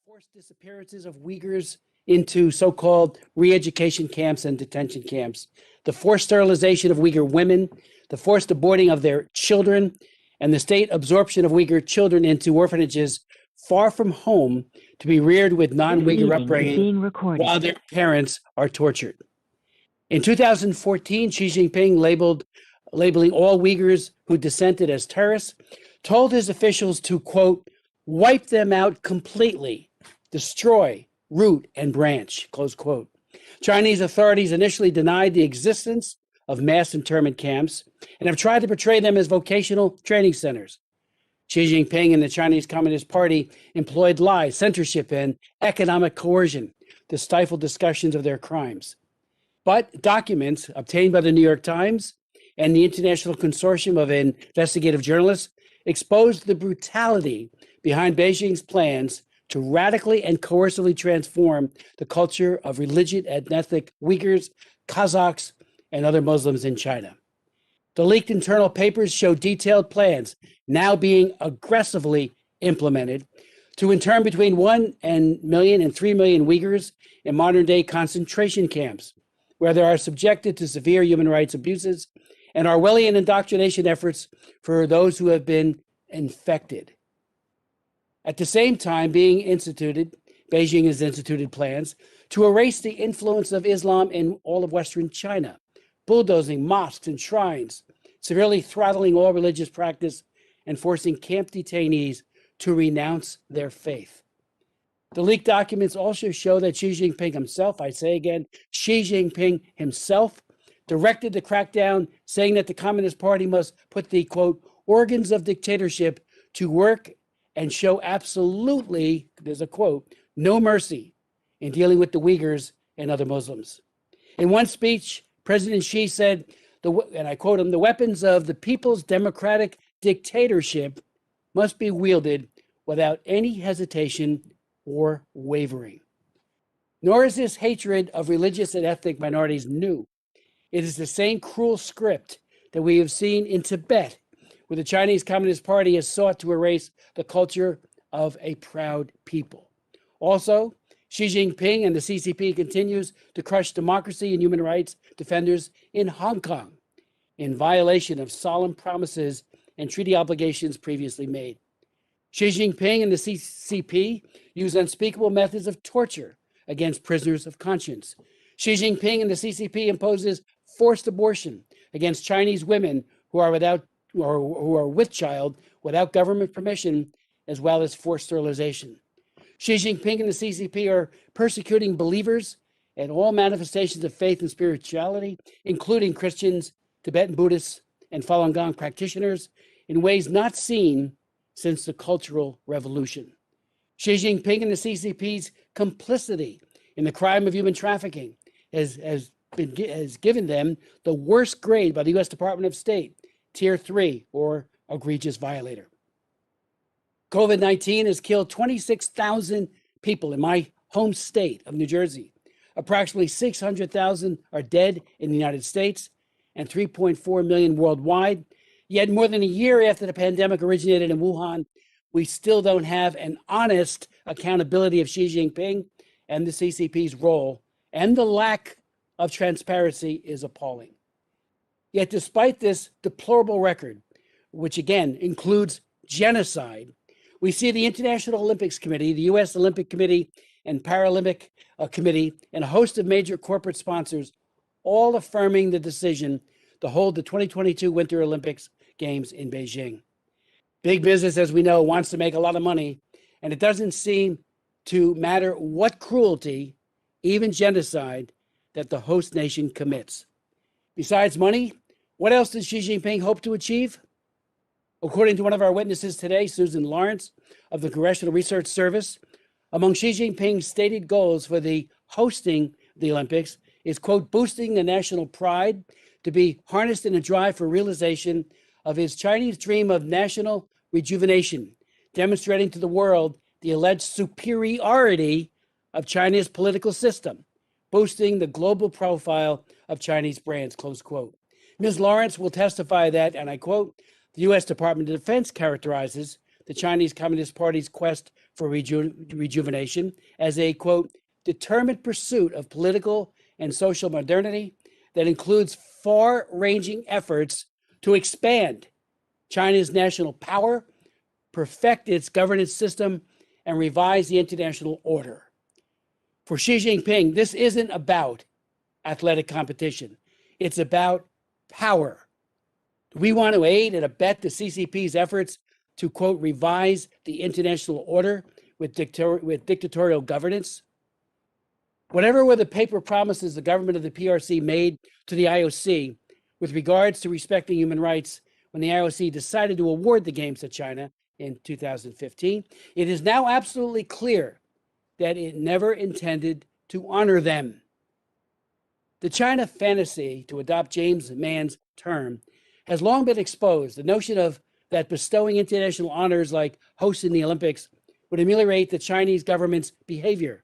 forced disappearances of Uyghurs into so-called re-education camps and detention camps, the forced sterilization of Uyghur women, the forced aborting of their children, and the state absorption of Uyghur children into orphanages far from home to be reared with non-Uyghur upbringing while their parents are tortured. In 2014, Xi Jinping labeling all Uyghurs who dissented as terrorists, told his officials to, quote, wipe them out completely, destroy, root, and branch, close quote. Chinese authorities initially denied the existence of mass internment camps and have tried to portray them as vocational training centers. Xi Jinping and the Chinese Communist Party employed lies, censorship, and economic coercion to stifle discussions of their crimes. But documents obtained by the New York Times and the International Consortium of Investigative Journalists exposed the brutality behind Beijing's plans to radically and coercively transform the culture of religious and ethnic Uyghurs, Kazakhs, and other Muslims in China. The leaked internal papers show detailed plans now being aggressively implemented to intern between 1 million and 3 million Uyghurs in modern-day concentration camps, where they are subjected to severe human rights abuses and Orwellian indoctrination efforts for those who have been infected. At the same time, Beijing has instituted plans to erase the influence of Islam in all of Western China, bulldozing mosques and shrines, severely throttling all religious practice, and forcing camp detainees to renounce their faith. The leaked documents also show that Xi Jinping himself, I say again, Xi Jinping himself, directed the crackdown, saying that the Communist Party must put the, quote, organs of dictatorship to work and show absolutely, there's a quote, no mercy in dealing with the Uyghurs and other Muslims. In one speech, President Xi said, and I quote him, the weapons of the people's democratic dictatorship must be wielded without any hesitation or wavering. Nor is this hatred of religious and ethnic minorities new. It is the same cruel script that we have seen in Tibet, where the Chinese Communist Party has sought to erase the culture of a proud people. Also, Xi Jinping and the CCP continues to crush democracy and human rights defenders in Hong Kong in violation of solemn promises and treaty obligations previously made. Xi Jinping and the CCP use unspeakable methods of torture against prisoners of conscience. Xi Jinping and the CCP imposes forced abortion against Chinese women who are with child without government permission, as well as forced sterilization. Xi Jinping and the CCP are persecuting believers and all manifestations of faith and spirituality, including Christians, Tibetan Buddhists, and Falun Gong practitioners, in ways not seen since the Cultural Revolution. Xi Jinping and the CCP's complicity in the crime of human trafficking has given them the worst grade by the U.S. Department of State, Tier 3, or egregious violator. COVID-19 has killed 26,000 people in my home state of New Jersey. Approximately 600,000 are dead in the United States and 3.4 million worldwide. Yet more than a year after the pandemic originated in Wuhan, we still don't have an honest accountability of Xi Jinping and the CCP's role, and the lack of transparency is appalling. Yet despite this deplorable record, which again includes genocide, we see the International Olympics Committee, the U.S. Olympic Committee and Paralympic Committee, and a host of major corporate sponsors all affirming the decision to hold the 2022 Winter Olympics Games in Beijing. Big business, as we know, wants to make a lot of money, and it doesn't seem to matter what cruelty, even genocide, that the host nation commits. Besides money, what else does Xi Jinping hope to achieve? According to one of our witnesses today, Susan Lawrence of the Congressional Research Service, among Xi Jinping's stated goals for the hosting the Olympics is, quote, boosting the national pride to be harnessed in a drive for realization of his Chinese dream of national rejuvenation, demonstrating to the world the alleged superiority of China's political system, boosting the global profile of Chinese brands, close quote. Ms. Lawrence will testify that, and I quote, the U.S. Department of Defense characterizes the Chinese Communist Party's quest for rejuvenation as a, quote, determined pursuit of political and social modernity that includes far-ranging efforts to expand China's national power, perfect its governance system, and revise the international order. For Xi Jinping, this isn't about athletic competition. It's about power. We want to aid and abet the CCP's efforts to, quote, revise the international order with dictatorial governance. Whatever were the paper promises the government of the PRC made to the IOC with regards to respecting human rights when the IOC decided to award the Games to China in 2015, it is now absolutely clear that it never intended to honor them. The China fantasy, to adopt James Mann's term, has long been exposed. The notion of that bestowing international honors like hosting the Olympics would ameliorate the Chinese government's behavior,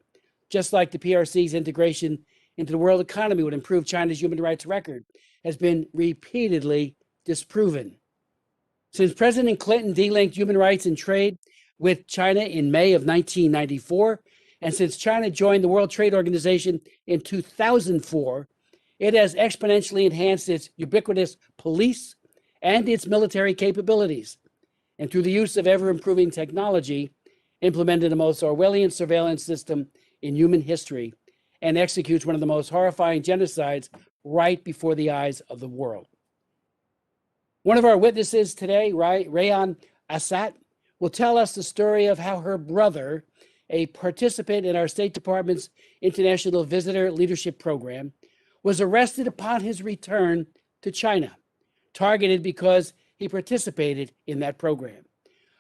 just like the PRC's integration into the world economy would improve China's human rights record, has been repeatedly disproven. Since President Clinton delinked human rights and trade with China in May of 1994, and since China joined the World Trade Organization in 2004, it has exponentially enhanced its ubiquitous police and its military capabilities. And through the use of ever-improving technology, implemented the most Orwellian surveillance system in human history and executes one of the most horrifying genocides right before the eyes of the world. One of our witnesses today, Rethan Assat, will tell us the story of how her brother, a participant in our State Department's International Visitor Leadership Program, was arrested upon his return to China, targeted because he participated in that program.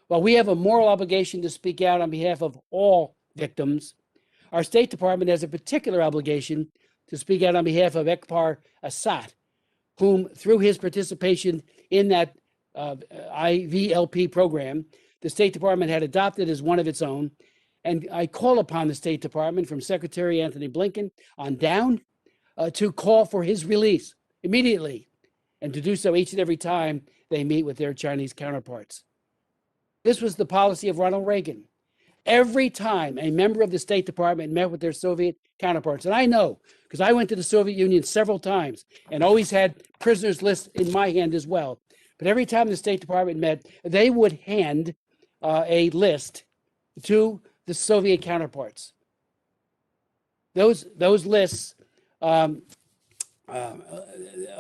While we have a moral obligation to speak out on behalf of all victims, our State Department has a particular obligation to speak out on behalf of Assat, whom, through his participation in that IVLP program, the State Department had adopted as one of its own. And I call upon the State Department, from Secretary Antony Blinken on down, to call for his release immediately, and to do so each and every time they meet with their Chinese counterparts. This was the policy of Ronald Reagan. Every time a member of the State Department met with their Soviet counterparts, and I know, because I went to the Soviet Union several times and always had prisoners lists in my hand as well. But every time the State Department met, they would hand a list to the Soviet counterparts. Those lists of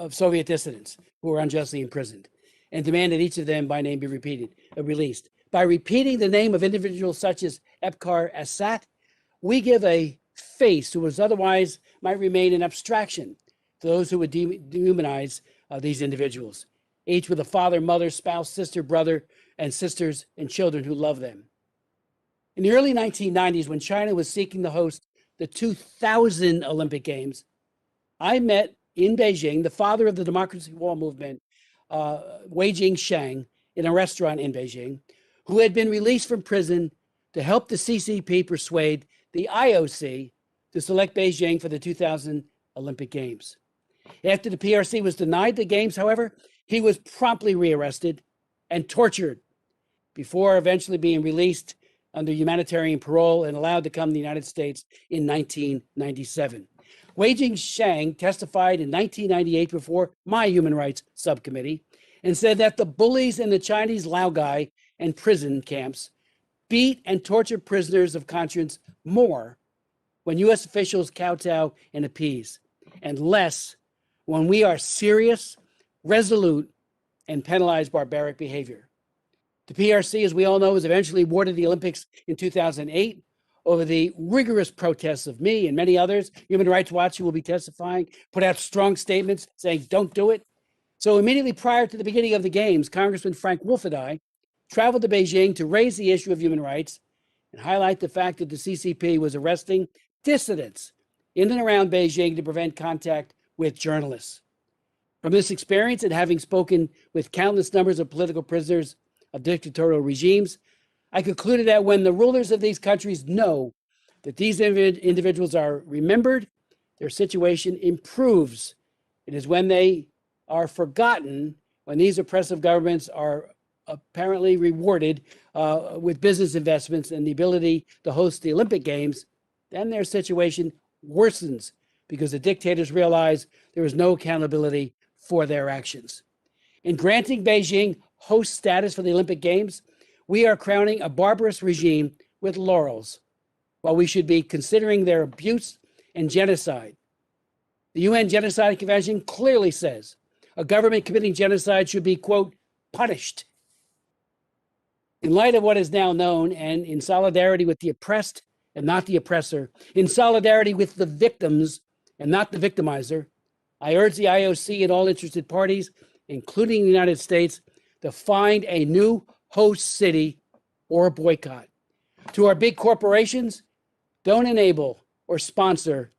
Soviet dissidents who were unjustly imprisoned, and demanded each of them by name be released. By repeating the name of individuals such as Assat, we give a face to what otherwise might remain an abstraction to those who would dehumanize these individuals, each with a father, mother, spouse, sister, brother, and sisters and children who love them. In the early 1990s, when China was seeking to host the 2000 Olympic Games, I met in Beijing the father of the Democracy Wall movement, Wei Jingsheng, in a restaurant in Beijing, who had been released from prison to help the CCP persuade the IOC to select Beijing for the 2000 Olympic Games. After the PRC was denied the Games, however, he was promptly rearrested and tortured before eventually being released under humanitarian parole and allowed to come to the United States in 1997. Wei Jingsheng testified in 1998 before my Human Rights Subcommittee and said that the bullies in the Chinese Laogai and prison camps beat and tortured prisoners of conscience more when U.S. officials kowtow and appease, and less when we are serious, resolute, and penalize barbaric behavior. The PRC, as we all know, was eventually awarded the Olympics in 2008 over the rigorous protests of me and many others. Human Rights Watch, who will be testifying, put out strong statements saying, don't do it. So immediately prior to the beginning of the Games, Congressman Frank Wolf and I traveled to Beijing to raise the issue of human rights and highlight the fact that the CCP was arresting dissidents in and around Beijing to prevent contact with journalists. From this experience and having spoken with countless numbers of political prisoners of dictatorial regimes, I concluded that when the rulers of these countries know that these individuals are remembered, their situation improves. It is when they are forgotten, when these oppressive governments are apparently rewarded with business investments and the ability to host the Olympic Games, then their situation worsens because the dictators realize there is no accountability for their actions. In granting Beijing host status for the Olympic Games, we are crowning a barbarous regime with laurels, while we should be considering their abuse and genocide. The UN Genocide Convention clearly says a government committing genocide should be, quote, punished. In light of what is now known, and in solidarity with the oppressed and not the oppressor, in solidarity with the victims and not the victimizer, I urge the IOC and all interested parties, including the United States, to find a new host city or a boycott. To our big corporations, don't enable or sponsor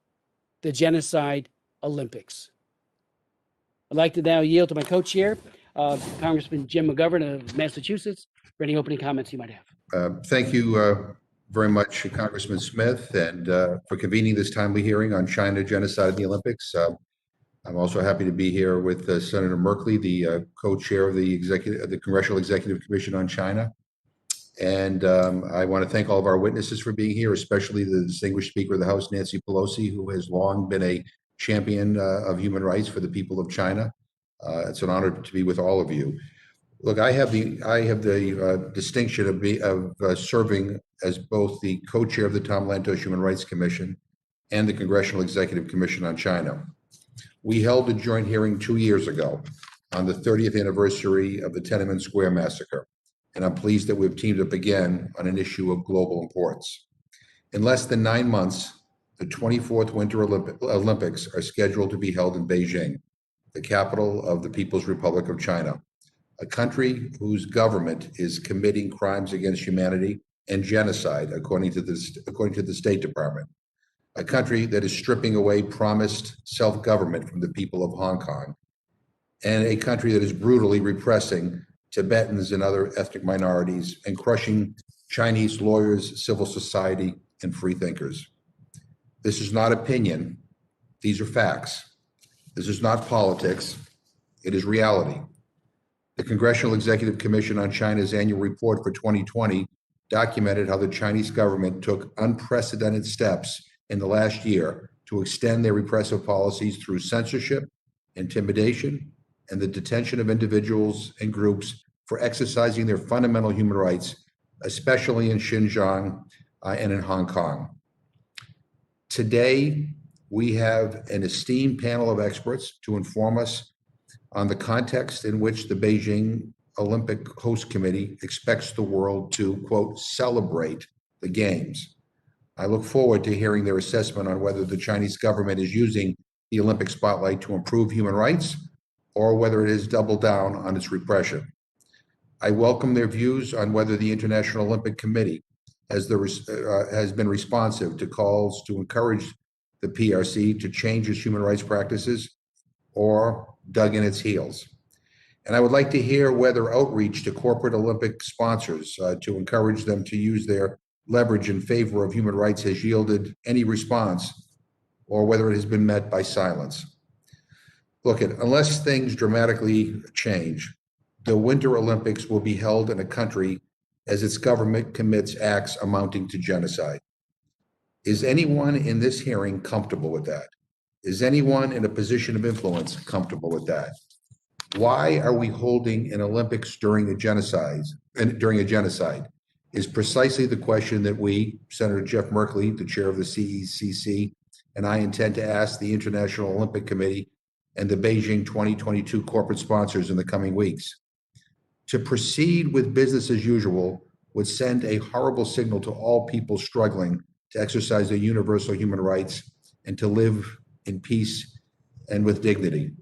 the Genocide Olympics. I'd like to now yield to my co-chair, Congressman Jim McGovern of Massachusetts, for any opening comments you might have. Thank you very much, Congressman Smith, and for convening this timely hearing on China genocide in the Olympics. I'm also happy to be here with Senator Merkley, the co-chair of the Congressional Executive Commission on China. And I want to thank all of our witnesses for being here, especially the distinguished Speaker of the House, Nancy Pelosi, who has long been a champion of human rights for the people of China. It's an honor to be with all of you. Look, I have the distinction of serving as both the co-chair of the Tom Lantos Human Rights Commission and the Congressional Executive Commission on China. We held a joint hearing 2 years ago on the 30th anniversary of the Tiananmen Square massacre, and I'm pleased that we've teamed up again on an issue of global importance. In less than 9 months, the 24th Winter Olympics are scheduled to be held in Beijing, the capital of the People's Republic of China, a country whose government is committing crimes against humanity and genocide, according to the State Department, a country that is stripping away promised self-government from the people of Hong Kong, and a country that is brutally repressing Tibetans and other ethnic minorities and crushing Chinese lawyers, civil society, and free thinkers. This is not opinion. These are facts. This is not politics. It is reality. The Congressional Executive Commission on China's annual report for 2020 documented how the Chinese government took unprecedented steps in the last year to extend their repressive policies through censorship, intimidation, and the detention of individuals and groups for exercising their fundamental human rights, especially in Xinjiang and in Hong Kong. Today, we have an esteemed panel of experts to inform us on the context in which the Beijing Olympic Host Committee expects the world to, quote, celebrate the Games. I look forward to hearing their assessment on whether the Chinese government is using the Olympic spotlight to improve human rights or whether it has doubled down on its repression. I welcome their views on whether the International Olympic Committee has been responsive to calls to encourage the PRC to change its human rights practices or dug in its heels. And I would like to hear whether outreach to corporate Olympic sponsors to encourage them to use their leverage in favor of human rights has yielded any response or whether it has been met by silence. Look, unless things dramatically change, the Winter Olympics will be held in a country as its government commits acts amounting to genocide. Is anyone in this hearing comfortable with that? Is anyone in a position of influence comfortable with that? Why are we holding an Olympics during a genocide? Is precisely the question that we, Senator Jeff Merkley, the chair of the CECC, and I intend to ask the International Olympic Committee and the Beijing 2022 corporate sponsors in the coming weeks. To proceed with business as usual would send a horrible signal to all people struggling to exercise their universal human rights and to live in peace and with dignity.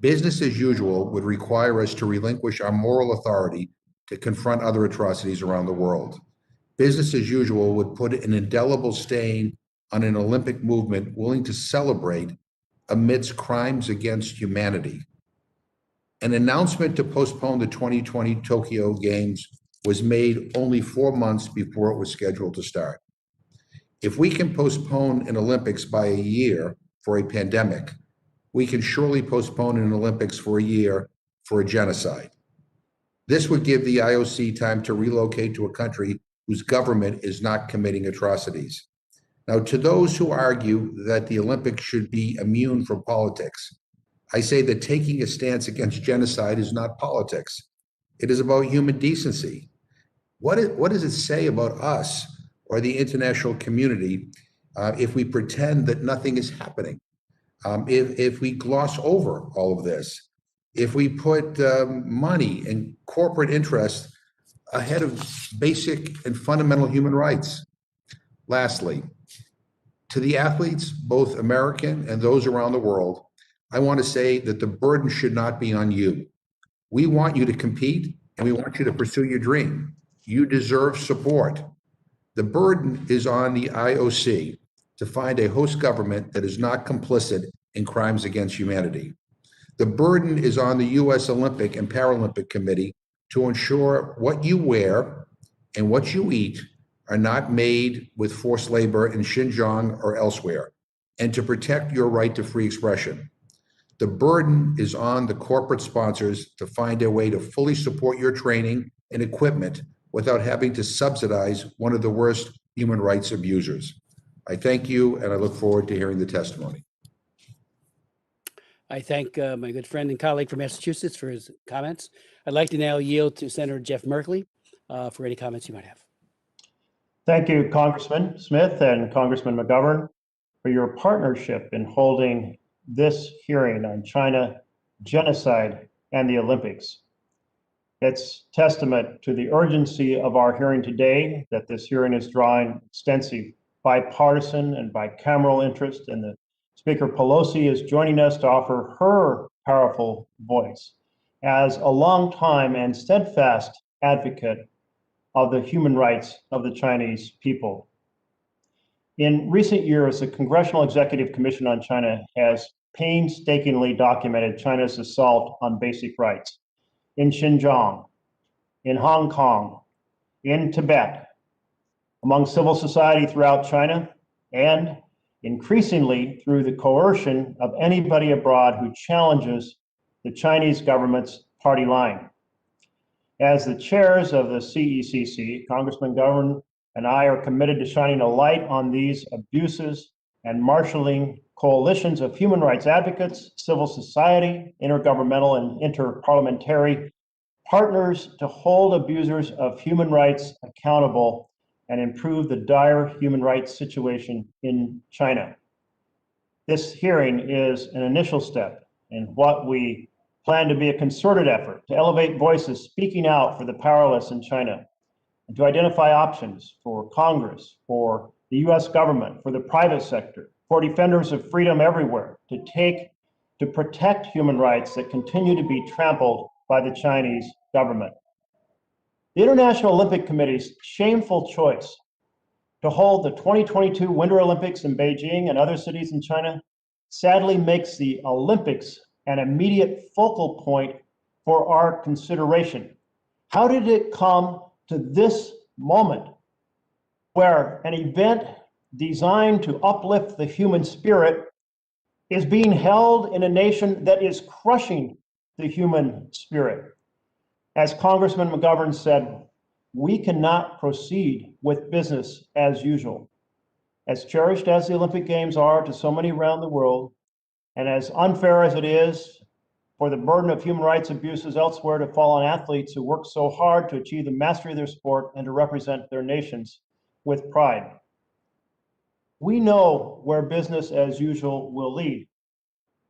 Business as usual would require us to relinquish our moral authority to confront other atrocities around the world. Business as usual would put an indelible stain on an Olympic movement willing to celebrate amidst crimes against humanity. An announcement to postpone the 2020 Tokyo Games was made only 4 months before it was scheduled to start. If we can postpone an Olympics by a year for a pandemic, we can surely postpone an Olympics for a year for a genocide. This would give the IOC time to relocate to a country whose government is not committing atrocities. Now, to those who argue that the Olympics should be immune from politics, I say that taking a stance against genocide is not politics. It is about human decency. What does it say about us or the international community if we pretend that nothing is happening? If we gloss over all of this, if we put money and corporate interests ahead of basic and fundamental human rights? Lastly, to the athletes, both American and those around the world, I want to say that the burden should not be on you. We want you to compete and we want you to pursue your dream. You deserve support. The burden is on the IOC to find a host government that is not complicit in crimes against humanity. The burden is on the U.S. Olympic and Paralympic Committee to ensure what you wear and what you eat are not made with forced labor in Xinjiang or elsewhere, and to protect your right to free expression. The burden is on the corporate sponsors to find a way to fully support your training and equipment without having to subsidize one of the worst human rights abusers. I thank you, and I look forward to hearing the testimony. I thank my good friend and colleague from Massachusetts for his comments. I'd like to now yield to Senator Jeff Merkley for any comments you might have. Thank you, Congressman Smith and Congressman McGovern, for your partnership in holding this hearing on China, genocide, and the Olympics. It's testament to the urgency of our hearing today that this hearing is drawing extensive bipartisan and bicameral interest, and that Speaker Pelosi is joining us to offer her powerful voice as a longtime and steadfast advocate of the human rights of the Chinese people. In recent years, the Congressional Executive Commission on China has painstakingly documented China's assault on basic rights in Xinjiang, in Hong Kong, in Tibet, among civil society throughout China, and increasingly through the coercion of anybody abroad who challenges the Chinese government's party line. As the chairs of the CECC, Congressman McGovern and I are committed to shining a light on these abuses and marshaling coalitions of human rights advocates, civil society, intergovernmental and interparliamentary partners to hold abusers of human rights accountable and improve the dire human rights situation in China. This hearing is an initial step in what we plan to be a concerted effort to elevate voices speaking out for the powerless in China, and to identify options for Congress, for the US government, for the private sector, for defenders of freedom everywhere to protect human rights that continue to be trampled by the Chinese government. The International Olympic Committee's shameful choice to hold the 2022 Winter Olympics in Beijing and other cities in China sadly makes the Olympics an immediate focal point for our consideration. How did it come to this moment where an event designed to uplift the human spirit is being held in a nation that is crushing the human spirit? As Congressman McGovern said, we cannot proceed with business as usual. As cherished as the Olympic Games are to so many around the world, and as unfair as it is for the burden of human rights abuses elsewhere to fall on athletes who work so hard to achieve the mastery of their sport and to represent their nations with pride. We know where business as usual will lead.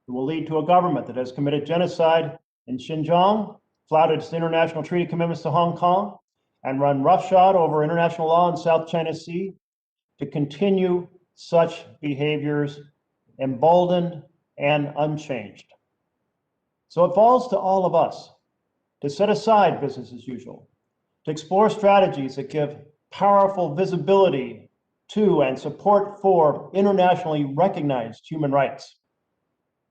It will lead to a government that has committed genocide in Xinjiang, flouted its international treaty commitments to Hong Kong, and run roughshod over international law in South China Sea, to continue such behaviors emboldened and unchanged. So it falls to all of us to set aside business as usual, to explore strategies that give powerful visibility to and support for internationally recognized human rights,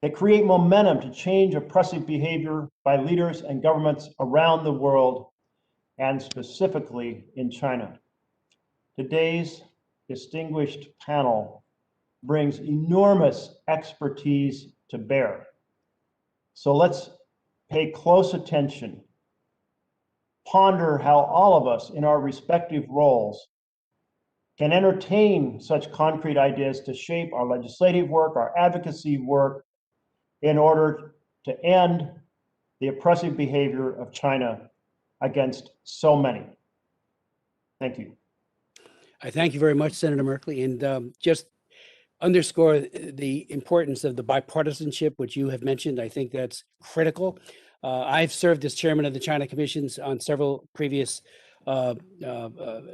that create momentum to change oppressive behavior by leaders and governments around the world, and specifically in China. Today's distinguished panel brings enormous expertise to bear. So let's pay close attention ponder how all of us in our respective roles can entertain such concrete ideas to shape our legislative work, our advocacy work, in order to end the oppressive behavior of China against so many. Thank you. I thank you very much, Senator Merkley, and just underscore the importance of the bipartisanship, which you have mentioned. I think that's critical. I've served as chairman of the China Commissions on several previous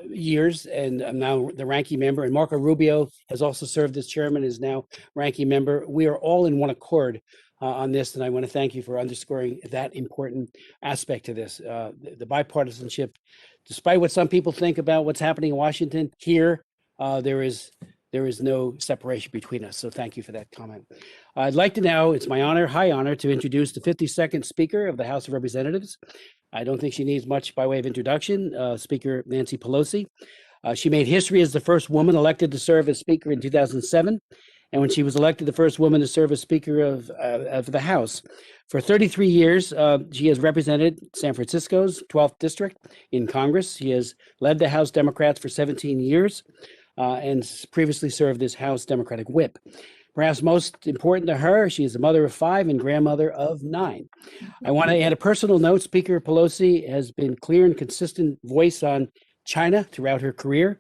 years, and I'm now the ranking member. And Marco Rubio has also served as chairman, is now ranking member. We are all in one accord on this, and I want to thank you for underscoring that important aspect to this. The bipartisanship, despite what some people think about what's happening in Washington, here there is no separation between us. So thank you for that comment. I'd like to now, it's my honor, high honor, to introduce the 52nd Speaker of the House of Representatives. I don't think she needs much by way of introduction, Speaker Nancy Pelosi. She made history as the first woman elected to serve as Speaker in 2007. And when she was elected the first woman to serve as Speaker of the House. For 33 years, she has represented San Francisco's 12th District in Congress. She has led the House Democrats for 17 years and previously served as House Democratic Whip. Perhaps most important to her, she is a mother of 5 and grandmother of 9. I want to add a personal note. Speaker Pelosi has been clear and consistent voice on China throughout her career.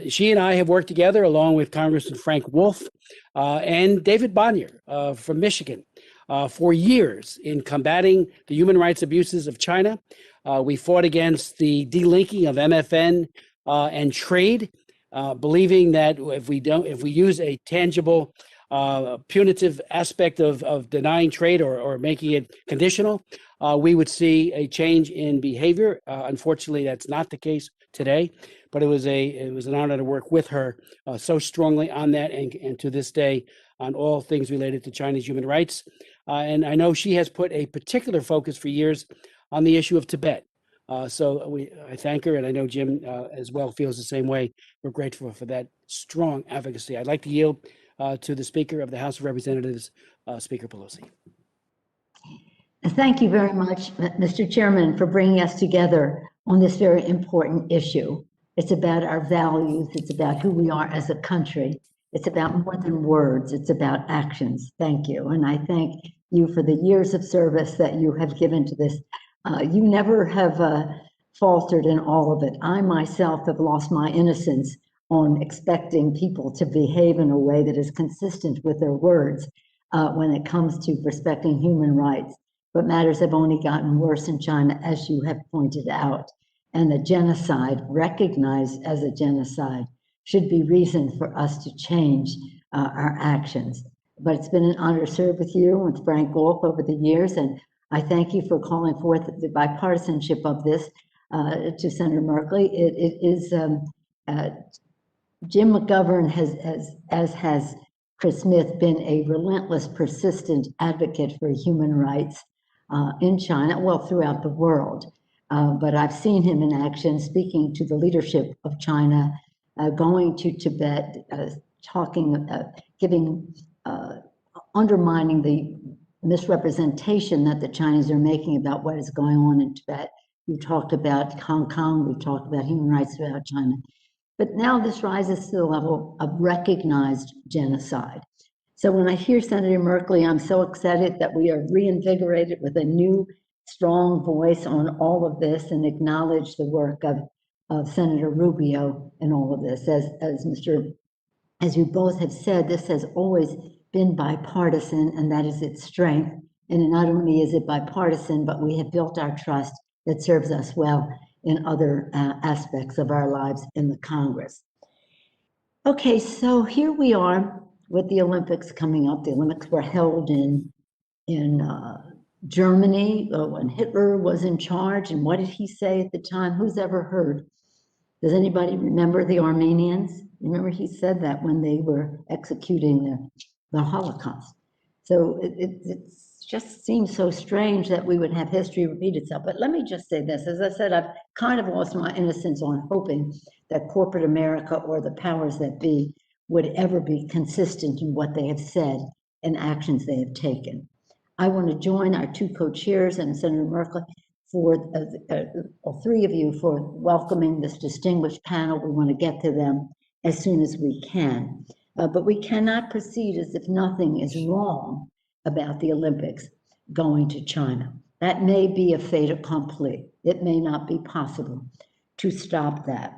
She and I have worked together along with Congressman Frank Wolf and David Bonnier from Michigan for years in combating the human rights abuses of China. We fought against the delinking of MFN and trade, believing that if we use a tangible punitive aspect of denying trade or making it conditional, we would see a change in behavior. Unfortunately, that's not the case today, but it was an honor to work with her so strongly on that, and to this day on all things related to Chinese human rights. And I know she has put a particular focus for years on the issue of Tibet. So I thank her, and I know Jim as well feels the same way. We're grateful for that strong advocacy. I'd like to yield to the Speaker of the House of Representatives, Speaker Pelosi. Thank you very much, Mr. Chairman, for bringing us together on this very important issue. It's about our values. It's about who we are as a country. It's about more than words. It's about actions. Thank you. And I thank you for the years of service that you have given to this. You never have faltered in all of it. I myself have lost my innocence on expecting people to behave in a way that is consistent with their words when it comes to respecting human rights. But matters have only gotten worse in China, as you have pointed out. And the genocide, recognized as a genocide, should be reason for us to change our actions. But it's been an honor to serve with you and with Frank Wolf over the years, and I thank you for calling forth the bipartisanship of this to Senator Merkley. It is Jim McGovern as has Chris Smith, been a relentless, persistent advocate for human rights in China, well, throughout the world. But I've seen him in action, speaking to the leadership of China, going to Tibet, undermining the misrepresentation that the Chinese are making about what is going on in Tibet. We've talked about Hong Kong, we've talked about human rights throughout China. But now this rises to the level of recognized genocide. So when I hear Senator Merkley, I'm so excited that we are reinvigorated with a new, strong voice on all of this, and acknowledge the work of Senator Rubio in all of this. As you both have said, this has always been bipartisan, and that is its strength. And not only is it bipartisan, but we have built our trust that serves us well in other aspects of our lives in the Congress. Okay, so here we are with the Olympics coming up. The Olympics were held in Germany when Hitler was in charge. And what did he say at the time? Who's ever heard? Does anybody remember the Armenians? Remember, he said that when they were executing the Holocaust. So it just seems so strange that we would have history repeat itself. But let me just say this. As I said, I've kind of lost my innocence on hoping that corporate America or the powers that be would ever be consistent in what they have said and actions they have taken. I want to join our two co-chairs and Senator Merkley for all three of you for welcoming this distinguished panel. We want to get to them as soon as we can. But we cannot proceed as if nothing is wrong about the Olympics going to China. That may be a fait accompli. It may not be possible to stop that.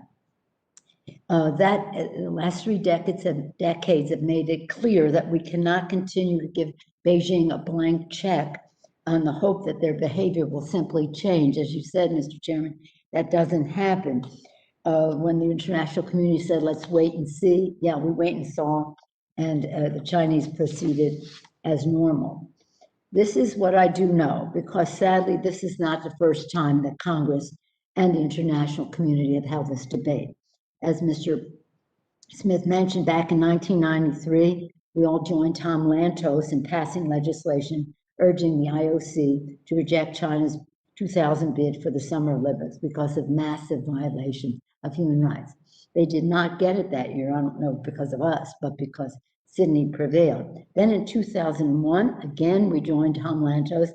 The last 3 decades have made it clear that we cannot continue to give Beijing a blank check on the hope that their behavior will simply change. As you said, Mr. Chairman, that doesn't happen. When the international community said, let's wait and see, yeah, we wait and saw, and the Chinese proceeded as normal. This is what I do know, because sadly, this is not the first time that Congress and the international community have held this debate. As Mr. Smith mentioned, back in 1993, we all joined Tom Lantos in passing legislation urging the IOC to reject China's 2000 bid for the Summer Olympics because of massive violation of human rights. They did not get it that year, I don't know because of us, but because Sydney prevailed. Then in 2001, again, we joined Tom Lantos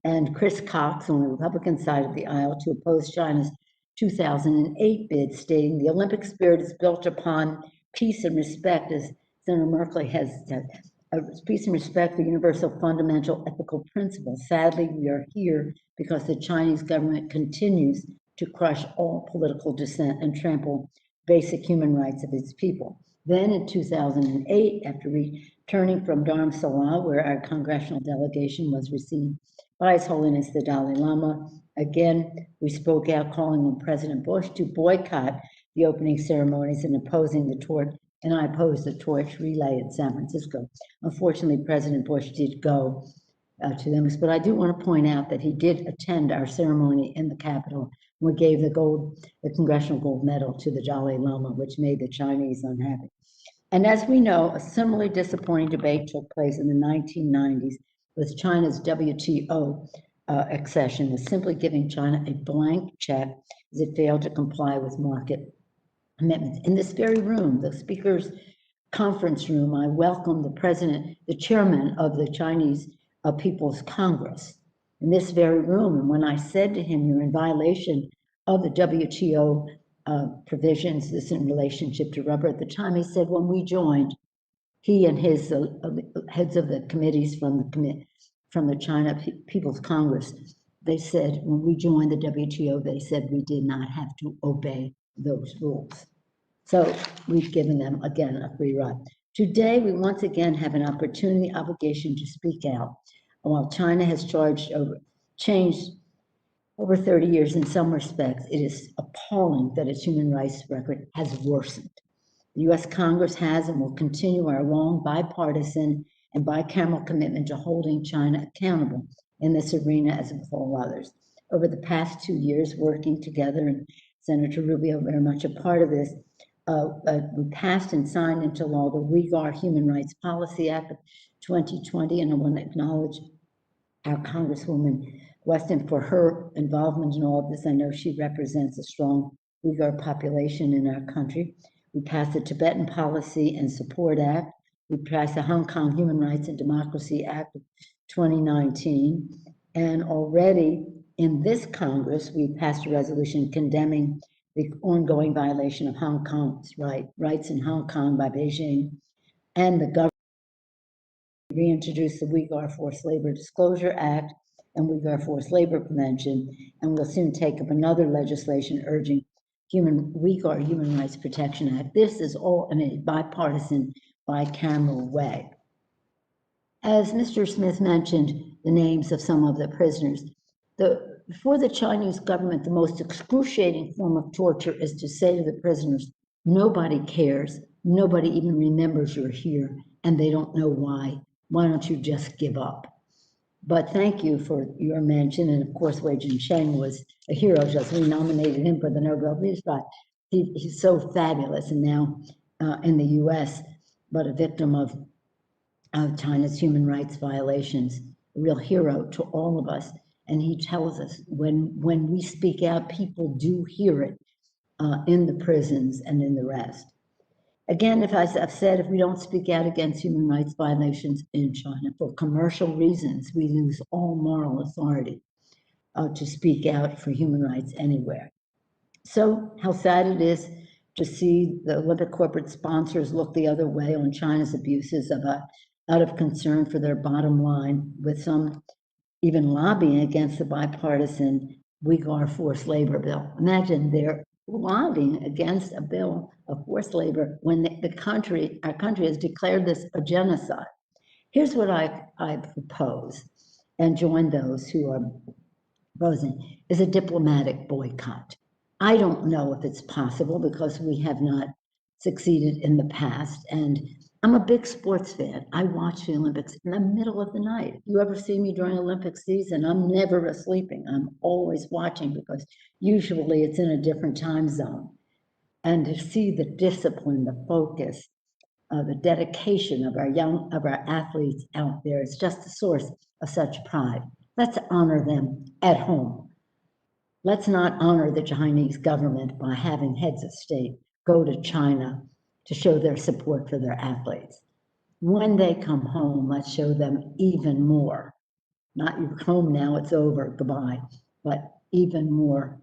and Chris Cox on the Republican side of the aisle to oppose China's 2008 bid, stating the Olympic spirit is built upon peace and respect, as Senator Merkley has said. Peace and respect for universal fundamental ethical principles. Sadly, we are here because the Chinese government continues to crush all political dissent and trample basic human rights of its people. Then in 2008, after returning from Dharamsala, where our congressional delegation was received by His Holiness the Dalai Lama, again, we spoke out calling on President Bush to boycott the opening ceremonies and opposing the torch, and I opposed the torch relay in San Francisco. Unfortunately, President Bush did go to them, but I do want to point out that he did attend our ceremony in the Capitol. We gave the Congressional Gold Medal to the Dalai Lama, which made the Chinese unhappy. And as we know, a similarly disappointing debate took place in the 1990s with China's WTO accession, was simply giving China a blank check as it failed to comply with market commitments. In this very room, the Speaker's conference room, I welcomed the chairman of the Chinese People's Congress in this very room. And when I said to him, you're in violation of the WTO provisions, this in relationship to rubber at the time, he said, when we joined, he and his heads of the committees from the China People's Congress, they said, when we joined the WTO, they said we did not have to obey those rules. So we've given them, again, a free ride. Today, we once again have an opportunity, obligation to speak out. While China has changed over 30 years in some respects, it is appalling that its human rights record has worsened. The U.S. Congress has and will continue our long bipartisan and bicameral commitment to holding China accountable in this arena as with all others. Over the past 2 years, working together, and Senator Rubio very much a part of this, we passed and signed into law the Uyghur Human Rights Policy Act of 2020, and I want to acknowledge our Congresswoman Weston for her involvement in all of this. I know she represents a strong Uyghur population in our country. We passed the Tibetan Policy and Support Act. We passed the Hong Kong Human Rights and Democracy Act of 2019. And already in this Congress, we passed a resolution condemning the ongoing violation of Hong Kong's rights in Hong Kong by Beijing, and the government reintroduced the Uyghur Forced Labor Disclosure Act and Uyghur Forced Labor Prevention, and we'll soon take up another legislation urging Uyghur Human Rights Protection Act. This is all in a bipartisan, bicameral way. As Mr. Smith mentioned, the names of some of the prisoners, for the Chinese government, the most excruciating form of torture is to say to the prisoners, nobody cares, nobody even remembers you're here, and they don't know why. Why don't you just give up? But thank you for your mention, and of course, Wei Jinsheng was a hero. Just we nominated him for the Nobel Peace Prize. He's so fabulous, and now in the U.S., but a victim of China's human rights violations, a real hero to all of us. And he tells us when we speak out, people do hear it in the prisons and in the rest. Again, as I've said, if we don't speak out against human rights violations in China for commercial reasons, we lose all moral authority. to speak out for human rights anywhere. So how sad it is to see the Olympic corporate sponsors look the other way on China's abuses out of concern for their bottom line, with some even lobbying against the bipartisan Uyghur forced labor bill. Imagine they're lobbying against a bill of forced labor when our country has declared this a genocide. Here's what I propose, and join those who are proposing, is a diplomatic boycott. I don't know if it's possible because we have not succeeded in the past. And I'm a big sports fan. I watch the Olympics in the middle of the night. You ever see me during Olympic season? I'm never sleeping. I'm always watching because usually it's in a different time zone. And to see the discipline, the focus, the dedication of our athletes out there is just a source of such pride. Let's honor them at home. Let's not honor the Chinese government by having heads of state go to China to show their support for their athletes. When they come home, let's show them even more. Not you're home now, it's over, goodbye, but even more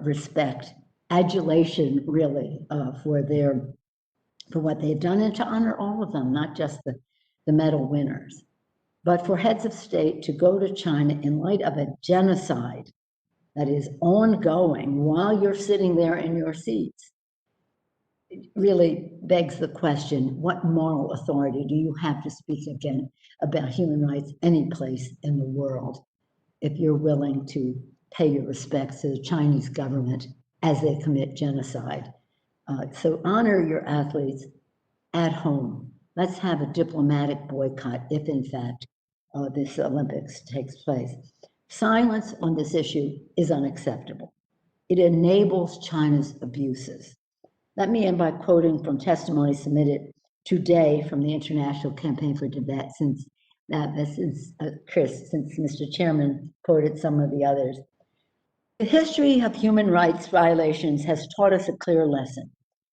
respect, adulation, really, for what they've done, and to honor all of them, not just the medal winners. But for heads of state to go to China in light of a genocide that is ongoing while you're sitting there in your seats, it really begs the question, what moral authority do you have to speak again about human rights any place in the world if you're willing to pay your respects to the Chinese government as they commit genocide? So honor your athletes at home. Let's have a diplomatic boycott if, in fact, this Olympics takes place. Silence on this issue is unacceptable. It enables China's abuses. Let me end by quoting from testimony submitted today from the International Campaign for Tibet, since Chris, since Mr. Chairman quoted some of the others. The history of human rights violations has taught us a clear lesson.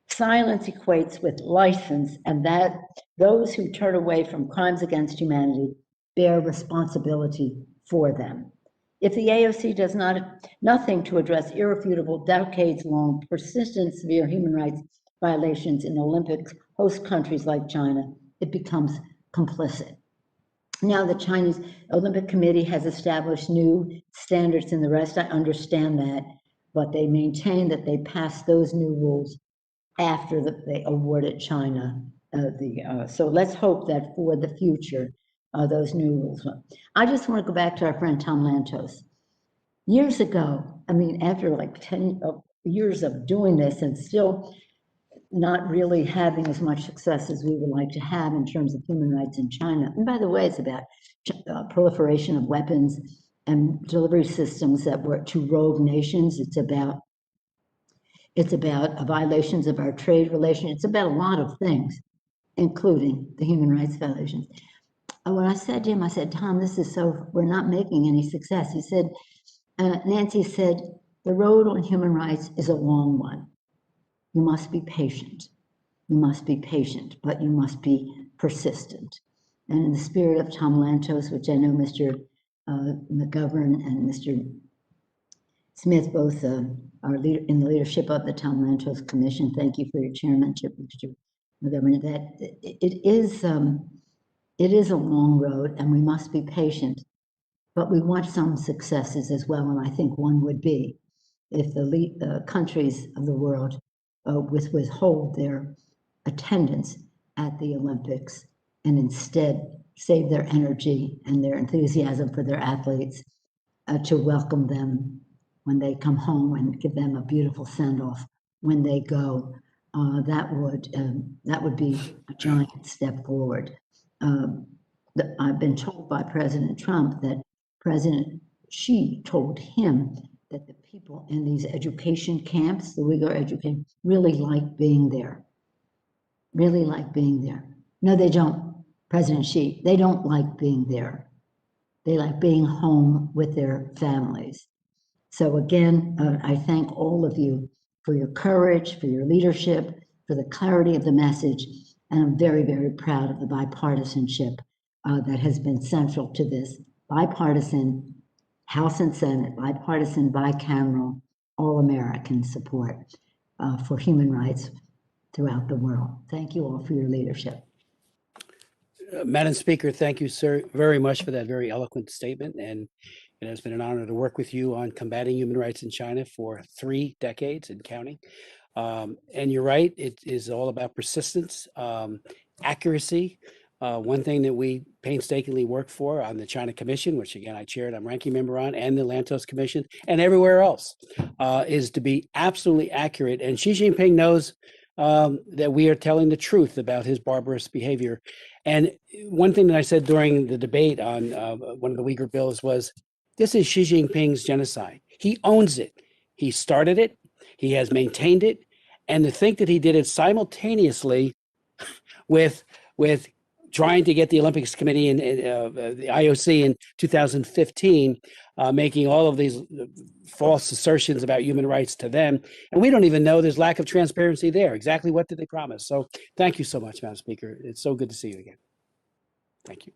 Silence equates with license, and that those who turn away from crimes against humanity bear responsibility for them. If the AOC does nothing to address irrefutable, decades-long, persistent, severe human rights violations in Olympic host countries like China, it becomes complicit. Now the Chinese Olympic Committee has established new standards and the rest. I understand that, but they maintain that they passed those new rules after they awarded China so let's hope that for the future, those new rules. I just want to go back to our friend Tom Lantos. Years ago, I mean, after like 10 years of doing this and still not really having as much success as we would like to have in terms of human rights in China. And by the way, it's about proliferation of weapons and delivery systems that were to rogue nations. It's about violations of our trade relations. It's about a lot of things, including the human rights violations. And when I said to him, I said, Tom, we're not making any success. He said, Nancy said, the road on human rights is a long one. You must be patient. You must be patient, but you must be persistent. And in the spirit of Tom Lantos, which I know Mr. McGovern and Mr. Smith both are in the leadership of the Tom Lantos Commission. Thank you for your chairmanship, Mr. McGovern. That it is a long road, and we must be patient. But we want some successes as well, and I think one would be if the countries of the world withhold their attendance at the Olympics and instead save their energy and their enthusiasm for their athletes to welcome them when they come home and give them a beautiful send-off when they go. That would be a giant step forward. I've been told by President Trump that President Xi told him that the people in these education camps, the Uyghur education, really like being there. Really like being there. No, they don't, President Xi. They don't like being there. They like being home with their families. So again, I thank all of you for your courage, for your leadership, for the clarity of the message, and I'm very, very proud of the bipartisanship that has been central to this bipartisan House and Senate, bipartisan, bicameral, all-American support for human rights throughout the world. Thank you all for your leadership. Madam Speaker, thank you, sir, very much for that very eloquent statement. And it has been an honor to work with you on combating human rights in China for 3 decades and counting. And you're right, it is all about persistence, accuracy. One thing that we painstakingly work for on the China Commission, which again I chaired, I'm ranking member on, and the Lantos Commission, and everywhere else, is to be absolutely accurate. And Xi Jinping knows that we are telling the truth about his barbarous behavior. And one thing that I said during the debate on one of the Uyghur bills was, this is Xi Jinping's genocide. He owns it. He started it. He has maintained it. And to think that he did it simultaneously with trying to get the Olympics Committee and the IOC in 2015, making all of these false assertions about human rights to them. And we don't even know, there's lack of transparency there. Exactly what did they promise? So thank you so much, Madam Speaker. It's so good to see you again. Thank you.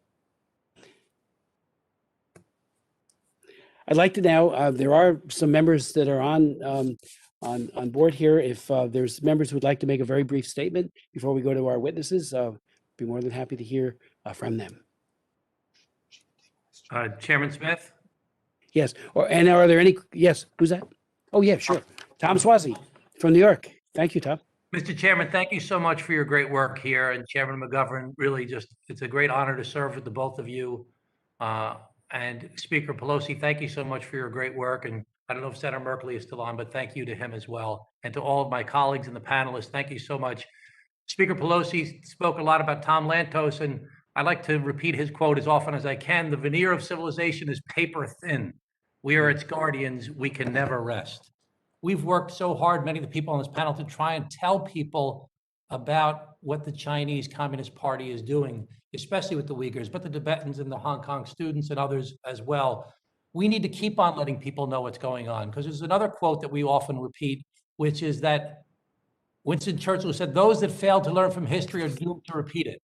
I'd like to now, there are some members that are on board here. If there's members who would like to make a very brief statement before we go to our witnesses, be more than happy to hear from them. Chairman Smith? Yes, and are there any, yes, who's that? Oh yeah, sure. Tom Swazi from New York. Thank you, Tom. Mr. Chairman, thank you so much for your great work here. And Chairman McGovern, really it's a great honor to serve with the both of you. And Speaker Pelosi, thank you so much for your great work. And I don't know if Senator Merkley is still on, but thank you to him as well. And to all of my colleagues and the panelists, thank you so much. Speaker Pelosi spoke a lot about Tom Lantos, and I like to repeat his quote as often as I can. The veneer of civilization is paper thin. We are its guardians. We can never rest. We've worked so hard, many of the people on this panel, to try and tell people about what the Chinese Communist Party is doing, especially with the Uyghurs, but the Tibetans and the Hong Kong students and others as well. We need to keep on letting people know what's going on, because there's another quote that we often repeat, which is that Winston Churchill said, those that fail to learn from history are doomed to repeat it.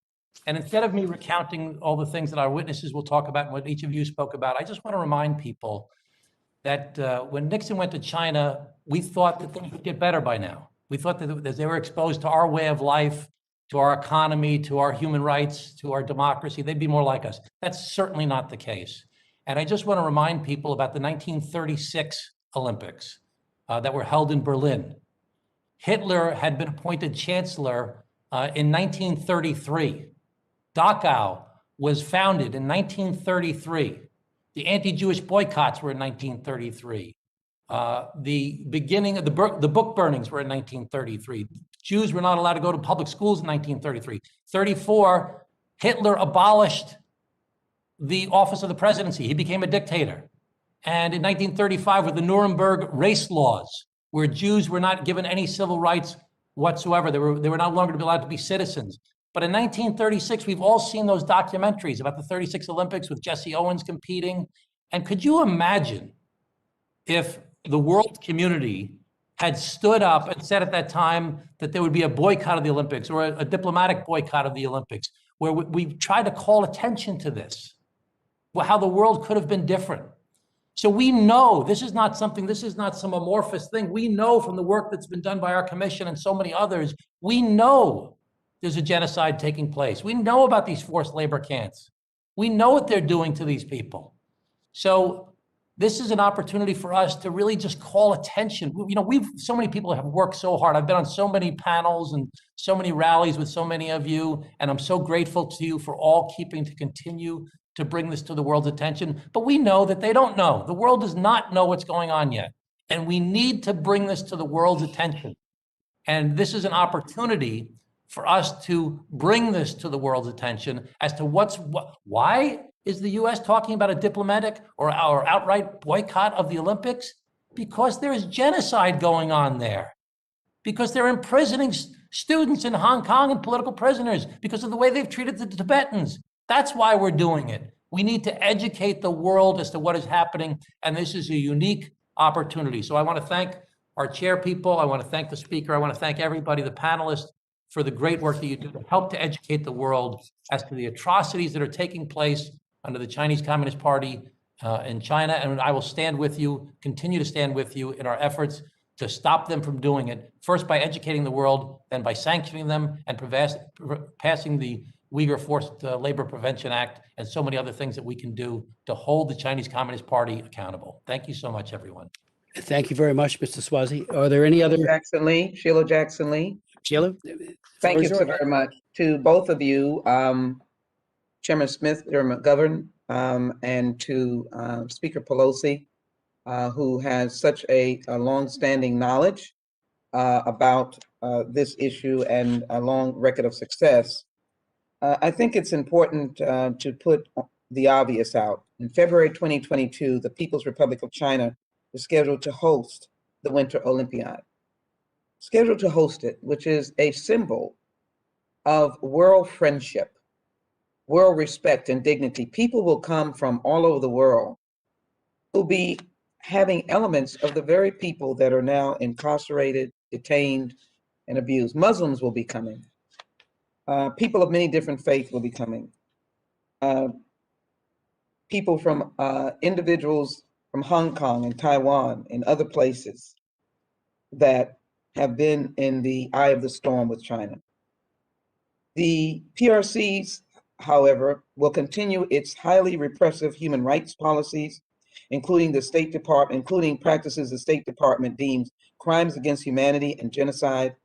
And instead of me recounting all the things that our witnesses will talk about and what each of you spoke about, I just want to remind people that when Nixon went to China, we thought that things would get better by now. We thought that as they were exposed to our way of life, to our economy, to our human rights, to our democracy, they'd be more like us. That's certainly not the case. And I just want to remind people about the 1936 Olympics that were held in Berlin. Hitler had been appointed chancellor in 1933. Dachau was founded in 1933. The anti-Jewish boycotts were in 1933. The beginning of the book burnings were in 1933. Jews were not allowed to go to public schools in 1933. 34, Hitler abolished the office of the presidency. He became a dictator. And in 1935, with the Nuremberg race laws, where Jews were not given any civil rights whatsoever, they were no longer allowed to be citizens. But in 1936, we've all seen those documentaries about the 36 Olympics with Jesse Owens competing. And could you imagine if the world community had stood up and said at that time that there would be a boycott of the Olympics or a diplomatic boycott of the Olympics, where we tried to call attention to this, how the world could have been different. So we know this is not some amorphous thing. We know from the work that's been done by our commission and so many others, we know there's a genocide taking place. We know about these forced labor camps. We know what they're doing to these people. So this is an opportunity for us to really just call attention. You know, so many people have worked so hard. I've been on so many panels and so many rallies with so many of you, and I'm so grateful to you for all keeping to continue to bring this to the world's attention. But we know that they don't know. The world does not know what's going on yet. And we need to bring this to the world's attention. And this is an opportunity for us to bring this to the world's attention as to why is the US talking about a diplomatic or outright boycott of the Olympics? Because there is genocide going on there. Because they're imprisoning students in Hong Kong and political prisoners because of the way they've treated the Tibetans. That's why we're doing it. We need to educate the world as to what is happening, and this is a unique opportunity. So I want to thank our chair people. I want to thank the speaker. I want to thank everybody, the panelists, for the great work that you do to help to educate the world as to the atrocities that are taking place under the Chinese Communist Party in China, and I will stand with you, continue to stand with you in our efforts to stop them from doing it, first by educating the world, then by sanctioning them and passing the Uyghur Forced Labor Prevention Act and so many other things that we can do to hold the Chinese Communist Party accountable. Thank you so much, everyone. Thank you very much, Mr. Swazi. Are there any other? Sheila Jackson Lee. Sheila? Thank you so very much to both of you, Chairman Smith, Chairman McGovern, and to Speaker Pelosi, who has such a long-standing knowledge about this issue and a long record of success. I think it's important to put the obvious out. In February 2022, the People's Republic of China is scheduled to host the Winter Olympiad. Scheduled to host it, which is a symbol of world friendship, world respect and dignity. People will come from all over the world who'll be having elements of the very people that are now incarcerated, detained, and abused. Muslims will be coming. People of many different faiths will be coming. People from individuals from Hong Kong and Taiwan and other places that have been in the eye of the storm with China. The PRCs, however, will continue its highly repressive human rights policies, including practices the State Department deems crimes against humanity and genocide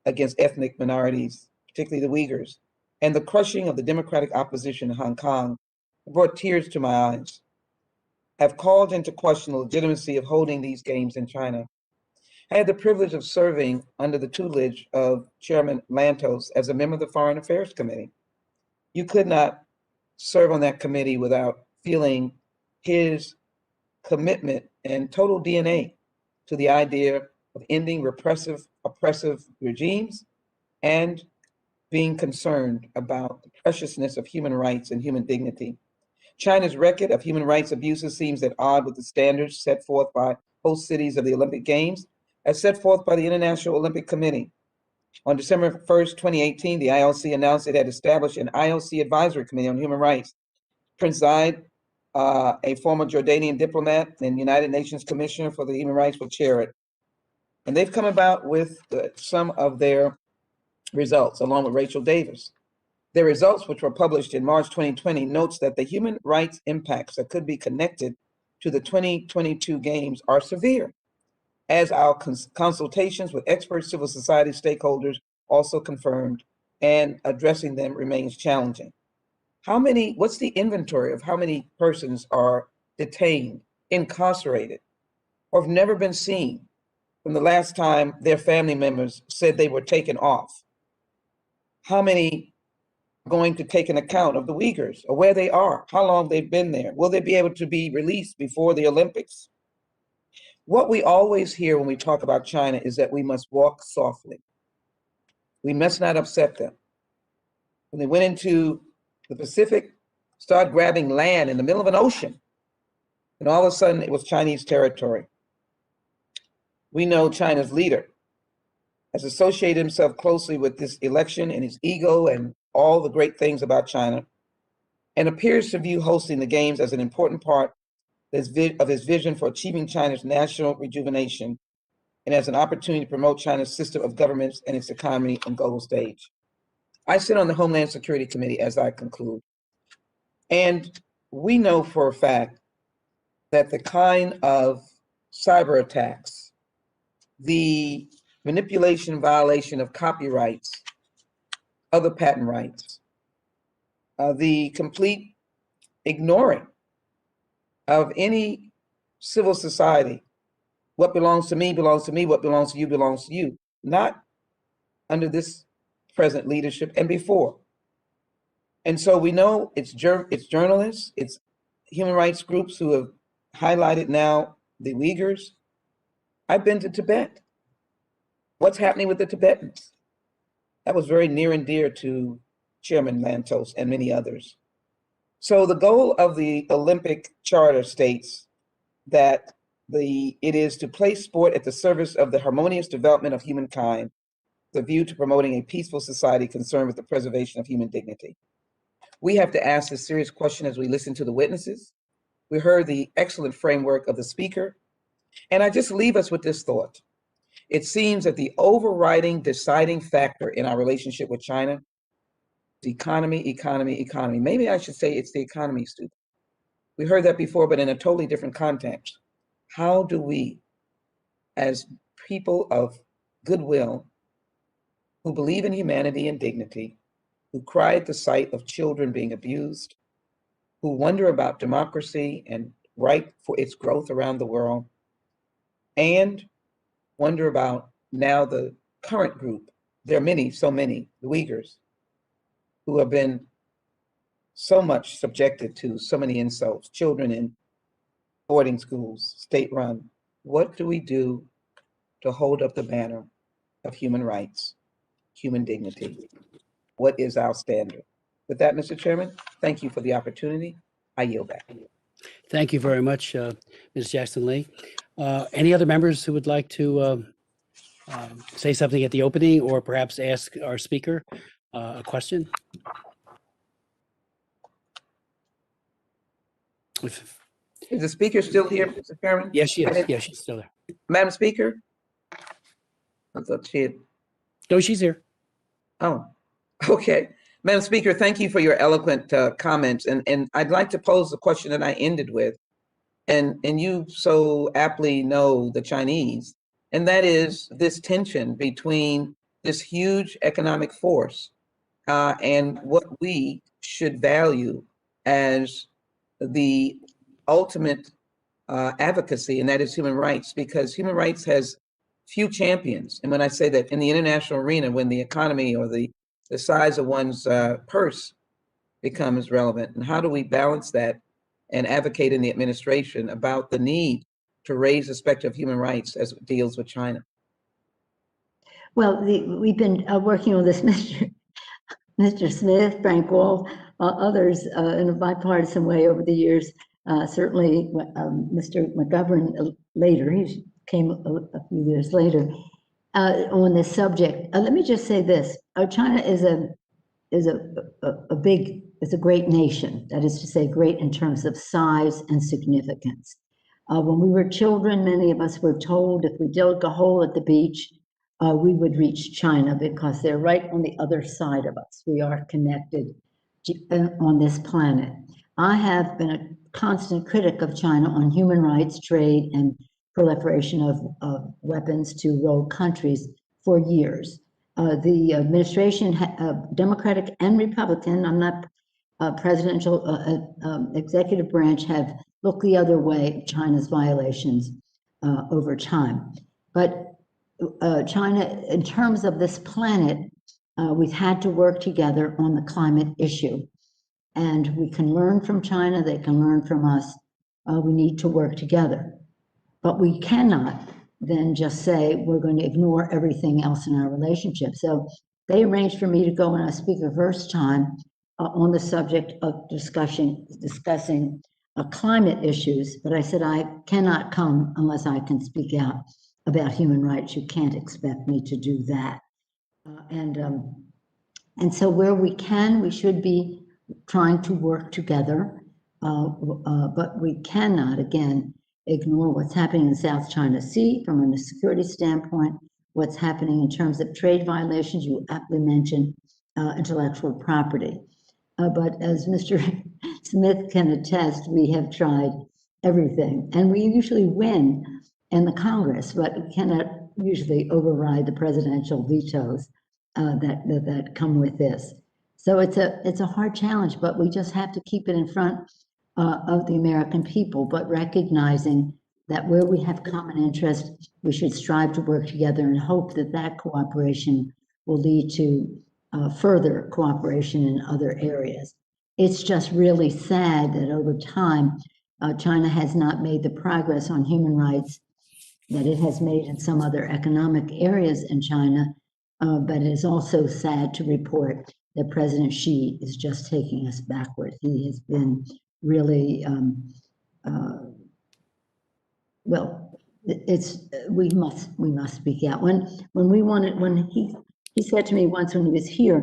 against ethnic minorities, particularly the Uyghurs, and the crushing of the democratic opposition in Hong Kong brought tears to my eyes, have called into question the legitimacy of holding these games in China. I had the privilege of serving under the tutelage of Chairman Lantos as a member of the Foreign Affairs Committee. You could not serve on that committee without feeling his commitment and total DNA to the idea of ending repressive, oppressive regimes and being concerned about the preciousness of human rights and human dignity. China's record of human rights abuses seems at odds with the standards set forth by host cities of the Olympic Games, as set forth by the International Olympic Committee. On December 1st, 2018, the IOC announced it had established an IOC Advisory Committee on Human Rights. Prince Zayed, a former Jordanian diplomat and United Nations Commissioner for the Human Rights, will chair it. And they've come about with some of their results, along with Rachel Davis. Their results, which were published in March 2020, notes that the human rights impacts that could be connected to the 2022 Games are severe, as our consultations with expert civil society stakeholders also confirmed, and addressing them remains challenging. What's the inventory of how many persons are detained, incarcerated, or have never been seen from the last time their family members said they were taken off? How many are going to take an account of the Uyghurs or where they are, how long they've been there? Will they be able to be released before the Olympics? What we always hear when we talk about China is that we must walk softly. We must not upset them. When they went into the Pacific, started grabbing land in the middle of an ocean, and all of a sudden it was Chinese territory. We know China's leader has associated himself closely with this election and his ego and all the great things about China, and appears to view hosting the Games as an important part of his vision for achieving China's national rejuvenation and as an opportunity to promote China's system of governments and its economy on global stage. I sit on the Homeland Security Committee as I conclude, and we know for a fact that the kind of cyber attacks, the manipulation, violation of copyrights, other patent rights, the complete ignoring of any civil society. What belongs to me belongs to me, what belongs to you belongs to you. Not under this present leadership and before. And so we know it's journalists, it's human rights groups who have highlighted now the Uyghurs. I've been to Tibet. What's happening with the Tibetans? That was very near and dear to Chairman Lantos and many others. So the goal of the Olympic Charter states that it is to place sport at the service of the harmonious development of humankind, the view to promoting a peaceful society concerned with the preservation of human dignity. We have to ask this serious question as we listen to the witnesses, We heard the excellent framework of the speaker. And I just leave us with this thought. It seems that the overriding deciding factor in our relationship with China is economy, economy, economy. Maybe I should say it's the economy, student. We heard that before, but in a totally different context. How do we, as people of goodwill, who believe in humanity and dignity, who cry at the sight of children being abused, who wonder about democracy and right for its growth around the world, and wonder about now the current group, there are many, so many, the Uyghurs, who have been so much subjected to so many insults, children in boarding schools, state-run. What do we do to hold up the banner of human rights, human dignity? What is our standard? With that, Mr. Chairman, thank you for the opportunity. I yield back. Thank you very much, Ms. Jackson-Lee. Any other members who would like to say something at the opening or perhaps ask our speaker a question? Is the speaker still here, Mr. Chairman? Yes, she is. Yes, she's still there. Madam Speaker? I thought she had. No, she's here. Oh, okay. Madam Speaker, thank you for your eloquent comments. And I'd like to pose the question that I ended with. And you so aptly know the Chinese, and that is this tension between this huge economic force and what we should value as the ultimate advocacy, and that is human rights, because human rights has few champions. And when I say that in the international arena, when the economy or the size of one's purse becomes relevant, and how do we balance that and advocate in the administration about the need to raise the specter of human rights as it deals with China? Well, we've been working on this, Mr. Smith, Frank Wolf, others in a bipartisan way over the years. Certainly, Mr. McGovern later, he came a few years later on this subject. Let me just say this: China is a great nation. That is to say, great in terms of size and significance. When we were children, many of us were told if we dug a hole at the beach, we would reach China because they're right on the other side of us. We are connected on this planet. I have been a constant critic of China on human rights, trade, and proliferation of weapons to rogue countries for years. The administration, Democratic and Republican, I'm not presidential, executive branch, have looked the other way at China's violations over time. But China, in terms of this planet, we've had to work together on the climate issue. And we can learn from China, they can learn from us. We need to work together. But we cannot then just say we're going to ignore everything else in our relationship. So they arranged for me to go and speak the first time on the subject of discussing climate issues. But I said, I cannot come unless I can speak out about human rights. You can't expect me to do that. And so where we can, we should be trying to work together, but we cannot, again, ignore what's happening in the South China Sea from a security standpoint, what's happening in terms of trade violations. You aptly mentioned intellectual property. But as Mr. Smith can attest, we have tried everything, and we usually win in the Congress, but we cannot usually override the presidential vetoes that come with this. So it's a hard challenge, but we just have to keep it in front of the American people, but recognizing that where we have common interest, we should strive to work together and hope that that cooperation will lead to further cooperation in other areas. It's just really sad that over time, China has not made the progress on human rights that it has made in some other economic areas in China, but it is also sad to report that President Xi is just taking us backward. He has been really, well, it's we must speak out. When he said to me once when he was here,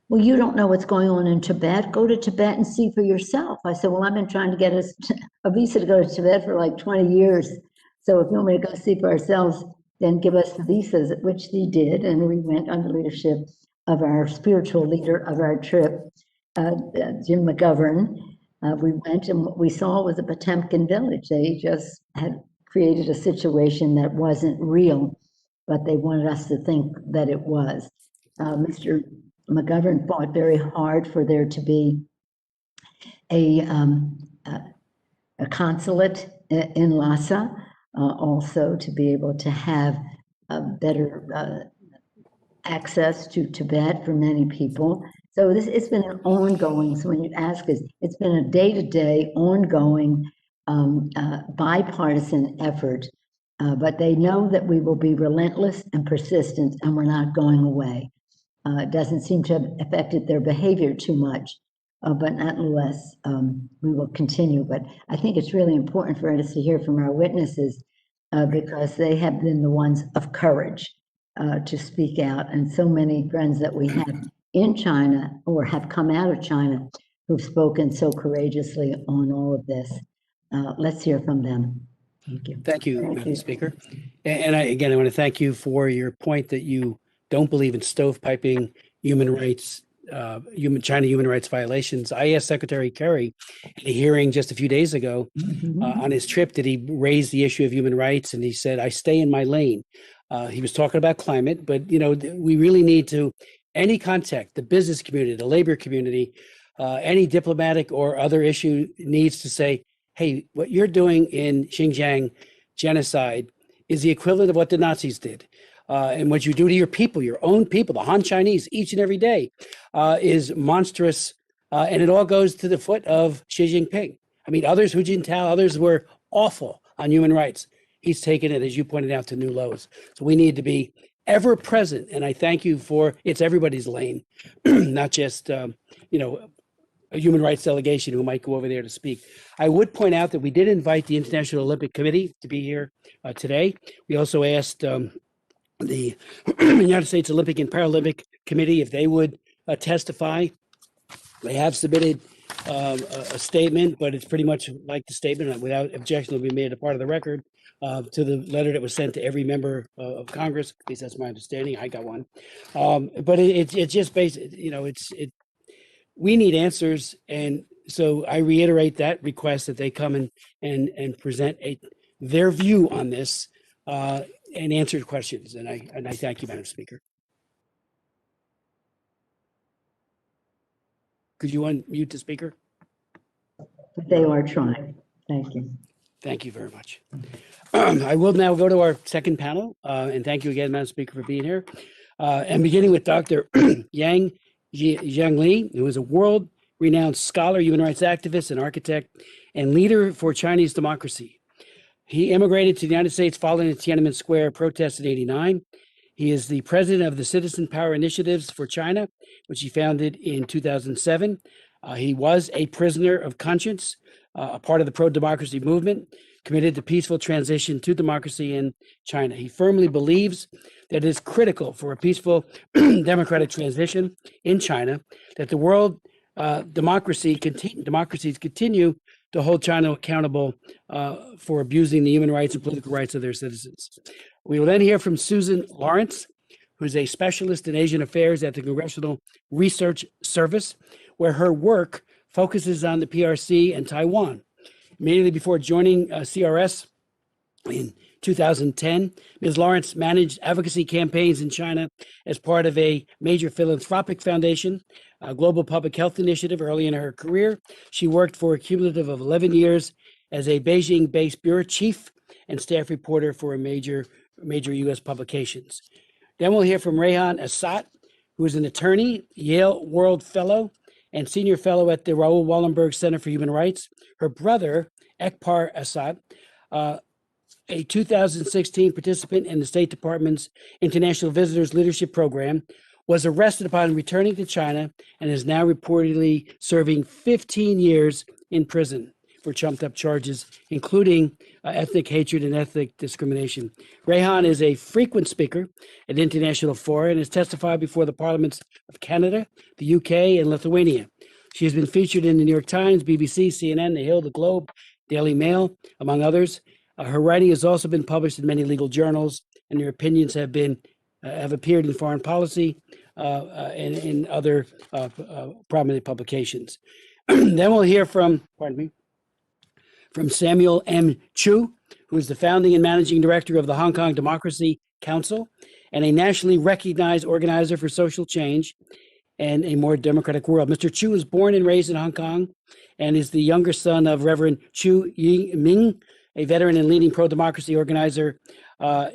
well, you don't know what's going on in Tibet. Go to Tibet and see for yourself. I said, well, I've been trying to get a visa to go to Tibet for like 20 years. So if you want me to go see for ourselves, then give us the visas, which they did. And we went under leadership of our spiritual leader of our trip, Jim McGovern. We went, and what we saw was a Potemkin village. They just had created a situation that wasn't real, but they wanted us to think that it was. Mr. McGovern fought very hard for there to be a consulate in Lhasa, also to be able to have better access to Tibet for many people. So it's been an ongoing, so when you ask us, it's been a day-to-day ongoing bipartisan effort, but they know that we will be relentless and persistent, and we're not going away. It doesn't seem to have affected their behavior too much, but nonetheless, we will continue. But I think it's really important for us to hear from our witnesses because they have been the ones of courage to speak out. And so many friends that we have in China or have come out of China who've spoken so courageously on all of this. Let's hear from them. Thank you. Thank you, Madam Speaker. And I want to thank you for your point that you don't believe in stovepiping human rights, China human rights violations. I asked Secretary Kerry in a hearing just a few days ago on his trip, did he raise the issue of human rights? And he said, I stay in my lane. He was talking about climate, but we really need to, any contact, the business community, the labor community, any diplomatic or other issue needs to say, hey, what you're doing in Xinjiang genocide is the equivalent of what the Nazis did. And what you do to your people, your own people, the Han Chinese, each and every day is monstrous. And it all goes to the foot of Xi Jinping. I mean, others, Hu Jintao, others were awful on human rights. He's taken it, as you pointed out, to new lows. So we need to be ever present. And I thank you for, it's everybody's lane, not just, a human rights delegation who might go over there to speak. I would point out that we did invite the International Olympic Committee to be here today. We also asked the United States Olympic and Paralympic Committee if they would testify. They have submitted a statement, but it's pretty much like the statement without objection will be made a part of the record to the letter that was sent to every member of Congress. At least that's my understanding. I got one. But it's just based, we need answers. And so I reiterate that request that they come and present their view on this and answer questions. And I thank you, Madam Speaker. Could you unmute the speaker? They are trying. Thank you. Thank you very much. I will now go to our second panel. And thank you again, Madam Speaker, for being here. And beginning with Dr. Yang Zhengli, who is a world-renowned scholar, human rights activist, and architect, and leader for Chinese democracy. He immigrated to the United States following the Tiananmen Square protests in '89. He is the president of the Citizen Power Initiatives for China, which he founded in 2007. He was a prisoner of conscience, a part of the pro-democracy movement, committed to peaceful transition to democracy in China. He firmly believes that it is critical for a peaceful democratic transition in China, that the world democracies continue to hold China accountable for abusing the human rights and political rights of their citizens. We will then hear from Susan Lawrence, who's a specialist in Asian affairs at the Congressional Research Service, where her work focuses on the PRC and Taiwan. Immediately before joining CRS in 2010, Ms. Lawrence managed advocacy campaigns in China as part of a major philanthropic foundation, a global public health initiative early in her career. She worked for a cumulative of 11 years as a Beijing-based bureau chief and staff reporter for major U.S. publications. Then we'll hear from Rethan Assat, who is an attorney, Yale World Fellow, and senior fellow at the Raoul Wallenberg Center for Human Rights. Her brother, Ekpar Assat, a 2016 participant in the State Department's International Visitors Leadership Program, was arrested upon returning to China and is now reportedly serving 15 years in prison for trumped up charges, including ethnic hatred and ethnic discrimination. Rethan is a frequent speaker at international fora and has testified before the parliaments of Canada, the UK, and Lithuania. She has been featured in the New York Times, BBC, CNN, The Hill, The Globe, Daily Mail, among others. Her writing has also been published in many legal journals, and her opinions have appeared in Foreign Policy and in other prominent publications. Then we'll hear from Samuel M. Chu, who is the founding and managing director of the Hong Kong Democracy Council and a nationally recognized organizer for social change and a more democratic world. Mr. Chu was born and raised in Hong Kong and is the younger son of Reverend Chu Yiming, a veteran and leading pro-democracy organizer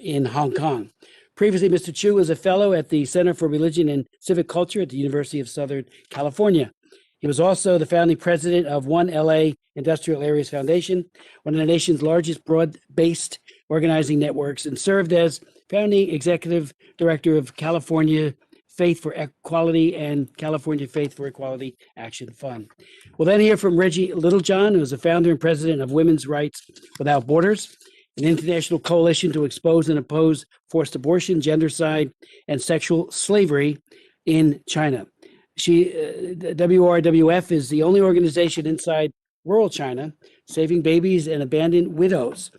in Hong Kong. Previously, Mr. Chu was a fellow at the Center for Religion and Civic Culture at the University of Southern California. He was also the founding president of One LA Industrial Areas Foundation, one of the nation's largest broad-based organizing networks, and served as founding executive director of California Faith for Equality and California Faith for Equality Action Fund. We'll then hear from Reggie Littlejohn, who is the founder and president of Women's Rights Without Borders, an international coalition to expose and oppose forced abortion, gendercide, and sexual slavery in China. WRWF is the only organization inside rural China saving babies and abandoned widows.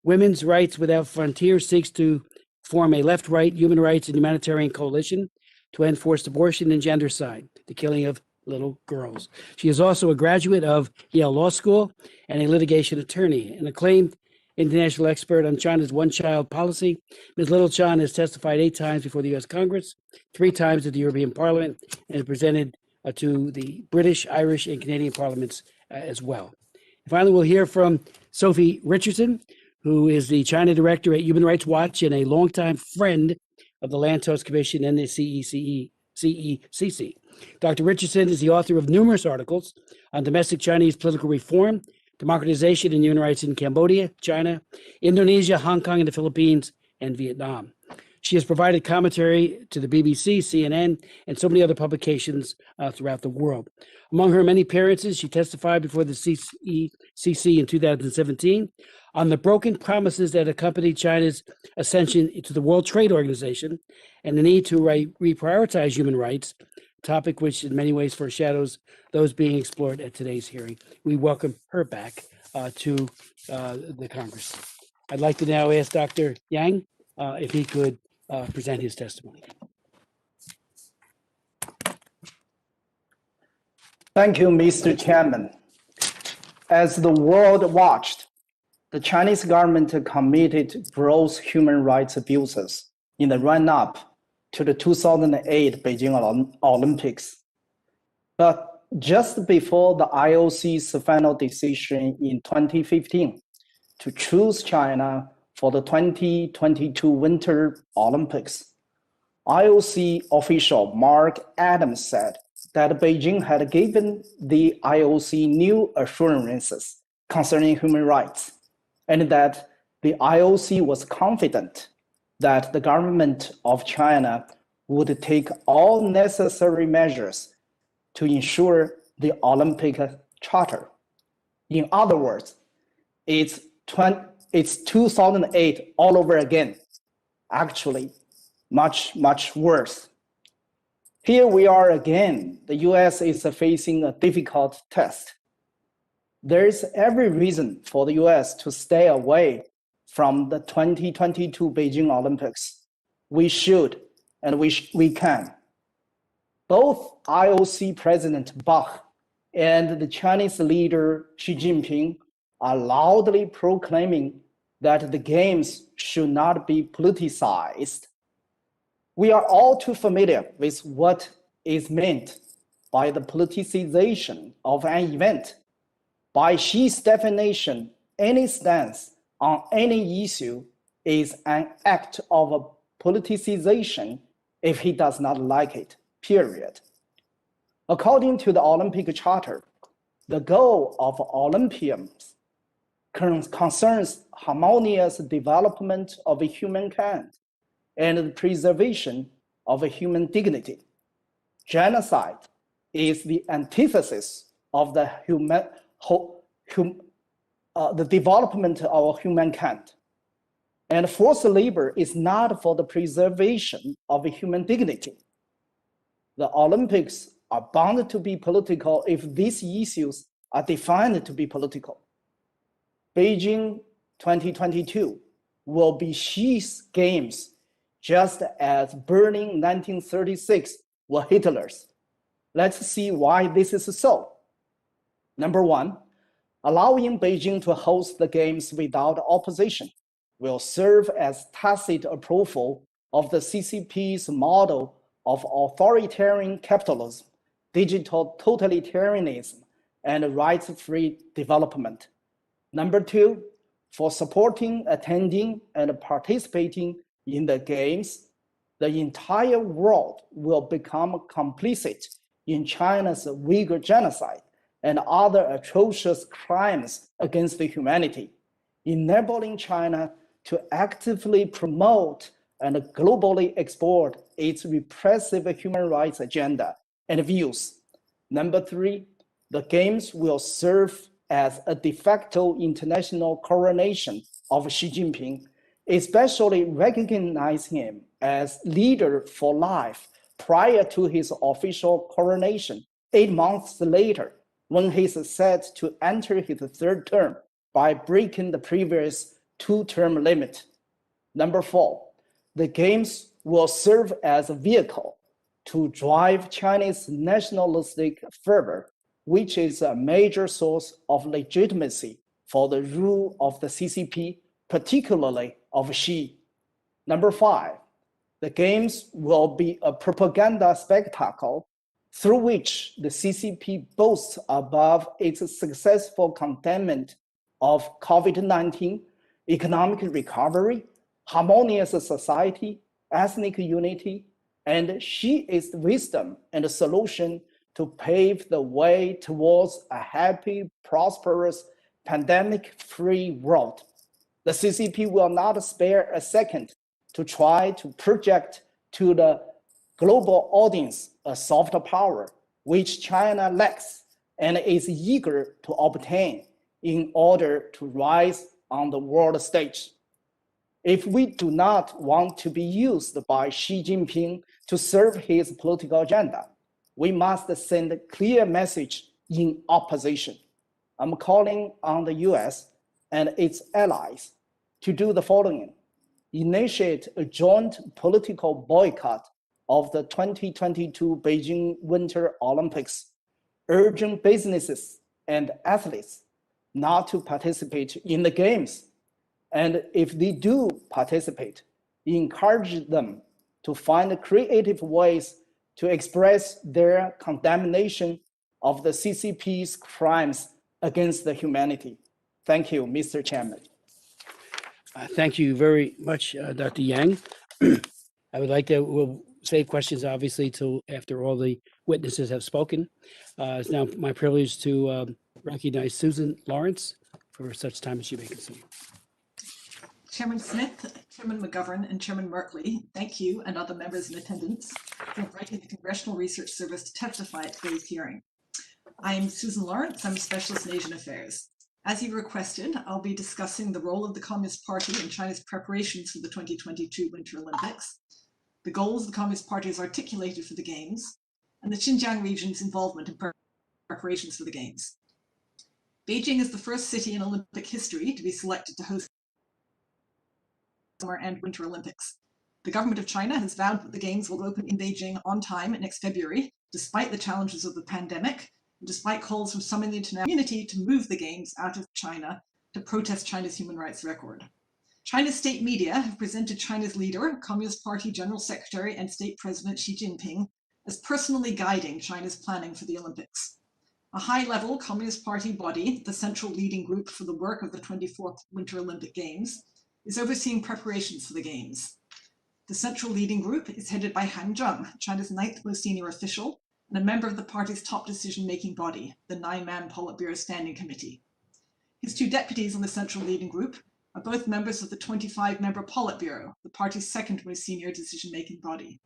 Women's Rights Without Frontiers seeks to form a left-right human rights and humanitarian coalition to end forced abortion and gendercide, the killing of little girls. She is also a graduate of Yale Law School and a litigation attorney, an acclaimed international expert on China's one-child policy. Ms. Littlejohn has testified 8 times before the U.S. Congress, 3 times at the European Parliament, and is presented to the British, Irish, and Canadian parliaments as well. And finally, we'll hear from Sophie Richardson, who is the China director at Human Rights Watch and a longtime friend of the Lantos Commission and the CECC. Dr. Richardson is the author of numerous articles on domestic Chinese political reform, democratization and human rights in Cambodia, China, Indonesia, Hong Kong, and the Philippines, and Vietnam. She has provided commentary to the BBC, CNN, and so many other publications throughout the world. Among her many appearances, she testified before the CECC in 2017 on the broken promises that accompanied China's ascension to the World Trade Organization and the need to reprioritize human rights, a topic which in many ways foreshadows those being explored at today's hearing. We welcome her back to the Congress. I'd like to now ask Dr. Yang if he could present his testimony. Thank you, Mr. Chairman. As the world watched, the Chinese government committed gross human rights abuses in the run-up to the 2008 Beijing Olympics. But just before the IOC's final decision in 2015 to choose China for the 2022 Winter Olympics, IOC official Mark Adams said that Beijing had given the IOC new assurances concerning human rights, and that the IOC was confident that the government of China would take all necessary measures to ensure the Olympic Charter. In other words, it's 2008 all over again. Actually, much, much worse. Here we are again. The US is facing a difficult test. There is every reason for the US to stay away from the 2022 Beijing Olympics. We should and we can. Both IOC President Bach and the Chinese leader Xi Jinping are loudly proclaiming that the games should not be politicized. We are all too familiar with what is meant by the politicization of an event. By Xi's definition, any stance on any issue is an act of politicization if he does not like it, period. According to the Olympic Charter, the goal of Olympians concerns harmonious development of humankind and the preservation of human dignity. Genocide is the antithesis of the the development of humankind. And forced labor is not for the preservation of human dignity. The Olympics are bound to be political if these issues are defined to be political. Beijing 2022 will be Xi's games, just as Berlin 1936 were Hitler's. Let's see why this is so. Number one, allowing Beijing to host the games without opposition will serve as tacit approval of the CCP's model of authoritarian capitalism, digital totalitarianism, and rights-free development. Number two, for supporting, attending, and participating in the games, the entire world will become complicit in China's Uyghur genocide and other atrocious crimes against humanity, enabling China to actively promote and globally export its repressive human rights agenda and views. Number three, the games will serve as a de facto international coronation of Xi Jinping, especially recognizing him as leader for life prior to his official coronation 8 months later, when he's set to enter his third term by breaking the previous 2-term limit. Number four, the games will serve as a vehicle to drive Chinese nationalistic fervor, which is a major source of legitimacy for the rule of the CCP, particularly of Xi. Number five, the games will be a propaganda spectacle through which the CCP boasts above its successful containment of COVID-19, economic recovery, harmonious society, ethnic unity, and Xi's wisdom and solution to pave the way towards a happy, prosperous, pandemic-free world. The CCP will not spare a second to try to project to the global audience a soft power which China lacks and is eager to obtain in order to rise on the world stage. If we do not want to be used by Xi Jinping to serve his political agenda, we must send a clear message in opposition. I'm calling on the US and its allies to do the following: initiate a joint political boycott of the 2022 Beijing Winter Olympics, urging businesses and athletes not to participate in the games. And if they do participate, encourage them to find creative ways to express their condemnation of the CCP's crimes against the humanity. Thank you, Mr. Chairman. Thank you very much, Dr. Yang. I would like to, we'll save questions obviously till after all the witnesses have spoken. It's now my privilege to recognize Susan Lawrence for such time as she may consume. Chairman Smith, Chairman McGovern, and Chairman Markley, thank you and other members in attendance for inviting the Congressional Research Service to testify at today's hearing. I am Susan Lawrence. I'm a specialist in Asian affairs. As you requested, I'll be discussing the role of the Communist Party in China's preparations for the 2022 Winter Olympics, the goals the Communist Party has articulated for the Games, and the Xinjiang region's involvement in preparations for the Games. Beijing is the first city in Olympic history to be selected to host Summer and Winter Olympics. The government of China has vowed that the Games will open in Beijing on time next February, despite the challenges of the pandemic, and despite calls from some in the international community to move the Games out of China to protest China's human rights record. China's state media have presented China's leader, Communist Party General Secretary and State President Xi Jinping, as personally guiding China's planning for the Olympics. A high-level Communist Party body, the Central Leading Group for the work of the 24th Winter Olympic Games, is overseeing preparations for the Games. The Central Leading Group is headed by Han Zheng, China's 9th most senior official, and a member of the party's top decision-making body, the 9-man Politburo Standing Committee. His two deputies on the Central Leading Group are both members of the 25-member Politburo, the party's second most senior decision-making body.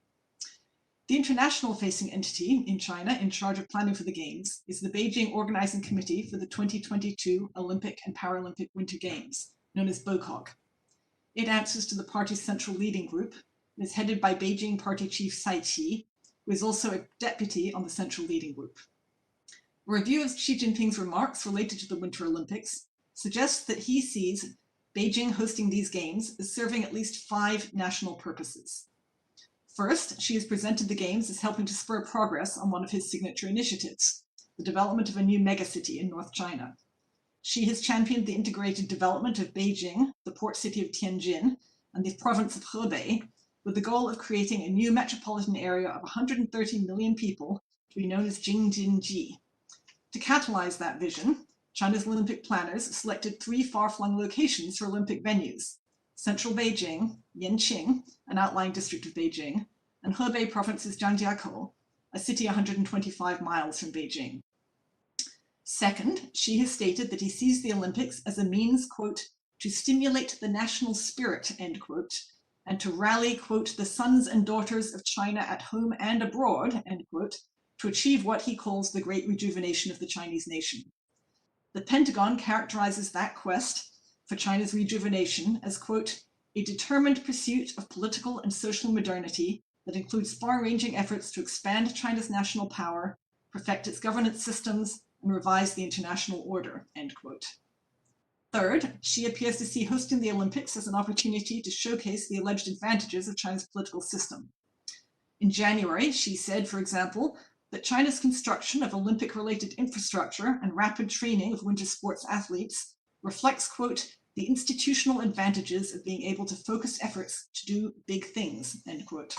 The international facing entity in China in charge of planning for the Games is the Beijing Organizing Committee for the 2022 Olympic and Paralympic Winter Games, known as Boycott. It answers to the party's central leading group and is headed by Beijing party chief Tsai Ing-wen, who is also a deputy on the central leading group. A review of Xi Jinping's remarks related to the Winter Olympics suggests that he sees Beijing hosting these games as serving at least 5 national purposes. First, Xi has presented the Games as helping to spur progress on one of his signature initiatives, the development of a new megacity in North China. Xi has championed the integrated development of Beijing, the port city of Tianjin, and the province of Hebei, with the goal of creating a new metropolitan area of 130 million people to be known as Jingjinji. To catalyze that vision, China's Olympic planners selected 3 far-flung locations for Olympic venues: central Beijing, Yanqing, an outlying district of Beijing, and Hebei province's Zhangjiakou, a city 125 miles from Beijing. Second, Xi has stated that he sees the Olympics as a means, quote, to stimulate the national spirit, end quote, and to rally, quote, the sons and daughters of China at home and abroad, end quote, to achieve what he calls the great rejuvenation of the Chinese nation. The Pentagon characterizes that quest for China's rejuvenation as, quote, a determined pursuit of political and social modernity that includes far-ranging efforts to expand China's national power, perfect its governance systems, and revise the international order, end quote. Third, Xi appears to see hosting the Olympics as an opportunity to showcase the alleged advantages of China's political system. In January, Xi said, for example, that China's construction of Olympic-related infrastructure and rapid training of winter sports athletes reflects, quote, the institutional advantages of being able to focus efforts to do big things, end quote.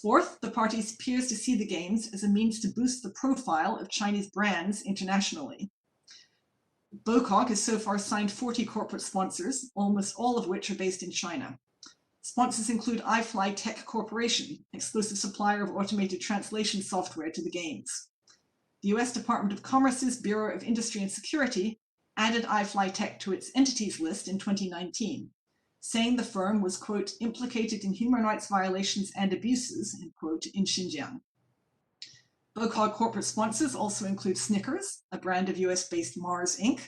Fourth, the party appears to see the Games as a means to boost the profile of Chinese brands internationally. Boycott has so far signed 40 corporate sponsors, almost all of which are based in China. Sponsors include iFly Tech Corporation, exclusive supplier of automated translation software to the Games. The US Department of Commerce's Bureau of Industry and Security added iFly Tech to its entities list in 2019, saying the firm was, quote, implicated in human rights violations and abuses, end quote, in Xinjiang. Boycott corporate sponsors also include Snickers, a brand of US-based Mars Inc.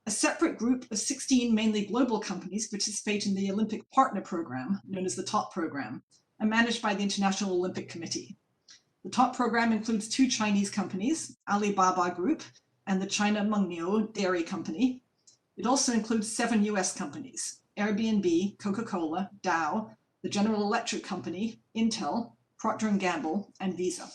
A separate group of 16 mainly global companies participate in the Olympic Partner Program, known as the TOP program, and managed by the International Olympic Committee. The TOP program includes 2 Chinese companies, Alibaba Group and the China Mengniu Dairy Company. It also includes 7 US companies, Airbnb, Coca-Cola, Dow, the General Electric Company, Intel, Procter & Gamble, and Visa.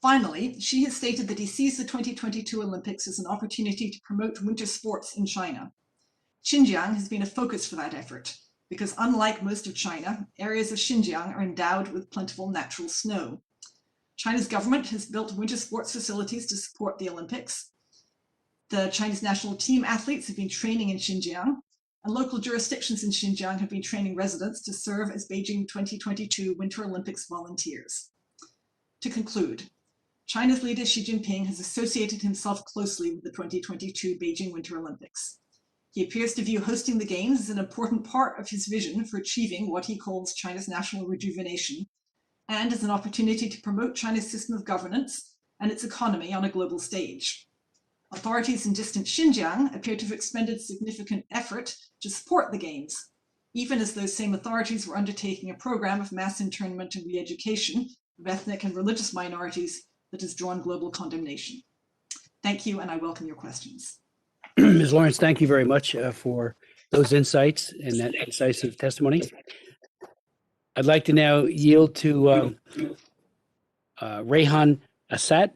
Finally, Xi has stated that he sees the 2022 Olympics as an opportunity to promote winter sports in China. Xinjiang has been a focus for that effort, because unlike most of China, areas of Xinjiang are endowed with plentiful natural snow. China's government has built winter sports facilities to support the Olympics. The Chinese national team athletes have been training in Xinjiang, and local jurisdictions in Xinjiang have been training residents to serve as Beijing 2022 Winter Olympics volunteers. To conclude, China's leader Xi Jinping has associated himself closely with the 2022 Beijing Winter Olympics. He appears to view hosting the Games as an important part of his vision for achieving what he calls China's national rejuvenation, and as an opportunity to promote China's system of governance and its economy on a global stage. Authorities in distant Xinjiang appear to have expended significant effort to support the Games, even as those same authorities were undertaking a program of mass internment and re-education of ethnic and religious minorities that has drawn global condemnation. Thank you, and I welcome your questions. Ms. Lawrence, thank you very much for those insights and that incisive testimony. I'd like to now yield to Rethan Assat.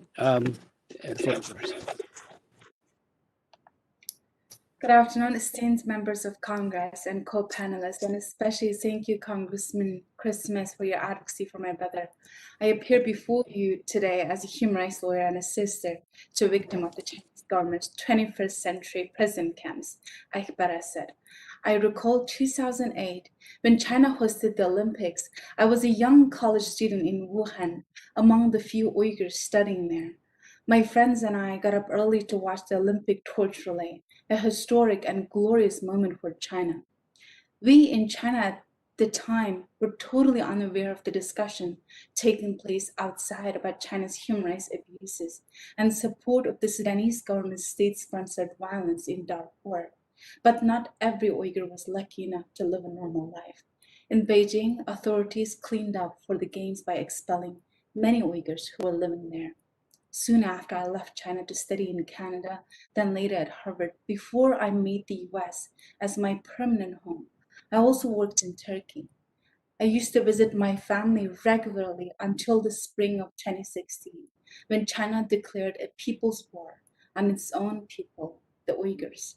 Good afternoon, esteemed members of Congress and co-panelists, and especially thank you, Congressman Chris Smith, for your advocacy for my brother. I appear before you today as a human rights lawyer and a sister to a victim of the Chinese government's 21st century prison camps, Assat. I recall 2008, when China hosted the Olympics. I was a young college student in Wuhan, among the few Uyghurs studying there. My friends and I got up early to watch the Olympic torch relay, a historic and glorious moment for China. We in China the time, were totally unaware of the discussion taking place outside about China's human rights abuses and support of the Sudanese government's state-sponsored violence in Darfur. But not every Uyghur was lucky enough to live a normal life. In Beijing, authorities cleaned up for the games by expelling many Uyghurs who were living there. Soon after, I left China to study in Canada, then later at Harvard, before I made the US as my permanent home. I also worked in Turkey. I used to visit my family regularly until the spring of 2016, when China declared a people's war on its own people, the Uyghurs.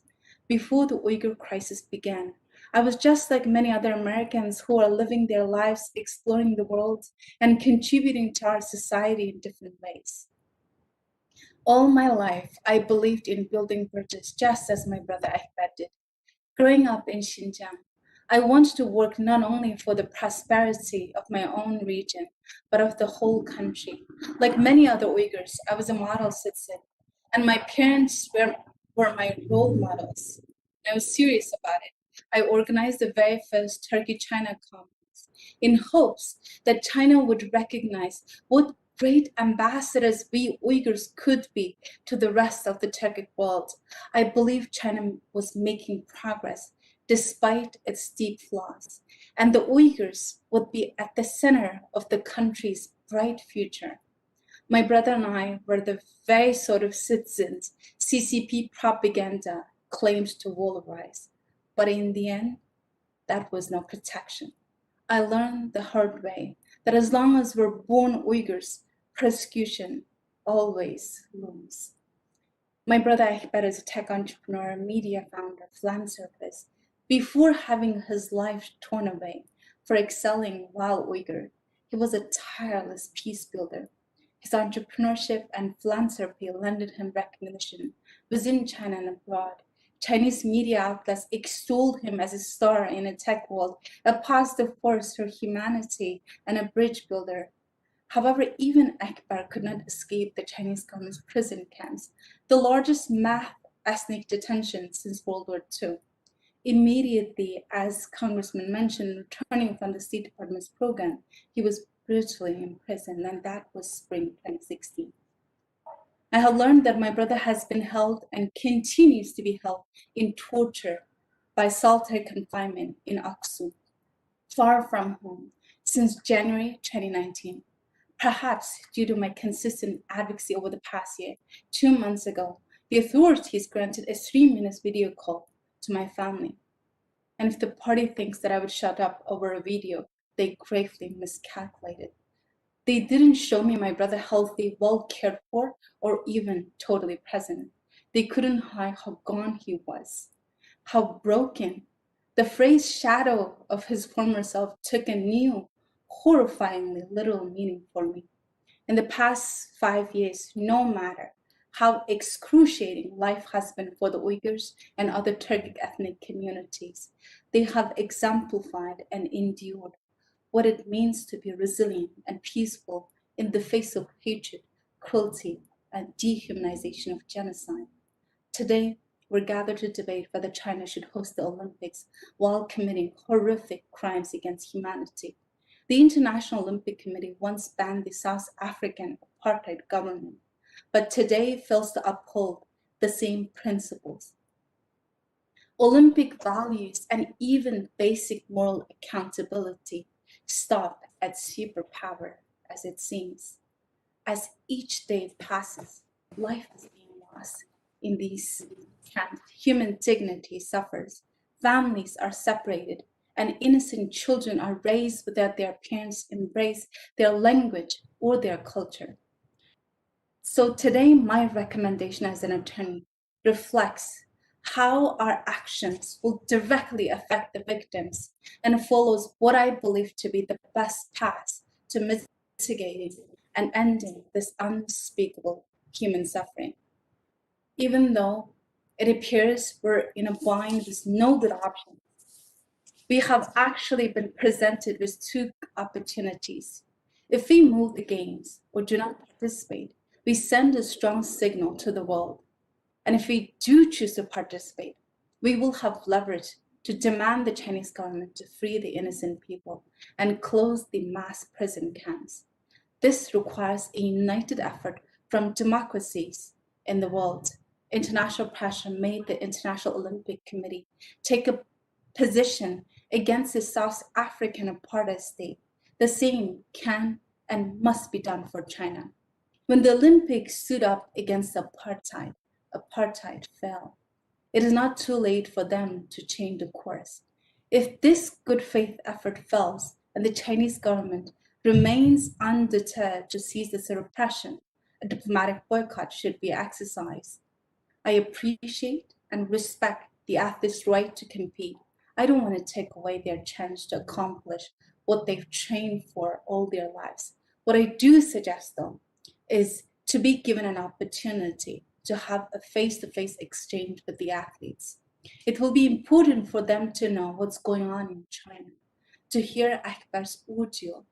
Before the Uyghur crisis began, I was just like many other Americans who are living their lives, exploring the world, and contributing to our society in different ways. All my life, I believed in building bridges just as my brother Ahmed did. Growing up in Xinjiang, I wanted to work not only for the prosperity of my own region, but of the whole country. Like many other Uyghurs, I was a model citizen, and my parents were my role models. I was serious about it. I organized the very first Turkey-China conference in hopes that China would recognize what great ambassadors we Uyghurs could be to the rest of the Turkic world. I believe China was making progress despite its deep flaws, and the Uyghurs would be at the center of the country's bright future. My brother and I were the very sort of citizens CCP propaganda claimed to valorize. But in the end, that was no protection. I learned the hard way that as long as we're born Uyghurs, persecution always looms. My brother Ahmed is a tech entrepreneur, media founder, philanthropist. Before having his life torn away for excelling while Uyghur, he was a tireless peace builder. His entrepreneurship and philanthropy landed him recognition within China and abroad. Chinese media outlets extolled him as a star in a tech world, a positive force for humanity, and a bridge builder. However, even Akbar could not escape the Chinese government's prison camps, the largest mass ethnic detention since World War II. Immediately, as Congressman mentioned, returning from the State Department's program, he was brutally imprisoned, and that was spring 2016. I have learned that my brother has been held and continues to be held in torture by solitary confinement in Aksu, far from home, since January 2019. Perhaps due to my consistent advocacy over the past year, 2 months ago, the authorities granted a 3-minute video call to my family. And if the party thinks that I would shut up over a video, they gravely miscalculated. They didn't show me my brother healthy, well cared for, or even totally present. They couldn't hide how gone he was, how broken. The phrase shadow of his former self took a new, horrifyingly literal meaning for me. In the past 5 years, no matter how excruciating life has been for the Uyghurs and other Turkic ethnic communities, they have exemplified and endured what it means to be resilient and peaceful in the face of hatred, cruelty, and dehumanization of genocide. Today, we're gathered to debate whether China should host the Olympics while committing horrific crimes against humanity. The International Olympic Committee once banned the South African apartheid government, but today fails to uphold the same principles. Olympic values and even basic moral accountability stop at superpower, as it seems. As each day passes, life is being lost in these camps. Human dignity suffers. Families are separated, and innocent children are raised without their parents embrace their language or their culture. So today, my recommendation as an attorney reflects how our actions will directly affect the victims and follows what I believe to be the best path to mitigating and ending this unspeakable human suffering. Even though it appears we're in a bind with no good option, we have actually been presented with 2 opportunities. If we move the games or do not participate, we send a strong signal to the world. And if we do choose to participate, we will have leverage to demand the Chinese government to free the innocent people and close the mass prison camps. This requires a united effort from democracies in the world. International pressure made the International Olympic Committee take a position against the South African apartheid state. The same can and must be done for China. When the Olympics stood up against apartheid, apartheid fell. It is not too late for them to change the course. If this good faith effort fails and the Chinese government remains undeterred to cease this repression, a diplomatic boycott should be exercised. I appreciate and respect the athletes' right to compete. I don't want to take away their chance to accomplish what they've trained for all their lives. What I do suggest, though, is to be given an opportunity to have a face-to-face exchange with the athletes. It will be important for them to know what's going on in China, to hear Akbar's audio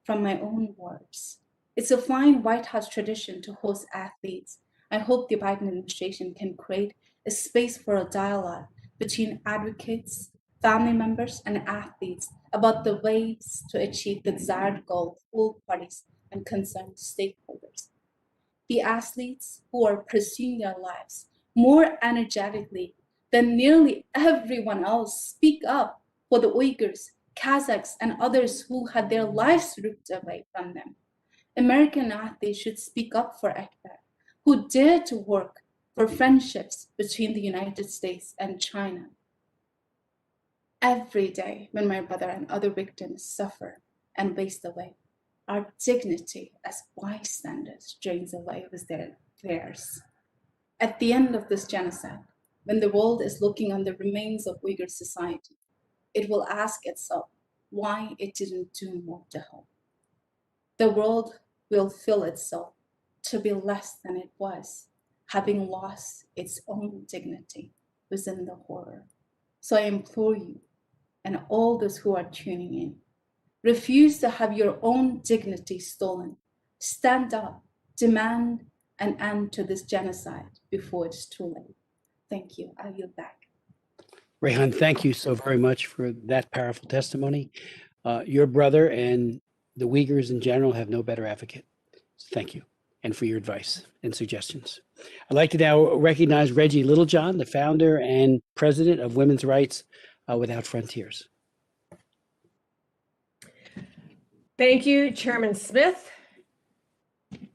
from my own words. It's a fine White House tradition to host athletes. I hope the Biden administration can create a space for a dialogue between advocates, family members, and athletes about the ways to achieve the desired goal of all parties and concerned stakeholders. The athletes who are pursuing their lives more energetically than nearly everyone else speak up for the Uyghurs, Kazakhs, and others who had their lives ripped away from them. American athletes should speak up for Akbar, who dared to work for friendships between the United States and China. Every day when my brother and other victims suffer and waste away, our dignity as bystanders drains away with theirs. At the end of this genocide, when the world is looking on the remains of Uyghur society, it will ask itself why it didn't do more to help. The world will feel itself to be less than it was, having lost its own dignity within the horror. So I implore you and all those who are tuning in, refuse to have your own dignity stolen. Stand up, demand an end to this genocide before it's too late. Thank you. I yield back. Rethan, thank you so very much for that powerful testimony. Your brother and the Uyghurs in general have no better advocate. So thank you, and for your advice and suggestions. I'd like to now recognize Reggie Littlejohn, the founder and president of Women's Rights Without Frontiers. Thank you, Chairman Smith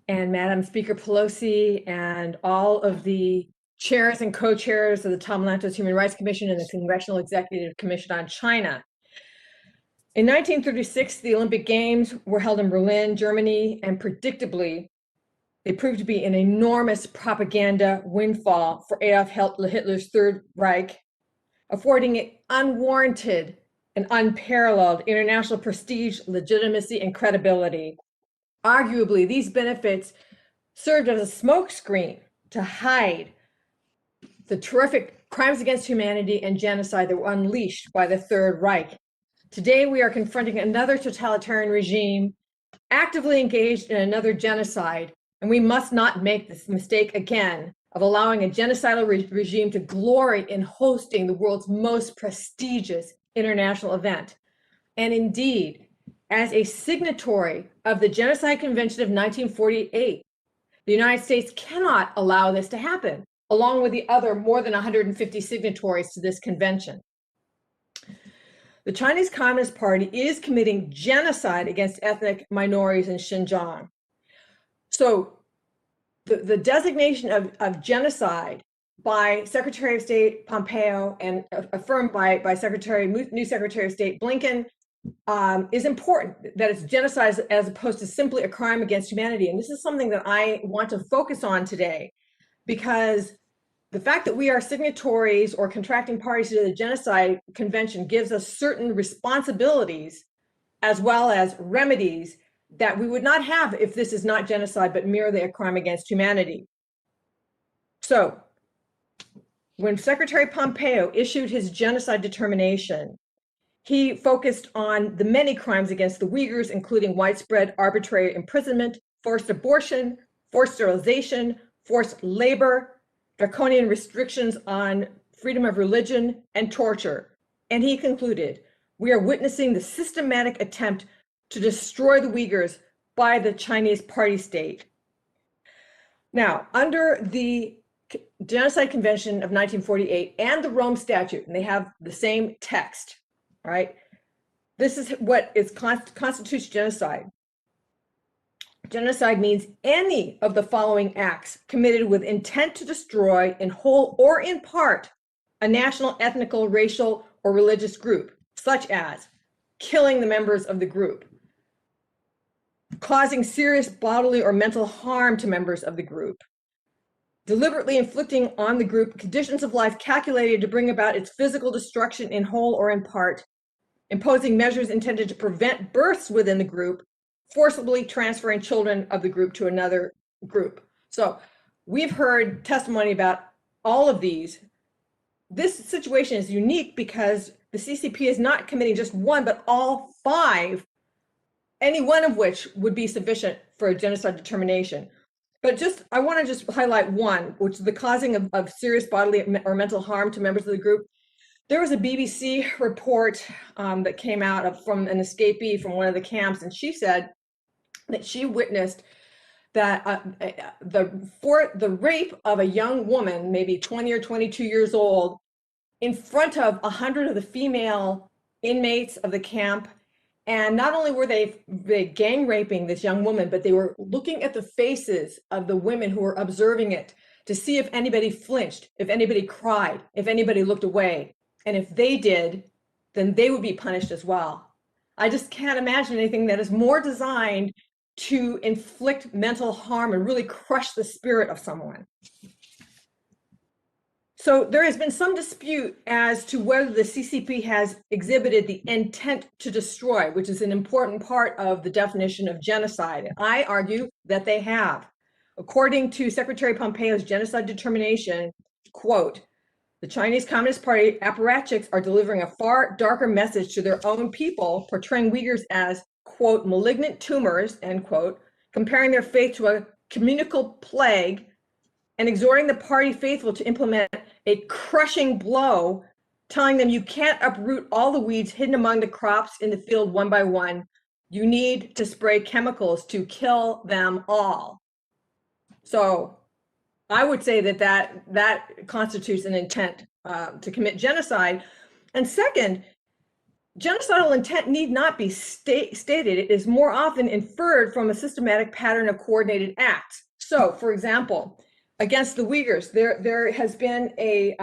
and Madam Speaker Pelosi and all of the chairs and co-chairs of the Tom Lantos Human Rights Commission and the Congressional Executive Commission on China. In 1936, the Olympic Games were held in Berlin, Germany, and predictably, they proved to be an enormous propaganda windfall for Adolf Hitler's Third Reich, affording it unwarranted and unparalleled international prestige, legitimacy, and credibility. Arguably, these benefits served as a smokescreen to hide the terrific crimes against humanity and genocide that were unleashed by the Third Reich. Today, we are confronting another totalitarian regime actively engaged in another genocide, and we must not make this mistake again of allowing a genocidal regime to glory in hosting the world's most prestigious international event. And indeed, as a signatory of the Genocide Convention of 1948, the United States cannot allow this to happen, along with the other more than 150 signatories to this convention. The Chinese Communist Party is committing genocide against ethnic minorities in Xinjiang. So the designation of genocide by Secretary of State Pompeo and affirmed by new Secretary of State Blinken is important, that it's genocide as opposed to simply a crime against humanity. And this is something that I want to focus on today, because the fact that we are signatories or contracting parties to the Genocide Convention gives us certain responsibilities as well as remedies that we would not have if this is not genocide, but merely a crime against humanity. So when Secretary Pompeo issued his genocide determination, he focused on the many crimes against the Uyghurs, including widespread arbitrary imprisonment, forced abortion, forced sterilization, forced labor, draconian restrictions on freedom of religion, and torture. And he concluded, we are witnessing the systematic attempt to destroy the Uyghurs by the Chinese party state. Now, under the Genocide Convention of 1948 and the Rome Statute, and they have the same text, right? This is what constitutes genocide. Genocide means any of the following acts committed with intent to destroy in whole or in part a national, ethnical, racial, or religious group, such as killing the members of the group, causing serious bodily or mental harm to members of the group, deliberately inflicting on the group conditions of life calculated to bring about its physical destruction in whole or in part, imposing measures intended to prevent births within the group, forcibly transferring children of the group to another group. So we've heard testimony about all of these. This situation is unique because the CCP is not committing just one, but all 5, any one of which would be sufficient for a genocide determination. But I want to just highlight one, which is the causing of serious bodily or mental harm to members of the group. There was a BBC report that came out from an escapee from one of the camps, and she said that she witnessed that the rape of a young woman, maybe 20 or 22 years old, in front of 100 of the female inmates of the camp. And not only were they gang raping this young woman, but they were looking at the faces of the women who were observing it to see if anybody flinched, if anybody cried, if anybody looked away. And if they did, then they would be punished as well. I just can't imagine anything that is more designed to inflict mental harm and really crush the spirit of someone. So there has been some dispute as to whether the CCP has exhibited the intent to destroy, which is an important part of the definition of genocide. And I argue that they have. According to Secretary Pompeo's genocide determination, quote, the Chinese Communist Party apparatchiks are delivering a far darker message to their own people, portraying Uyghurs as, quote, malignant tumors, end quote, comparing their faith to a communicable plague, and exhorting the party faithful to implement a crushing blow, telling them you can't uproot all the weeds hidden among the crops in the field one by one. You need to spray chemicals to kill them all. So I would say that constitutes an intent to commit genocide. And second, genocidal intent need not be stated. It is more often inferred from a systematic pattern of coordinated acts. So, for example, against the Uyghurs, there has been it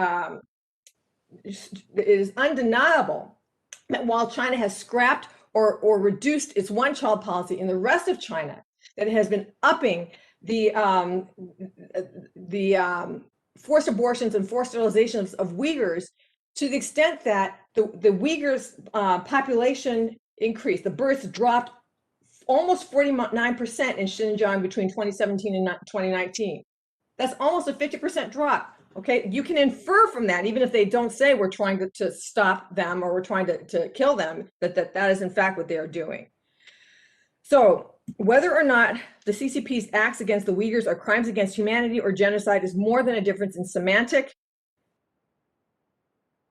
is undeniable that while China has scrapped or reduced its one-child policy in the rest of China, that it has been upping the forced abortions and forced sterilizations of Uyghurs to the extent that the Uyghurs population increased. The births dropped almost 49% in Xinjiang between 2017 and 2019. That's almost a 50% drop. Okay, you can infer from that, even if they don't say we're trying to stop them or we're trying to kill them, that is in fact what they are doing. So whether or not the CCP's acts against the Uyghurs are crimes against humanity or genocide is more than a difference in semantic.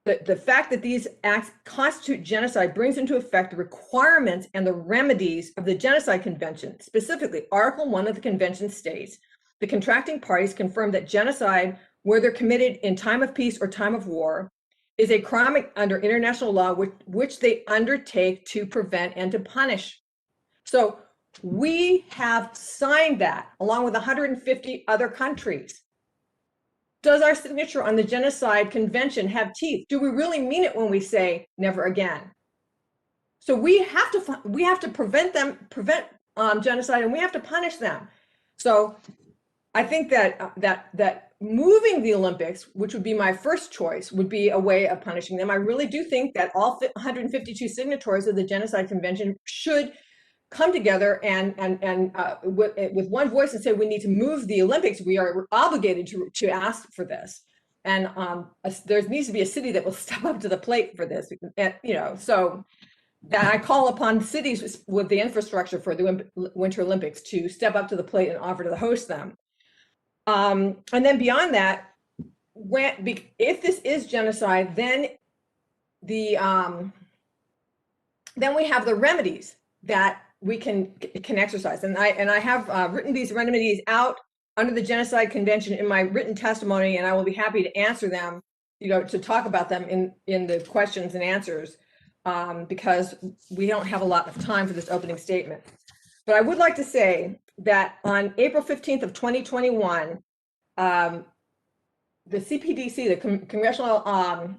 The fact that these acts constitute genocide brings into effect the requirements and the remedies of the Genocide Convention. Specifically, Article 1 of the Convention states, the contracting parties confirm that genocide, whether committed in time of peace or time of war, is a crime under international law which they undertake to prevent and to punish. So we have signed that along with 150 other countries. Does our signature on the Genocide Convention have teeth? Do we really mean it when we say never again? So we have to prevent genocide, and we have to punish them. So I think that moving the Olympics, which would be my first choice, would be a way of punishing them. I really do think that all 152 signatories of the Genocide Convention should come together and with one voice and say we need to move the Olympics. We are obligated to ask for this, and there needs to be a city that will step up to the plate for this. And, so that I call upon cities with the infrastructure for the Winter Olympics to step up to the plate and offer to host them. And then beyond that, if this is genocide, then then we have the remedies that we can exercise. And I have written these remedies out under the Genocide Convention in my written testimony, and I will be happy to answer them, to talk about them in the questions and answers, because we don't have a lot of time for this opening statement. But I would like to say that on April 15th of 2021, the CPDC, the Congressional,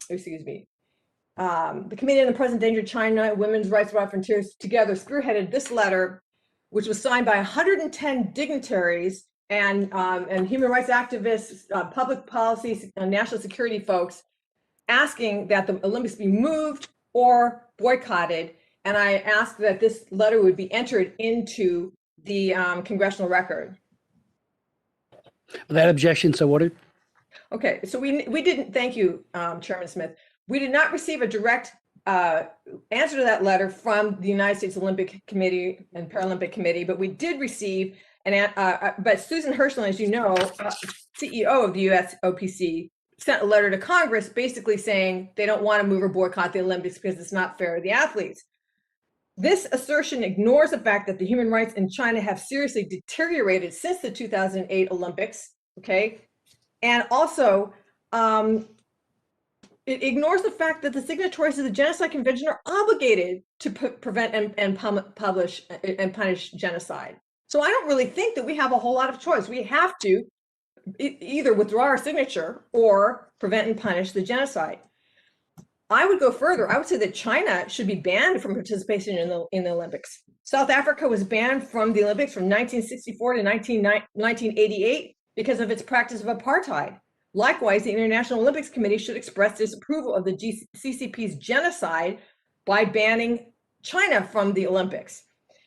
the Committee on the Present Danger of China, Women's Rights Without Frontiers, together spearheaded this letter, which was signed by 110 dignitaries and human rights activists, public policy, national security folks, asking that the Olympics be moved or boycotted. And I asked that this letter would be entered into the congressional record. That objection so ordered. Okay, so we didn't, thank you, Chairman Smith. We did not receive a direct answer to that letter from the United States Olympic Committee and Paralympic Committee, but we did receive but Susan Hirschland, as you know, CEO of the USOPC, sent a letter to Congress basically saying they don't want to move or boycott the Olympics because it's not fair to the athletes. This assertion ignores the fact that the human rights in China have seriously deteriorated since the 2008 Olympics, okay? And also, it ignores the fact that the signatories of the Genocide Convention are obligated to prevent and punish genocide. So I don't really think that we have a whole lot of choice. We have to either withdraw our signature or prevent and punish the genocide. I would go further. I would say that China should be banned from participation in the Olympics. South Africa was banned from the Olympics from 1964 to 1988 because of its practice of apartheid. Likewise, the International Olympics Committee should express disapproval of the CCP's genocide by banning China from the Olympics.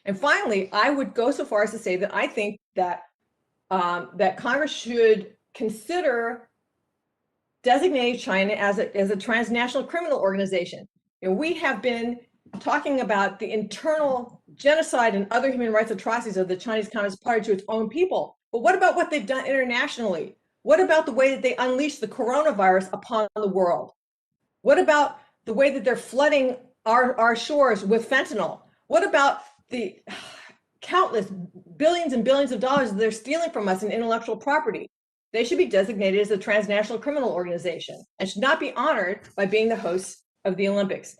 And finally, I would go so far as to say that I think that that Congress should consider designating China as a transnational criminal organization. We have been talking about the internal genocide and other human rights atrocities of the Chinese Communist Party to its own people. But what about what they've done internationally? What about the way that they unleashed the coronavirus upon the world? What about the way that they're flooding our shores with fentanyl? What about the countless billions and billions of dollars that they're stealing from us in intellectual property? They should be designated as a transnational criminal organization and should not be honored by being the hosts of the Olympics.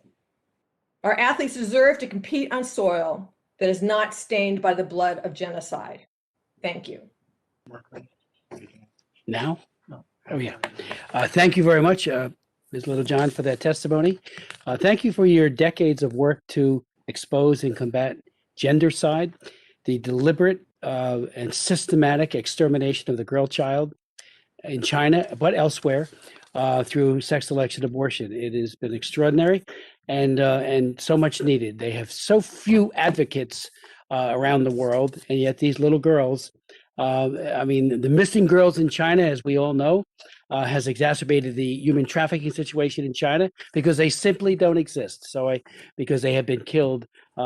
Our athletes deserve to compete on soil that is not stained by the blood of genocide. Thank you. Now? Oh, yeah. Thank you very much, Ms. Littlejohn, for that testimony. Thank you for your decades of work to expose and combat gendercide, the deliberate and systematic extermination of the girl child in China, but elsewhere, through sex-selected abortion. It has been extraordinary and so much needed. They have so few advocates around the world, and yet these little girls, the missing girls in China, as we all know, has exacerbated the human trafficking situation in China because they simply don't exist. Because they have been killed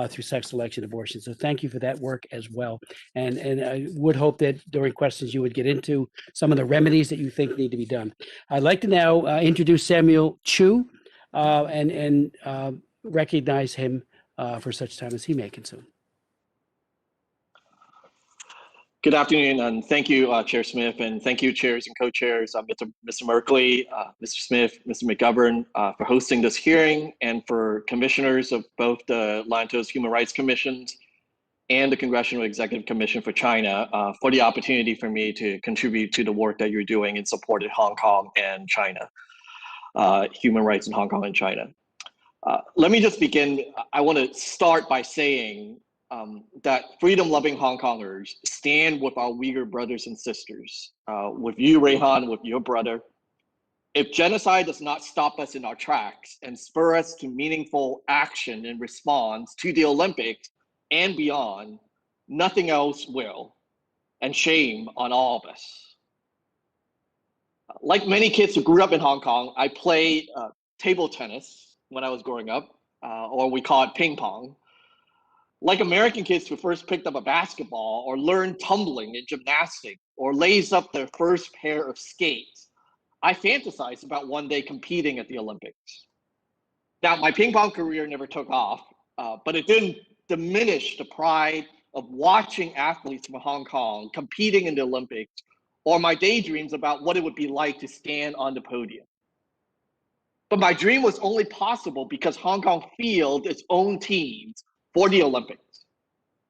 through sex-selected abortion. So thank you for that work as well. And I would hope that during questions you would get into some of the remedies that you think need to be done. I'd like to now introduce Samuel Chu and recognize him for such time as he may consume. Good afternoon, and thank you, Chair Smith, and thank you, chairs and co-chairs, Mr. Merkley, Mr. Smith, Mr. McGovern, for hosting this hearing, and for commissioners of both the Lantos Human Rights Commissions and the Congressional Executive Commission for China for the opportunity for me to contribute to the work that you're doing in support of Hong Kong and China, human rights in Hong Kong and China. Let me just begin. I want to start by saying that freedom-loving Hong Kongers stand with our Uyghur brothers and sisters, with you, Rethan, with your brother. If genocide does not stop us in our tracks and spur us to meaningful action in response to the Olympics and beyond, nothing else will, and shame on all of us. Like many kids who grew up in Hong Kong, I played table tennis when I was growing up, or we call it ping pong. Like American kids who first picked up a basketball or learned tumbling in gymnastics or laced up their first pair of skates, I fantasized about one day competing at the Olympics. Now, my ping pong career never took off, but it didn't diminish the pride of watching athletes from Hong Kong competing in the Olympics, or my daydreams about what it would be like to stand on the podium. But my dream was only possible because Hong Kong fielded its own teams for the Olympics,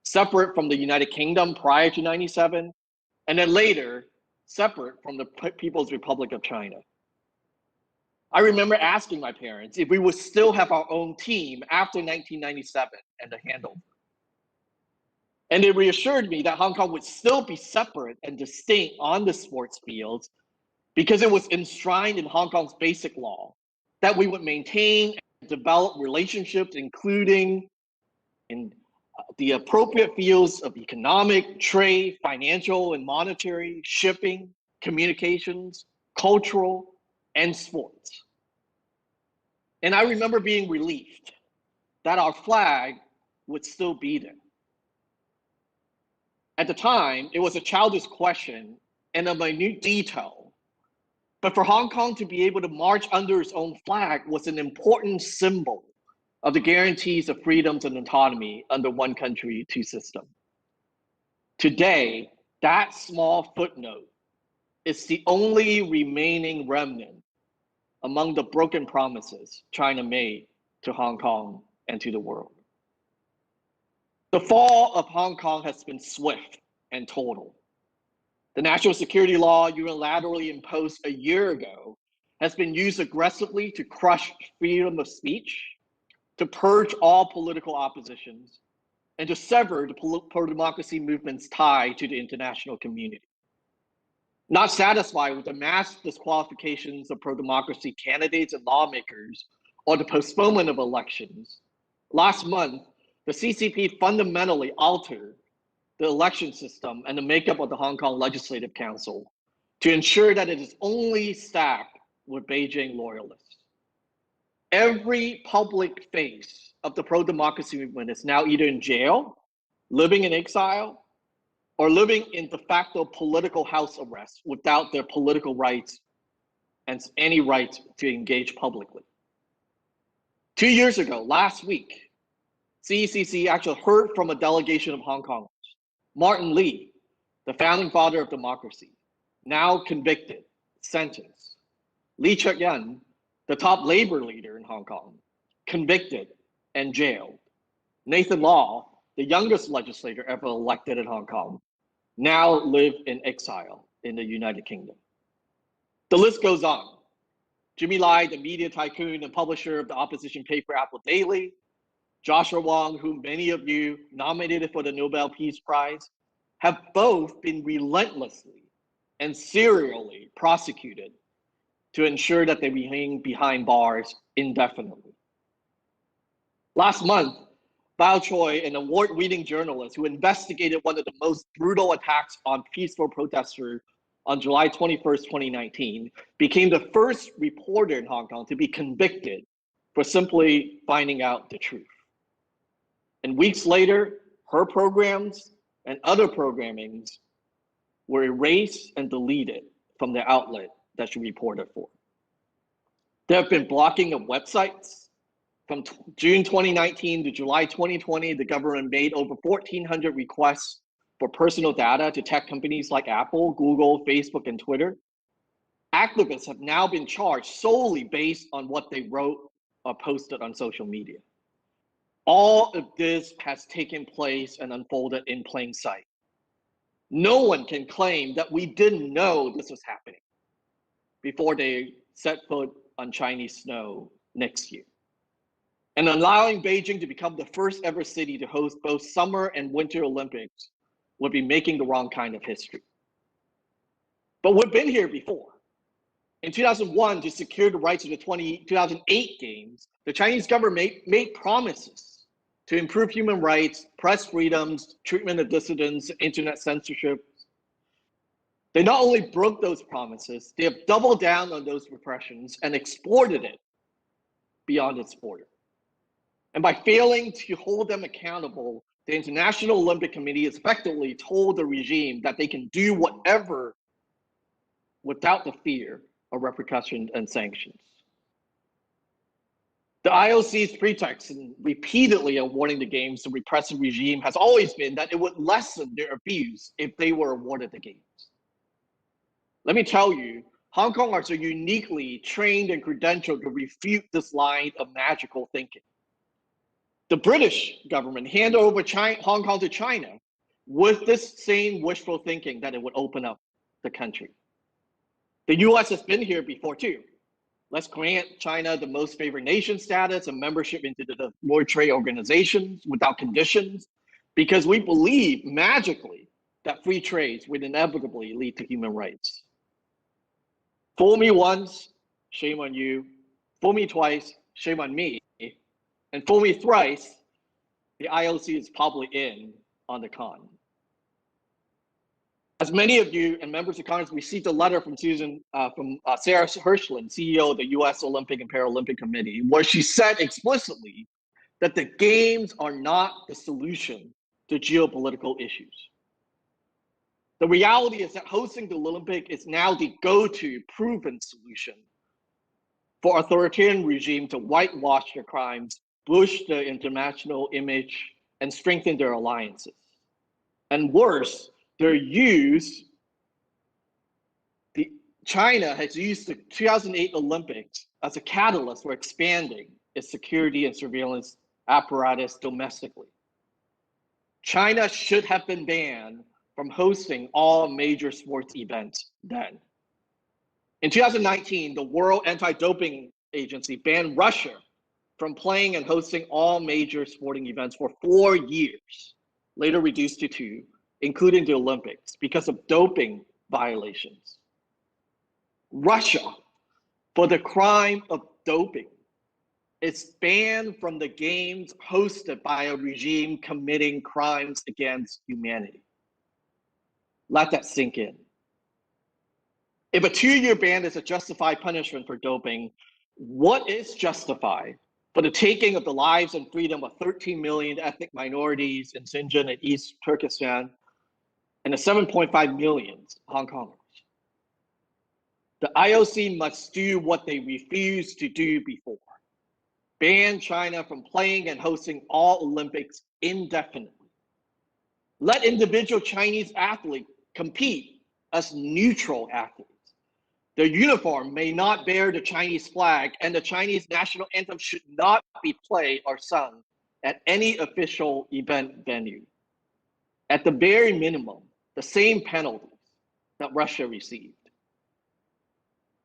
separate from the United Kingdom prior to '97, and then later separate from the People's Republic of China. I remember asking my parents if we would still have our own team after 1997 and the handover. And they reassured me that Hong Kong would still be separate and distinct on the sports fields because it was enshrined in Hong Kong's basic law that we would maintain and develop relationships, including in the appropriate fields of economic, trade, financial and monetary, shipping, communications, cultural, and sports. And I remember being relieved that our flag would still be there. At the time, it was a childish question and a minute detail, but for Hong Kong to be able to march under its own flag was an important symbol of the guarantees of freedoms and autonomy under one country, two systems. Today, that small footnote is the only remaining remnant among the broken promises China made to Hong Kong and to the world. The fall of Hong Kong has been swift and total. The national security law unilaterally imposed a year ago has been used aggressively to crush freedom of speech, to purge all political oppositions, and to sever the pro-democracy movement's tie to the international community. Not satisfied with the mass disqualifications of pro-democracy candidates and lawmakers or the postponement of elections, last month, the CCP fundamentally altered the election system and the makeup of the Hong Kong Legislative Council to ensure that it is only staffed with Beijing loyalists. Every public face of the pro-democracy movement is now either in jail, living in exile, or living in de facto political house arrest without their political rights and any right to engage publicly. 2 years ago, last week, CECC actually heard from a delegation of Hong Kongers. Martin Lee, the founding father of democracy, now convicted, sentenced. Lee Cheuk-yan, the top labor leader in Hong Kong, convicted and jailed. Nathan Law, the youngest legislator ever elected in Hong Kong, now live in exile in the United Kingdom. The list goes on. Jimmy Lai, the media tycoon and publisher of the opposition paper Apple Daily, Joshua Wong, whom many of you nominated for the Nobel Peace Prize, have both been relentlessly and serially prosecuted to ensure that they remain behind bars indefinitely. Last month, Bao Choi, an award-winning journalist who investigated one of the most brutal attacks on peaceful protesters on July 21st, 2019, became the first reporter in Hong Kong to be convicted for simply finding out the truth. And weeks later, her programs and other programmings were erased and deleted from the outlet that she reported for. There have been blocking of websites. From June 2019 to July 2020, the government made over 1,400 requests for personal data to tech companies like Apple, Google, Facebook, and Twitter. Activists have now been charged solely based on what they wrote or posted on social media. All of this has taken place and unfolded in plain sight. No one can claim that we didn't know this was happening before they set foot on Chinese snow next year. And allowing Beijing to become the first ever city to host both Summer and Winter Olympics would be making the wrong kind of history. But we've been here before. In 2001, to secure the rights of the 2008 Games, the Chinese government made promises to improve human rights, press freedoms, treatment of dissidents, internet censorship. They not only broke those promises, they have doubled down on those repressions and exported it beyond its border. And by failing to hold them accountable, the International Olympic Committee has effectively told the regime that they can do whatever without the fear of repercussion and sanctions. The IOC's pretext in repeatedly awarding the games to repressive regime has always been that it would lessen their abuse if they were awarded the games. Let me tell you, Hong Kongers are uniquely trained and credentialed to refute this line of magical thinking. The British government handed over Hong Kong to China with this same wishful thinking that it would open up the country. The US has been here before too. Let's grant China the most favored nation status and membership into the World Trade Organization without conditions, because we believe magically that free trade would inevitably lead to human rights. Fool me once, shame on you. Fool me twice, shame on me. And fool me thrice, the IOC is probably in on the con. As many of you and members of Congress received a letter from Sarah Hirshland, CEO of the U.S. Olympic and Paralympic Committee, where she said explicitly that the games are not the solution to geopolitical issues. The reality is that hosting the Olympic is now the go-to proven solution for authoritarian regime to whitewash their crimes, boost their international image, and strengthen their alliances. And worse, China has used the 2008 Olympics as a catalyst for expanding its security and surveillance apparatus domestically. China should have been banned from hosting all major sports events then. In 2019, the World Anti-Doping Agency banned Russia from playing and hosting all major sporting events for 4 years, later reduced to 2, including the Olympics, because of doping violations. Russia, for the crime of doping, is banned from the games hosted by a regime committing crimes against humanity. Let that sink in. If a 2-year ban is a justified punishment for doping, what is justified for the taking of the lives and freedom of 13 million ethnic minorities in Xinjiang and East Turkestan and the 7.5 million Hong Kongers? The IOC must do what they refused to do before. Ban China from playing and hosting all Olympics indefinitely. Let individual Chinese athletes compete as neutral athletes. Their uniform may not bear the Chinese flag, and the Chinese national anthem should not be played or sung at any official event venue. At the very minimum, the same penalties that Russia received.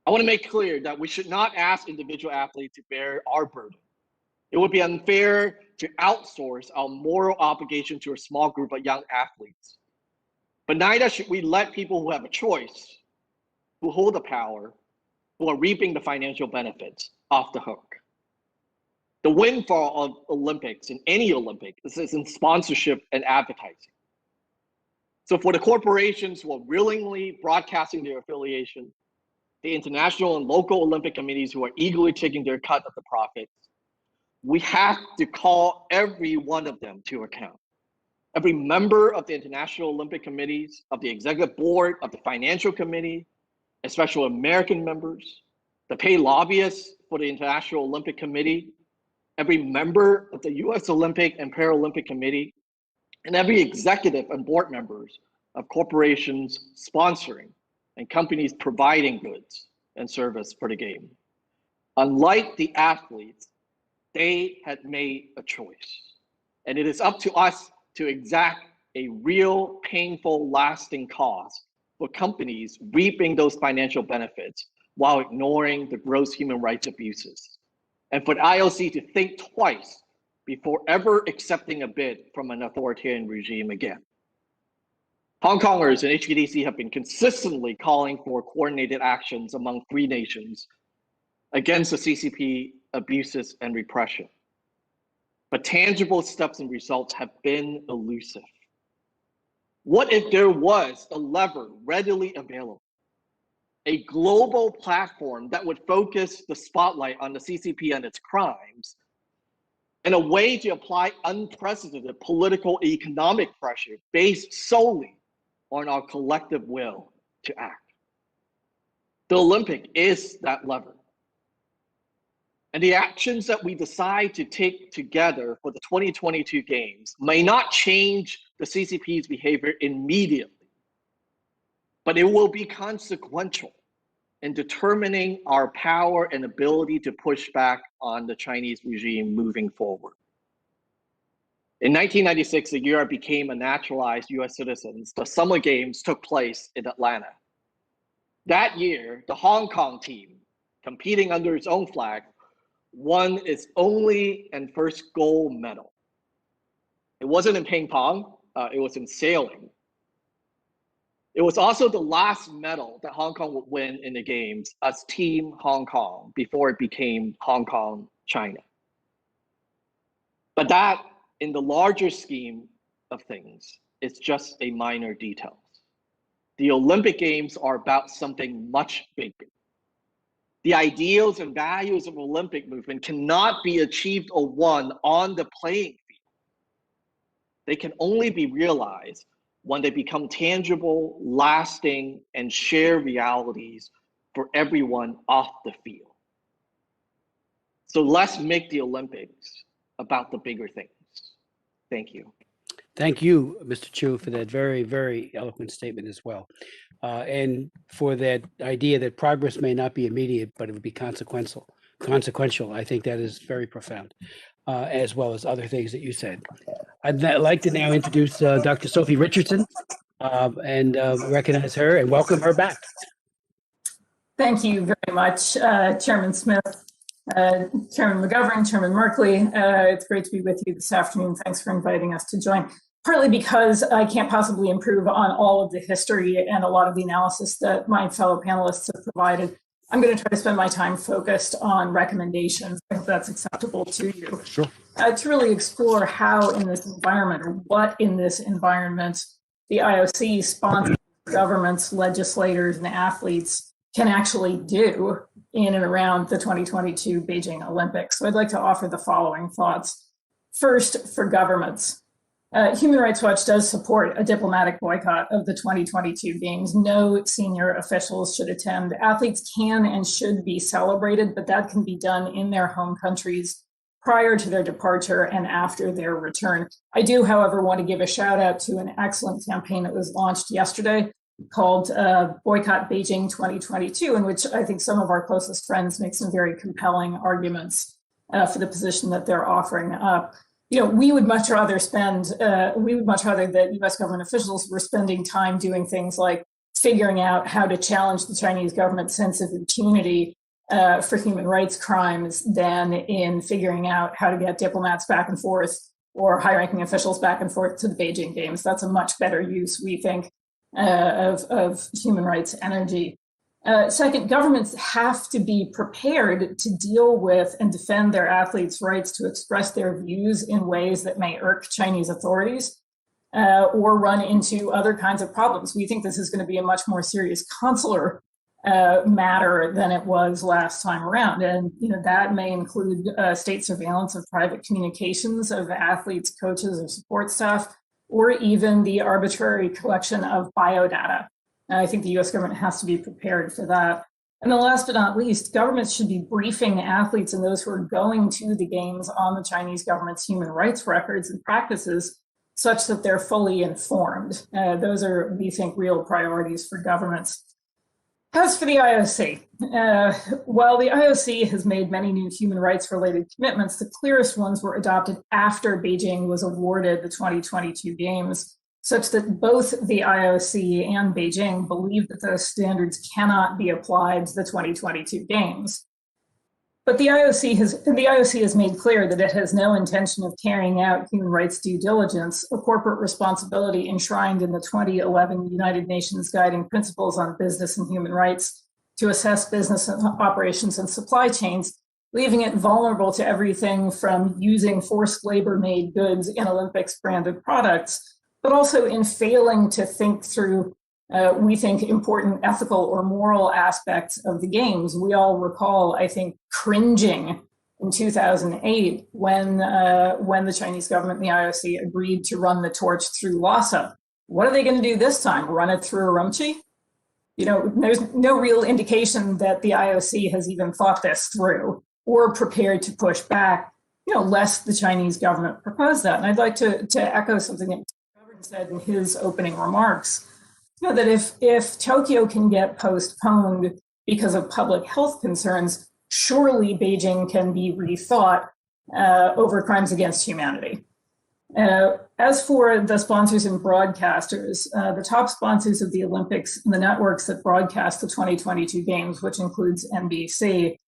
I want to make clear that we should not ask individual athletes to bear our burden. It would be unfair to outsource our moral obligation to a small group of young athletes. But neither should we let people who have a choice, who hold the power, who are reaping the financial benefits, off the hook. The windfall of Olympics, in any Olympic, is in sponsorship and advertising. So for the corporations who are willingly broadcasting their affiliation, the international and local Olympic committees who are eagerly taking their cut of the profits, we have to call every one of them to account. Every member of the International Olympic Committees, of the Executive Board, of the Financial Committee, especially American members, the paid lobbyists for the International Olympic Committee, every member of the US Olympic and Paralympic Committee, and every executive and board members of corporations sponsoring and companies providing goods and service for the game. Unlike the athletes, they had made a choice. And it is up to us to exact a real, painful, lasting cost for companies reaping those financial benefits while ignoring the gross human rights abuses. And for the IOC to think twice before ever accepting a bid from an authoritarian regime again. Hong Kongers and HKDC have been consistently calling for coordinated actions among 3 nations against the CCP abuses and repression. But tangible steps and results have been elusive. What if there was a lever readily available, a global platform that would focus the spotlight on the CCP and its crimes, and a way to apply unprecedented political and economic pressure based solely on our collective will to act? The Olympic is that lever. And the actions that we decide to take together for the 2022 games may not change the CCP's behavior immediately, but it will be consequential in determining our power and ability to push back on the Chinese regime moving forward. In 1996, the year I became a naturalized US citizen, the Summer Games took place in Atlanta. That year, the Hong Kong team, competing under its own flag, won its only and first gold medal. It wasn't in ping pong, it was in sailing. It was also the last medal that Hong Kong would win in the games as Team Hong Kong before it became Hong Kong, China. But that, in the larger scheme of things, is just a minor detail. The Olympic Games are about something much bigger. The ideals and values of the Olympic movement cannot be achieved or won on the playing field. They can only be realized when they become tangible, lasting, and shared realities for everyone off the field. So let's make the Olympics about the bigger things. Thank you. Thank you, Mr. Chu, for that very, very eloquent statement as well. And for that idea that progress may not be immediate, but it would be consequential. I think that is very profound, as well as other things that you said. I'd like to now introduce Dr. Sophie Richardson and recognize her and welcome her back. Thank you very much, Chairman Smith, Chairman McGovern, Chairman Merkley. It's great to be with you this afternoon. Thanks for inviting us to join. Partly because I can't possibly improve on all of the history and a lot of the analysis that my fellow panelists have provided. I'm going to try to spend my time focused on recommendations. I hope that's acceptable to you. Sure. To really explore how in this environment, or what in this environment, the IOC, sponsors, governments, legislators, and athletes can actually do in and around the 2022 Beijing Olympics. So I'd like to offer the following thoughts. First, for governments. Human Rights Watch does support a diplomatic boycott of the 2022 Games. No senior officials should attend. Athletes can and should be celebrated, but that can be done in their home countries prior to their departure and after their return. I do, however, want to give a shout out to an excellent campaign that was launched yesterday called Boycott Beijing 2022, in which I think some of our closest friends make some very compelling arguments for the position that they're offering up. You know, we would much rather that US government officials were spending time doing things like figuring out how to challenge the Chinese government's sense of impunity for human rights crimes than in figuring out how to get diplomats back and forth or high-ranking officials back and forth to the Beijing Games. That's a much better use, we think, of human rights energy. Second, governments have to be prepared to deal with and defend their athletes' rights to express their views in ways that may irk Chinese authorities or run into other kinds of problems. We think this is going to be a much more serious consular matter than it was last time around. And that may include state surveillance of private communications of athletes, coaches, or support staff, or even the arbitrary collection of biodata. I think the US government has to be prepared for that. And then last but not least, governments should be briefing athletes and those who are going to the games on the Chinese government's human rights records and practices such that they're fully informed. Those are, we think, real priorities for governments. As for the IOC, while the IOC has made many new human rights related commitments, the clearest ones were adopted after Beijing was awarded the 2022 Games, such that both the IOC and Beijing believe that those standards cannot be applied to the 2022 Games. But the IOC has made clear that it has no intention of carrying out human rights due diligence, a corporate responsibility enshrined in the 2011 United Nations Guiding Principles on Business and Human Rights to assess business operations and supply chains, leaving it vulnerable to everything from using forced labor-made goods in Olympics-branded products, but also in failing to think through, we think, important ethical or moral aspects of the Games. We all recall, I think, cringing in 2008 when the Chinese government and the IOC agreed to run the torch through Lhasa. What are they going to do this time? Run it through Urumqi? There's no real indication that the IOC has even thought this through. or prepared to push back, lest the Chinese government propose that. And I'd like to echo something that McGovern said in his opening remarks, that if Tokyo can get postponed because of public health concerns, surely Beijing can be rethought over crimes against humanity. As for the sponsors and broadcasters, the top sponsors of the Olympics and the networks that broadcast the 2022 games, which includes NBC,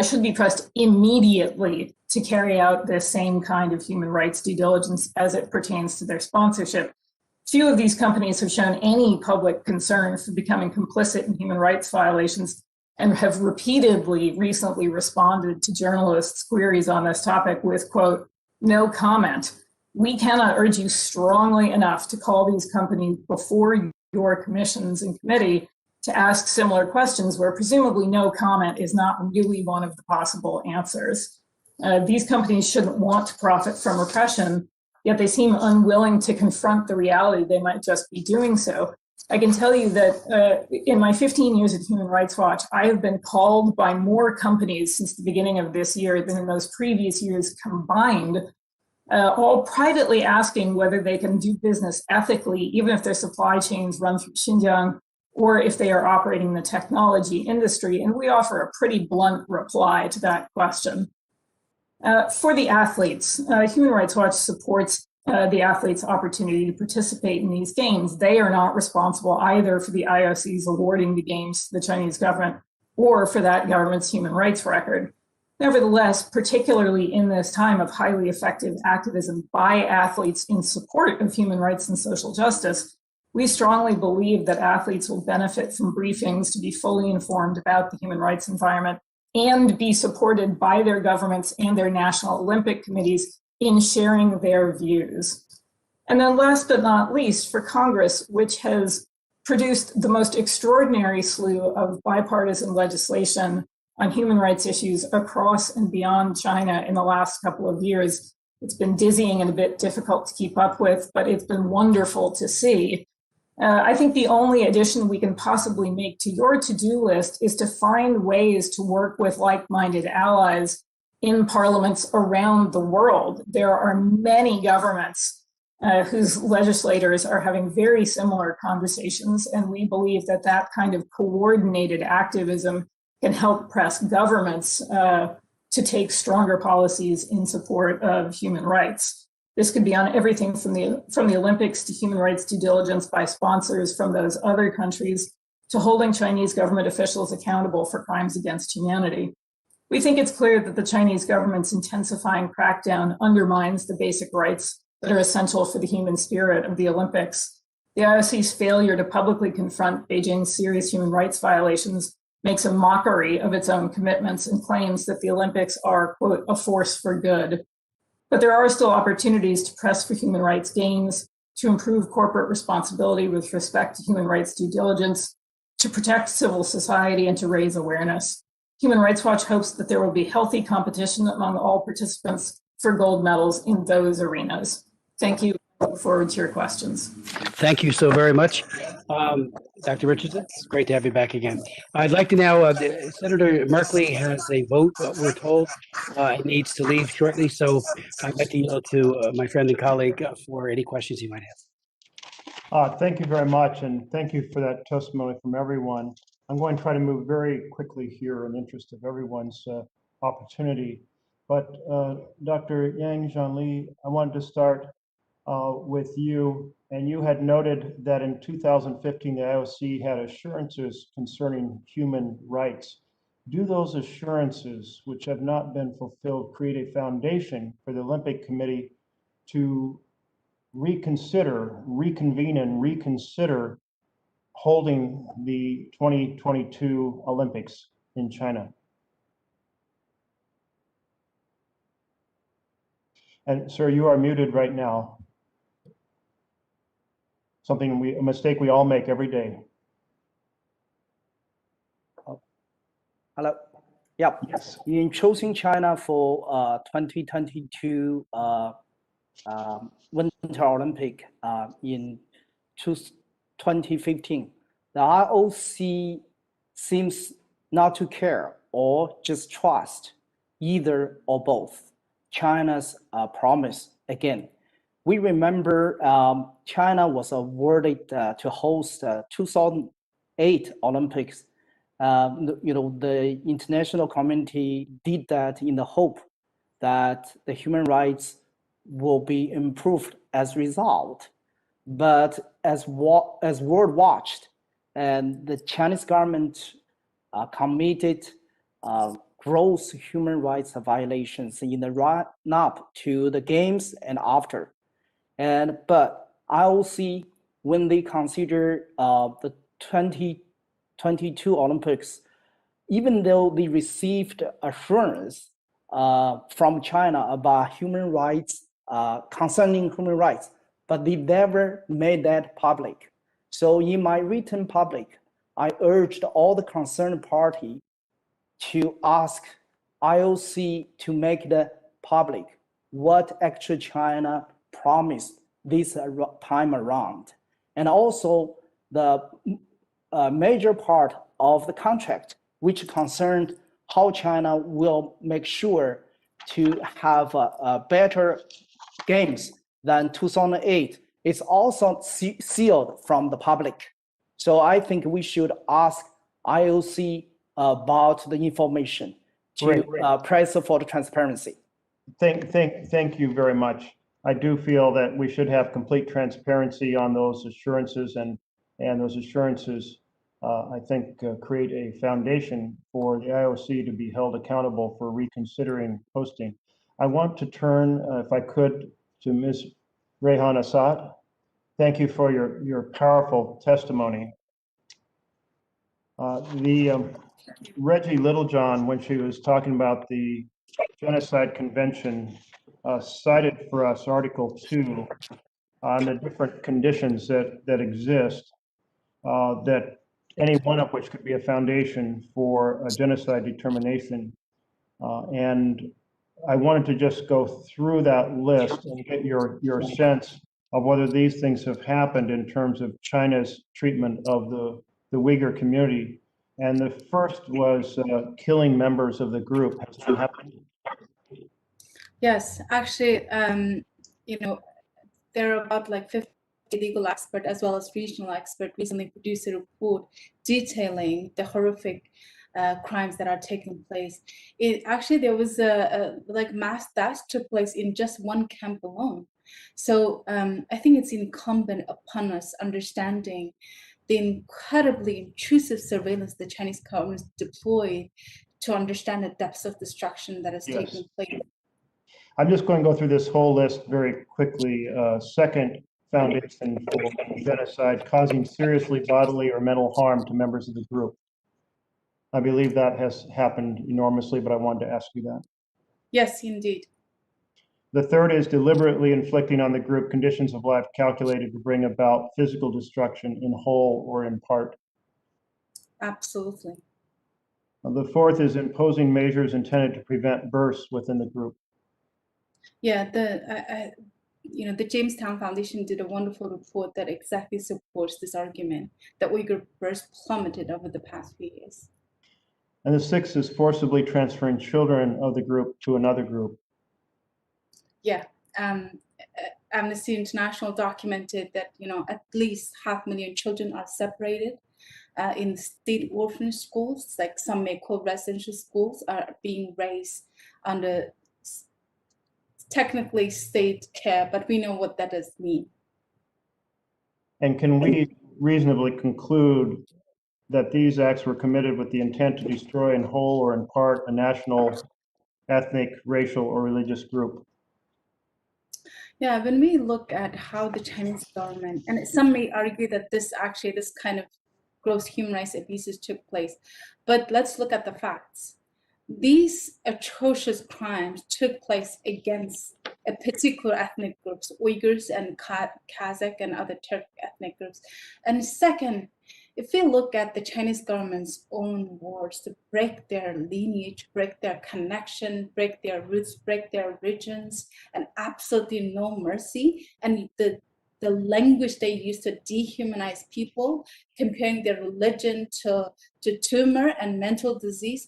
should be pressed immediately to carry out the same kind of human rights due diligence as it pertains to their sponsorship. Few of these companies have shown any public concern for becoming complicit in human rights violations and have repeatedly recently responded to journalists' queries on this topic with, quote, "no comment. We cannot urge you strongly enough to call these companies before your commissions and committee to ask similar questions where presumably no comment is not really one of the possible answers. These companies shouldn't want to profit from repression, yet they seem unwilling to confront the reality they might just be doing so. I can tell you that in my 15 years at Human Rights Watch, I have been called by more companies since the beginning of this year than in those previous years combined, all privately asking whether they can do business ethically, even if their supply chains run through Xinjiang, or if they are operating the technology industry. And we offer a pretty blunt reply to that question. For the athletes, Human Rights Watch supports the athletes' opportunity to participate in these games. They are not responsible either for the IOC's awarding the games to the Chinese government or for that government's human rights record. Nevertheless, particularly in this time of highly effective activism by athletes in support of human rights and social justice, we strongly believe that athletes will benefit from briefings to be fully informed about the human rights environment and be supported by their governments and their national Olympic committees in sharing their views. And then last but not least, for Congress, which has produced the most extraordinary slew of bipartisan legislation on human rights issues across and beyond China in the last couple of years. It's been dizzying and a bit difficult to keep up with, but it's been wonderful to see. I think the only addition we can possibly make to your to-do list is to find ways to work with like-minded allies in parliaments around the world. There are many governments whose legislators are having very similar conversations, and we believe that that kind of coordinated activism can help press governments to take stronger policies in support of human rights. This could be on everything from the Olympics to human rights due diligence by sponsors from those other countries to holding Chinese government officials accountable for crimes against humanity. We think it's clear that the Chinese government's intensifying crackdown undermines the basic rights that are essential for the human spirit of the Olympics. The IOC's failure to publicly confront Beijing's serious human rights violations makes a mockery of its own commitments and claims that the Olympics are, quote, a force for good. But there are still opportunities to press for human rights gains, to improve corporate responsibility with respect to human rights due diligence, to protect civil society, and to raise awareness. Human Rights Watch hopes that there will be healthy competition among all participants for gold medals in those arenas. Thank you. I look forward to your questions. Thank you so very much. Dr. Richardson, it's great to have you back again. I'd like to now, Senator Merkley has a vote, we're told, and needs to leave shortly. So I'd like to yield to my friend and colleague for any questions he might have. Thank you very much, and thank you for that testimony from everyone. I'm going to try to move very quickly here in the interest of everyone's opportunity. But Dr. Yang Zhangli, I wanted to start with you, and you had noted that in 2015, the IOC had assurances concerning human rights. Do those assurances, which have not been fulfilled, create a foundation for the Olympic Committee to reconvene and reconsider holding the 2022 Olympics in China? And sir, you are muted right now. A mistake we all make every day. Hello. Yeah. Yes. In choosing China for 2022 Winter Olympic in 2015, the ROC seems not to care or just trust either or both. China's promise again. We remember China was awarded to host 2008 Olympics. The international community did that in the hope that the human rights will be improved as a result. But as world watched, and the Chinese government committed gross human rights violations in the run-up to the games and after. But IOC, when they consider the 2022 Olympics, even though they received assurance from China about human rights, concerning human rights, but they never made that public. So in my written public, I urged all the concerned party to ask IOC to make the public what actually China promised this time around. And also the major part of the contract, which concerned how China will make sure to have better games than 2008, is also sealed from the public. So I think we should ask IOC about the information to press for the transparency. Thank you very much. I do feel that we should have complete transparency on those assurances, and those assurances, I think, create a foundation for the IOC to be held accountable for reconsidering hosting. I want to turn, if I could, to Ms. Rethan Assat. Thank you for your powerful testimony. Reggie Littlejohn, when she was talking about the Genocide Convention, cited for us Article 2 on the different conditions that exist, that any one of which could be a foundation for a genocide determination. And I wanted to just go through that list and get your sense of whether these things have happened in terms of China's treatment of the Uyghur community. And the first was killing members of the group. Has that happened? Yes, actually, there are about like 50 legal experts as well as regional experts recently produced a report detailing the horrific crimes that are taking place. There was a mass deaths took place in just one camp alone. So I think it's incumbent upon us understanding the incredibly intrusive surveillance the Chinese government deployed to understand the depths of destruction that has taken place. I'm just going to go through this whole list very quickly. Second foundation for genocide, causing seriously bodily or mental harm to members of the group. I believe that has happened enormously, but I wanted to ask you that. Yes, indeed. The third is deliberately inflicting on the group conditions of life calculated to bring about physical destruction in whole or in part. Absolutely. The fourth is imposing measures intended to prevent births within the group. Yeah, the Jamestown Foundation did a wonderful report that exactly supports this argument that Uyghur births plummeted over the past few years. And the sixth is forcibly transferring children of the group to another group. Yeah, Amnesty International documented that at least 500,000 children are separated in state orphan schools, like some may call residential schools, are being raised under technically state care, but we know what that does mean. And can we reasonably conclude that these acts were committed with the intent to destroy in whole or in part a national, ethnic, racial, or religious group? Yeah, when we look at how the Chinese government, and some may argue that this kind of gross human rights abuses took place, but let's look at the facts. These atrocious crimes took place against a particular ethnic groups, Uyghurs and Kazakh and other Turkic ethnic groups. And second, if we look at the Chinese government's own words to break their lineage, break their connection, break their roots, break their regions, and absolutely no mercy, and the language they use to dehumanize people, comparing their religion to tumor and mental disease,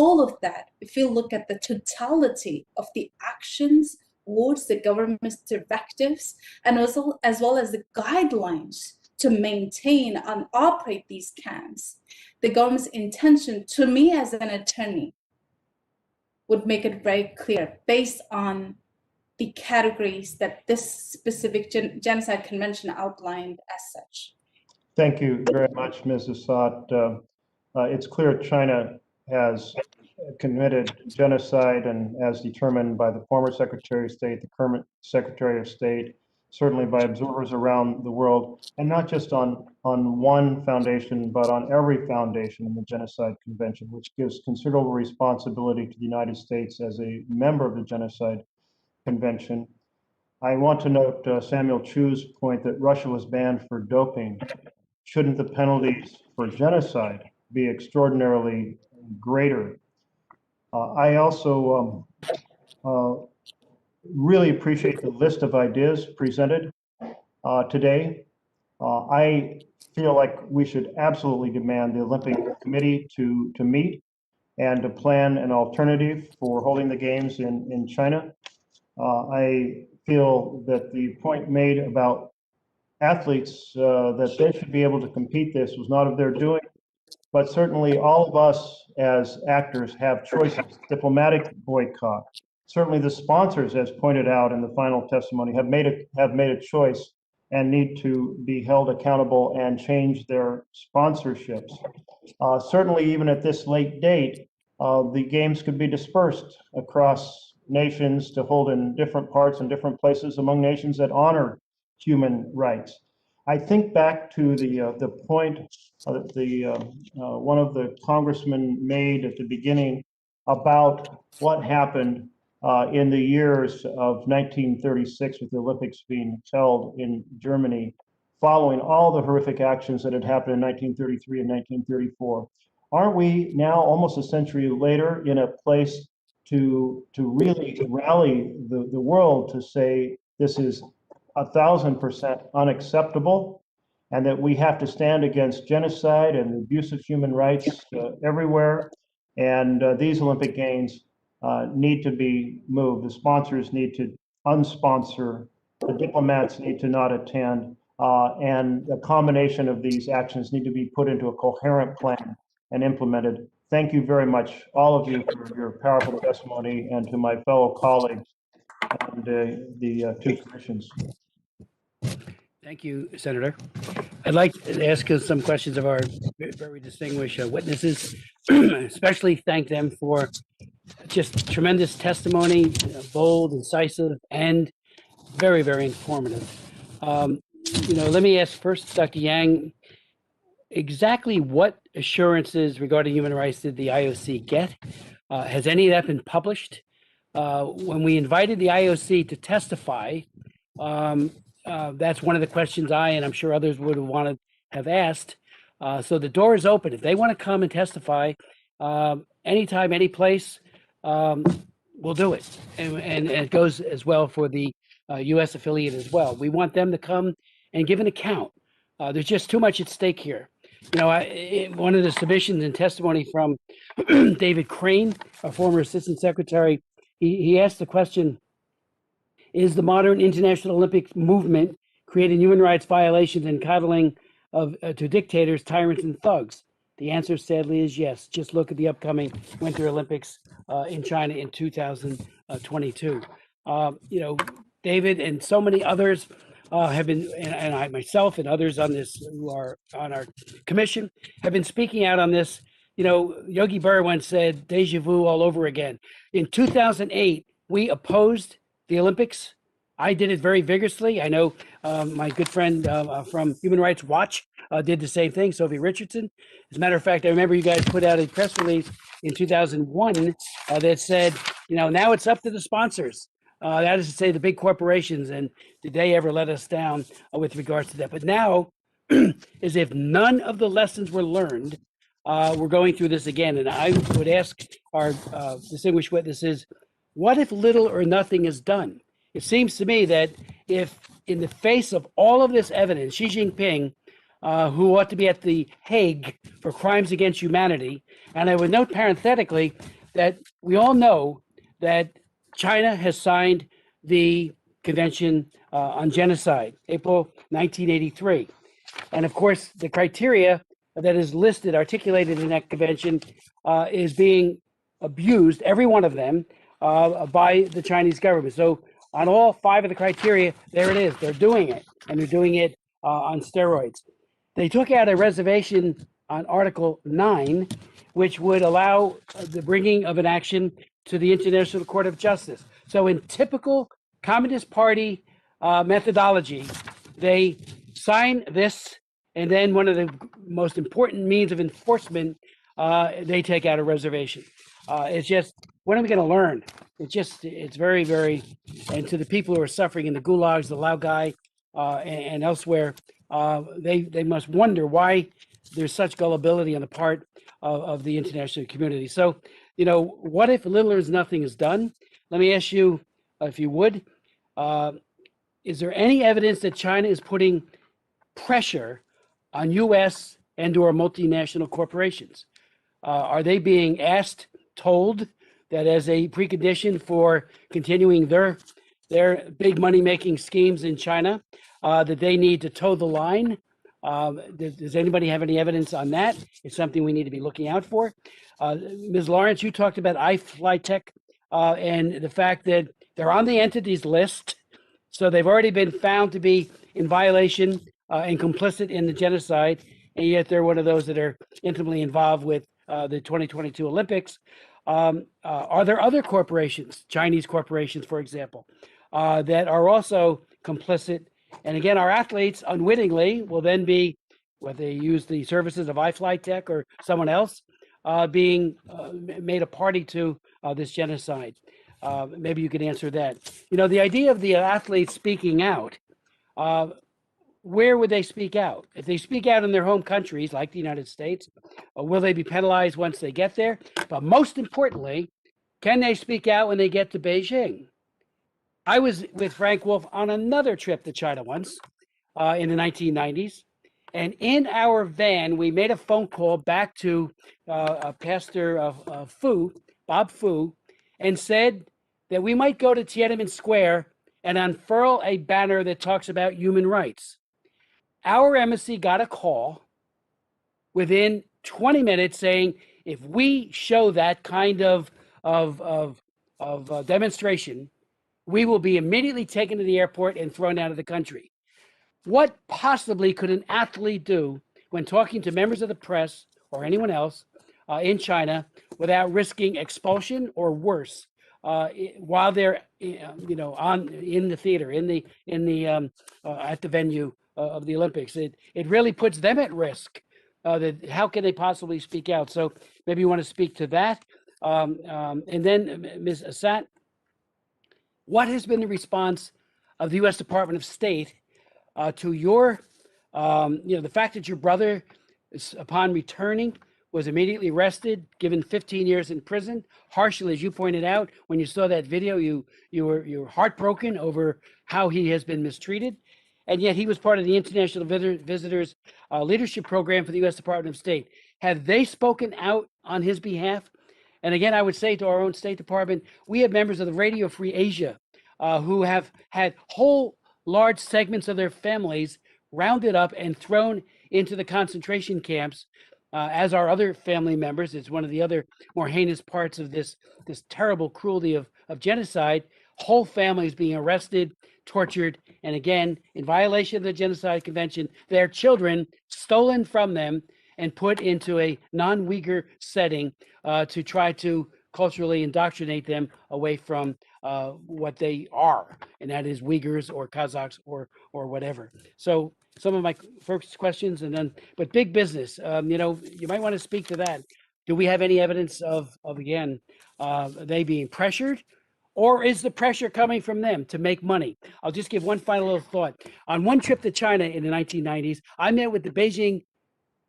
all of that, if you look at the totality of the actions, words, the government's directives, and as well as the guidelines to maintain and operate these camps, the government's intention, to me as an attorney, would make it very clear based on the categories that this specific genocide convention outlined as such. Thank you very much, Ms. Assat. It's clear China has committed genocide, and as determined by the former Secretary of State, the current Secretary of State, certainly by observers around the world, and not just on one foundation, but on every foundation in the Genocide Convention, which gives considerable responsibility to the United States as a member of the Genocide Convention. I want to note Samuel Chu's point that Russia was banned for doping. Shouldn't the penalties for genocide be extraordinarily greater? I also really appreciate the list of ideas presented today. I feel like we should absolutely demand the Olympic Committee to meet and to plan an alternative for holding the games in China. I feel that the point made about athletes that they should be able to compete this was not of their doing, but certainly all of us as actors have choices. Diplomatic boycott. Certainly the sponsors, as pointed out in the final testimony, have made a choice and need to be held accountable and change their sponsorships. Certainly, even at this late date, the games could be dispersed across nations to hold in different parts and different places among nations that honor human rights. I think back to the point that one of the congressmen made at the beginning about what happened in the years of 1936 with the Olympics being held in Germany, following all the horrific actions that had happened in 1933 and 1934. Aren't we now, almost a century later, in a place to really rally the world to say this is 1,000% unacceptable, and that we have to stand against genocide and abuse of human rights everywhere, and these Olympic Games need to be moved. The sponsors need to unsponsor, the diplomats need to not attend, and a combination of these actions need to be put into a coherent plan and implemented. Thank you very much, all of you, for your powerful testimony, and to my fellow colleagues and the two commissions. Thank you, Senator. I'd like to ask some questions of our very distinguished witnesses, especially thank them for just tremendous testimony, bold, incisive, and very, very informative. Let me ask first, Dr. Yang, exactly what assurances regarding human rights did the IOC get? Has any of that been published? When we invited the IOC to testify, that's one of the questions I, and I'm sure others would have wanted have asked. So the door is open. If they want to come and testify, anytime, any place, we'll do it. And it goes as well for the U.S. affiliate as well. We want them to come and give an account. There's just too much at stake here. One of the submissions and testimony from David Crane, a former assistant secretary, he asked the question, is the modern international Olympic movement creating human rights violations and coddling to dictators, tyrants, and thugs? The answer, sadly, is yes. Just look at the upcoming Winter Olympics in China in 2022. David and so many others have been, and I myself and others on this who are on our commission have been speaking out on this. Yogi Berra once said, "Deja vu all over again." In 2008, we opposed the Olympics. I did it very vigorously. I know my good friend from Human Rights Watch did the same thing, Sophie Richardson. As a matter of fact, I remember you guys put out a press release in 2001 that said, now it's up to the sponsors. That is to say, the big corporations, and did they ever let us down with regards to that? But now, as if none of the lessons were learned, we're going through this again. And I would ask our distinguished witnesses, what if little or nothing is done? It seems to me that if in the face of all of this evidence, Xi Jinping who ought to be at the Hague for crimes against humanity. And I would note parenthetically that we all know that China has signed the Convention on Genocide, April 1983. And of course, the criteria that is listed, articulated in that convention, is being abused, every one of them, by the Chinese government. So on all 5 of the criteria, there it is. They're doing it, and they're doing it on steroids. They took out a reservation on Article 9, which would allow the bringing of an action to the International Court of Justice. So in typical Communist Party methodology, they sign this, and then one of the most important means of enforcement, they take out a reservation. It's just, when are we going to learn? It's very, very, and to the people who are suffering in the gulags, the Laogai, and elsewhere, they must wonder why there's such gullibility on the part of the international community. So, what if little or nothing is done? Let me ask you, if you would, is there any evidence that China is putting pressure on U.S. and/or multinational corporations? Are they being asked, told that as a precondition for continuing their big money-making schemes in China, that they need to toe the line? Does anybody have any evidence on that? It's something we need to be looking out for. Ms. Lawrence, you talked about iFlyTech and the fact that they're on the entities list. So they've already been found to be in violation and complicit in the genocide, and yet they're one of those that are intimately involved with the 2022 Olympics. Are there other corporations, Chinese corporations, for example, that are also complicit? And again, our athletes unwittingly will then be, whether they use the services of iFlyTech or someone else, being made a party to this genocide. Maybe you could answer that. The idea of the athletes speaking out, where would they speak out? If they speak out in their home countries, like the United States, will they be penalized once they get there? But most importantly, can they speak out when they get to Beijing? I was with Frank Wolf on another trip to China once in the 1990s. And in our van, we made a phone call back to Pastor Fu, Bob Fu, and said that we might go to Tiananmen Square and unfurl a banner that talks about human rights. Our embassy got a call within 20 minutes saying, if we show that kind of demonstration, we will be immediately taken to the airport and thrown out of the country. What possibly could an athlete do when talking to members of the press or anyone else in China without risking expulsion or worse while they're in the theater, at the venue of the Olympics? It really puts them at risk. That how can they possibly speak out? So maybe you want to speak to that. And then Ms. Assat, what has been the response of the U.S. Department of State to your, the fact that your brother, upon returning, was immediately arrested, given 15 years in prison, harshly, as you pointed out, when you saw that video, you were heartbroken over how he has been mistreated, and yet he was part of the International Visitors Leadership Program for the U.S. Department of State. Have they spoken out on his behalf? And again, I would say to our own State Department, we have members of the Radio Free Asia who have had whole large segments of their families rounded up and thrown into the concentration camps, as are other family members. It's one of the other more heinous parts of this terrible cruelty of genocide. Whole families being arrested, tortured, and again, in violation of the Genocide Convention, their children stolen from them and put into a non-Uyghur setting to try to culturally indoctrinate them away from what they are, and that is Uyghurs or Kazakhs or whatever. So some of my first questions, and then, but big business, you might want to speak to that. Do we have any evidence of again, they being pressured, or is the pressure coming from them to make money? I'll just give one final little thought. On one trip to China in the 1990s, I met with the Beijing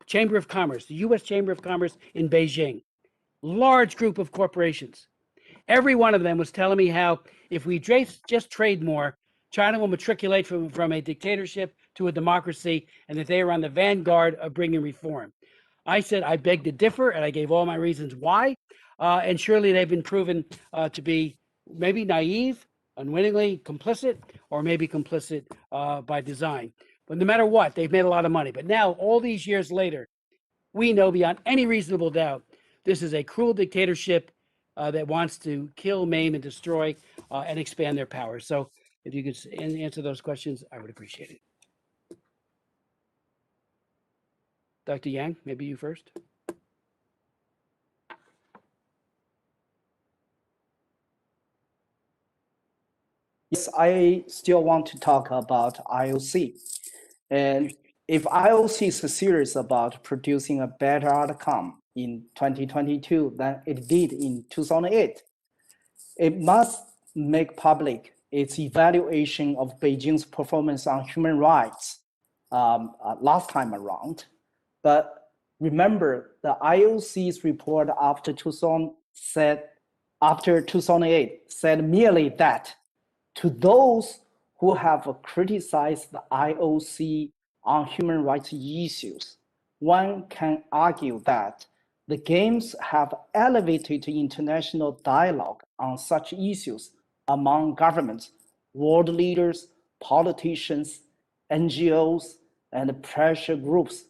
Chamber of Commerce, the U.S. Chamber of Commerce in Beijing, large group of corporations. Every one of them was telling me how if we just trade more, China will matriculate from a dictatorship to a democracy, and that they are on the vanguard of bringing reform. I said I beg to differ, and I gave all my reasons why. And surely they've been proven to be maybe naive, unwittingly complicit, or maybe complicit by design. But no matter what, they've made a lot of money. But now, all these years later, we know beyond any reasonable doubt this is a cruel dictatorship that wants to kill, maim, and destroy and expand their power. So if you could answer those questions, I would appreciate it. Dr. Yang, maybe you first. Yes, I still want to talk about IOC. And if IOC is serious about producing a better outcome in 2022 than it did in 2008, it must make public its evaluation of Beijing's performance on human rights last time around. But remember, the IOC's report after 2008 said merely that to those who have criticized the IOC on human rights issues, one can argue that the Games have elevated international dialogue on such issues among governments, world leaders, politicians, NGOs, and pressure groups.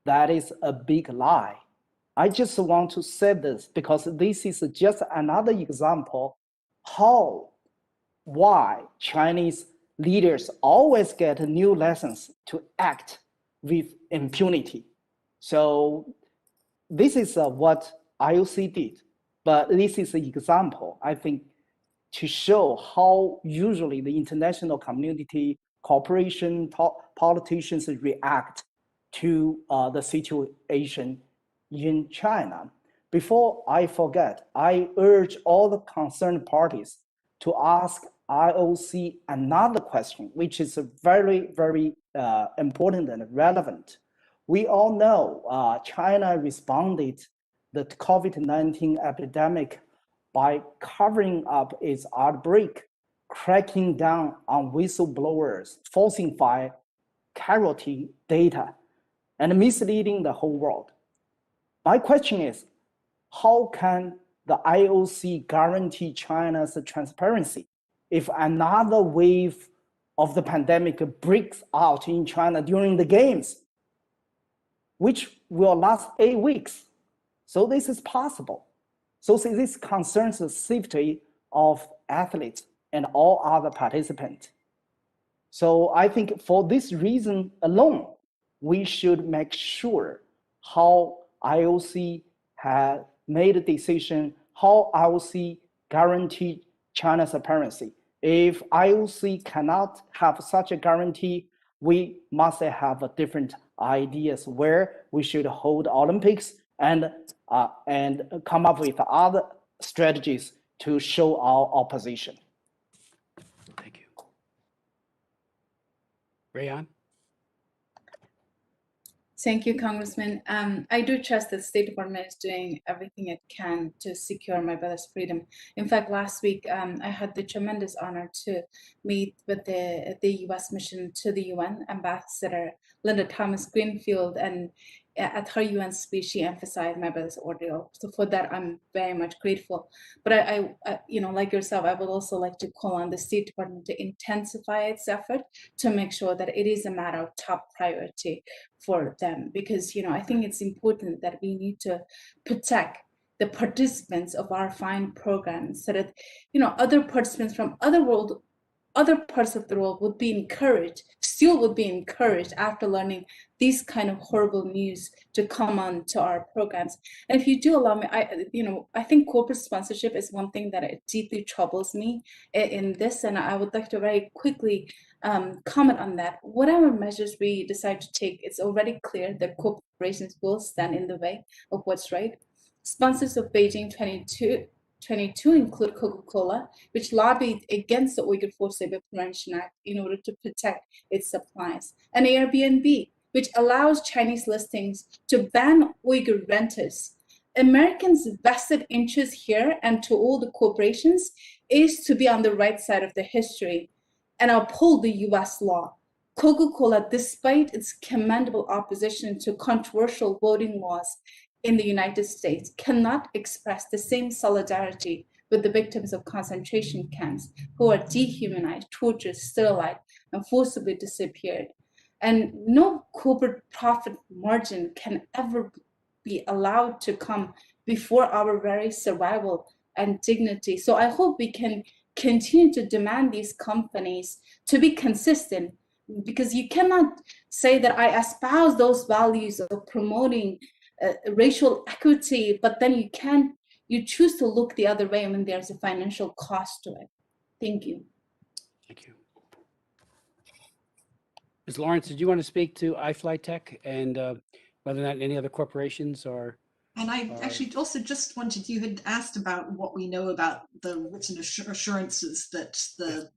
That is a big lie. I just want to say this because this is just another example why Chinese leaders always get new lessons to act with impunity. So this is what IOC did, but this is an example, I think, to show how usually the international community, corporation, politicians react to the situation in China. Before I forget, I urge all the concerned parties to ask IOC another question, which is very, very important and relevant. We all know China responded to the COVID-19 epidemic by covering up its outbreak, cracking down on whistleblowers, falsifying casualty data, and misleading the whole world. My question is, how can the IOC guarantee China's transparency if another wave of the pandemic breaks out in China during the Games, which will last 8 weeks? So this is possible. So this concerns the safety of athletes and all other participants. So I think for this reason alone, we should make sure how IOC has made a decision, how IOC guarantee China's transparency. If IOC cannot have such a guarantee, we must have different ideas where we should hold Olympics and come up with other strategies to show our opposition. Thank you. Rethan? Thank you, Congressman. I do trust that the State Department is doing everything it can to secure my brother's freedom. In fact, last week, I had the tremendous honor to meet with the U.S. mission to the UN, Ambassador Linda Thomas-Greenfield, and at her UN speech, she emphasized my brother's ordeal. So for that, I'm very much grateful. But I like yourself, I would also like to call on the State Department to intensify its effort to make sure that it is a matter of top priority for them. Because, I think it's important that we need to protect the participants of our fine programs so that, other participants from other parts of the world would be encouraged after learning these kind of horrible news to come on to our programs. And if you do allow me, I think corporate sponsorship is one thing that it deeply troubles me in this, and I would like to very quickly comment on that. Whatever measures we decide to take, it's already clear that corporations will stand in the way of what's right. Sponsors of Beijing 22 include Coca-Cola, which lobbied against the Uyghur Forced Labor Prevention Act in order to protect its supplies, and Airbnb, which allows Chinese listings to ban Uyghur renters. Americans' vested interest here, and to all the corporations, is to be on the right side of the history. and uphold the US law. Coca-Cola, despite its commendable opposition to controversial voting laws in the United States, cannot express the same solidarity with the victims of concentration camps who are dehumanized, tortured, sterilized, and forcibly disappeared. And no corporate profit margin can ever be allowed to come before our very survival and dignity. So I hope we can continue to demand these companies to be consistent, because you cannot say that I espouse those values of promoting racial equity, but then you choose to look the other way when there's a financial cost to it. Thank you. Thank you. Ms. Lawrence, did you want to speak to iFlyTech and whether or not any other corporations are? And I actually also just wanted, you had asked about what we know about the written assurances that the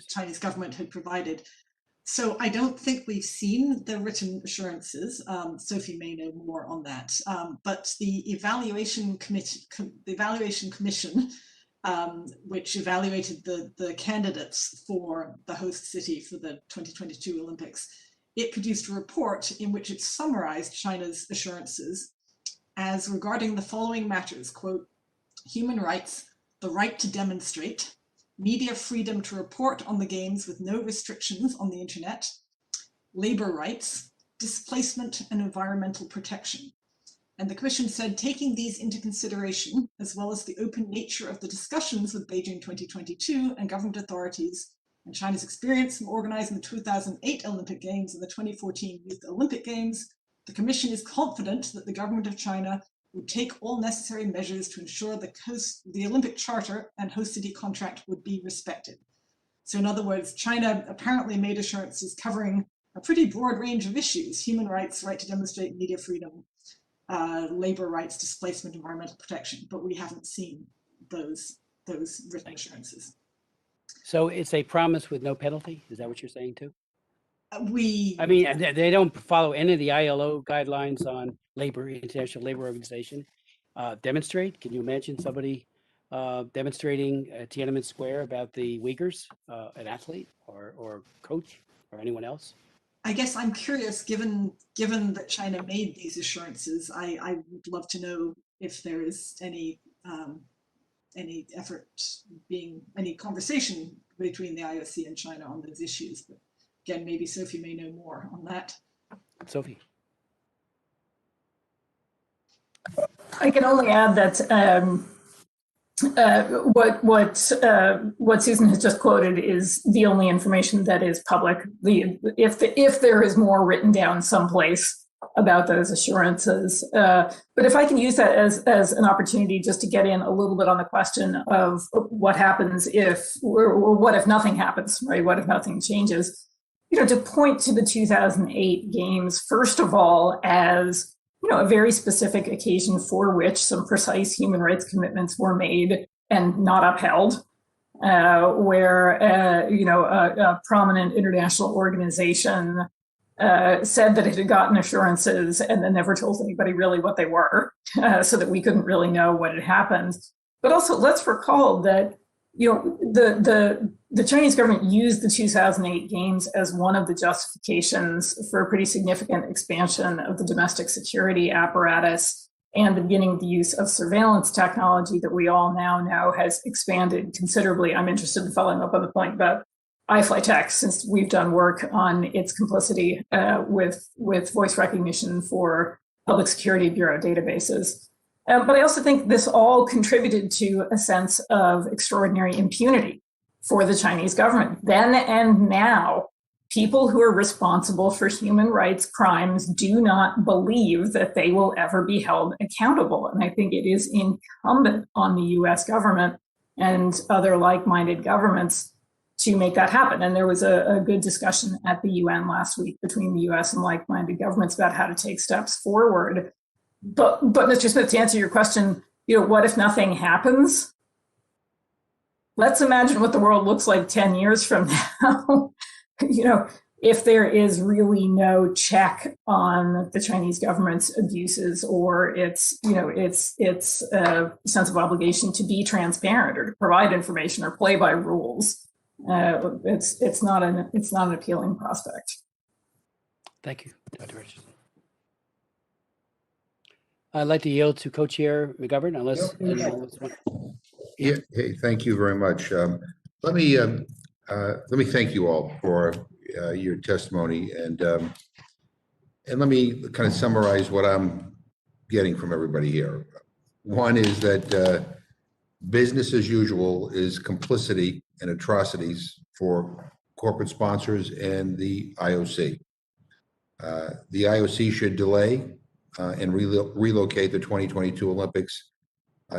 Chinese government had provided. So I don't think we've seen the written assurances. Sophie may know more on that. But the evaluation commission, which evaluated the candidates for the host city for the 2022 Olympics, it produced a report in which it summarized China's assurances as regarding the following matters, quote, human rights, the right to demonstrate, media freedom to report on the games with no restrictions on the internet, labor rights, displacement and environmental protection. And the Commission said, taking these into consideration, as well as the open nature of the discussions with Beijing 2022 and government authorities, and China's experience in organizing the 2008 Olympic Games and the 2014 Youth Olympic Games, the Commission is confident that the government of China would take all necessary measures to ensure the Olympic Charter and host city contract would be respected. So in other words, China apparently made assurances covering a pretty broad range of issues: human rights, right to demonstrate, media freedom, labor rights, displacement, environmental protection, but we haven't seen those written assurances. So it's a promise with no penalty? Is that what you're saying too? I mean, they don't follow any of the ILO guidelines on labor, International Labor Organization. Demonstrate? Can you imagine somebody demonstrating at Tiananmen Square about the Uyghurs, an athlete or coach or anyone else? I guess I'm curious, given that China made these assurances, I would love to know if there is any effort any conversation between the IOC and China on those issues. But again, maybe Sophie may know more on that. Sophie. I can only add that what Susan has just quoted is the only information that is public. If there is more written down someplace about those assurances, but if I can use that as an opportunity just to get in a little bit on the question of what happens or what if nothing happens, right? What if nothing changes? To point to the 2008 games, first of all, as a very specific occasion for which some precise human rights commitments were made and not upheld, where a prominent international organization said that it had gotten assurances and then never told anybody really what they were, so that we couldn't really know what had happened. But also, let's recall that the Chinese government used the 2008 games as one of the justifications for a pretty significant expansion of the domestic security apparatus and the beginning of the use of surveillance technology that we all now know has expanded considerably. I'm interested in following up on the point about iFlyTech, since we've done work on its complicity with voice recognition for public security bureau databases. But I also think this all contributed to a sense of extraordinary impunity for the Chinese government. Then and now, people who are responsible for human rights crimes do not believe that they will ever be held accountable. And I think it is incumbent on the US government and other like-minded governments to make that happen. And there was a good discussion at the UN last week between the US and like-minded governments about how to take steps forward. But Mr. Smith, to answer your question, what if nothing happens? Let's imagine what the world looks like 10 years from now. If there is really no check on the Chinese government's abuses or its sense of obligation to be transparent or to provide information or play by rules, It's not an appealing prospect. Thank you, Dr. Richardson. I'd like to yield to co-chair McGovern, unless anyone else wants. Yeah, hey, thank you very much. Let me thank you all for your testimony, and let me kind of summarize what I'm getting from everybody here. One is that business as usual is complicity and atrocities for corporate sponsors and the IOC. The IOC should delay and relocate the 2022 Olympics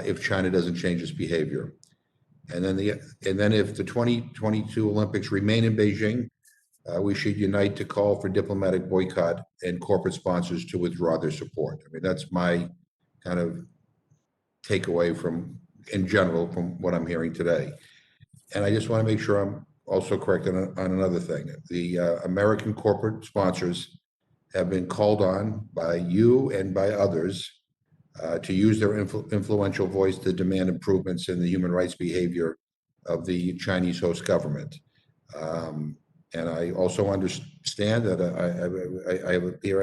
if China doesn't change its behavior. And then if the 2022 Olympics remain in Beijing, we should unite to call for diplomatic boycott and corporate sponsors to withdraw their support. I mean, that's my kind of takeaway from, in general, from what I'm hearing today. And I just want to make sure I'm also correct on another thing. The American corporate sponsors have been called on by you and by others to use their influential voice to demand improvements in the human rights behavior of the Chinese host government. And I also understand that I have here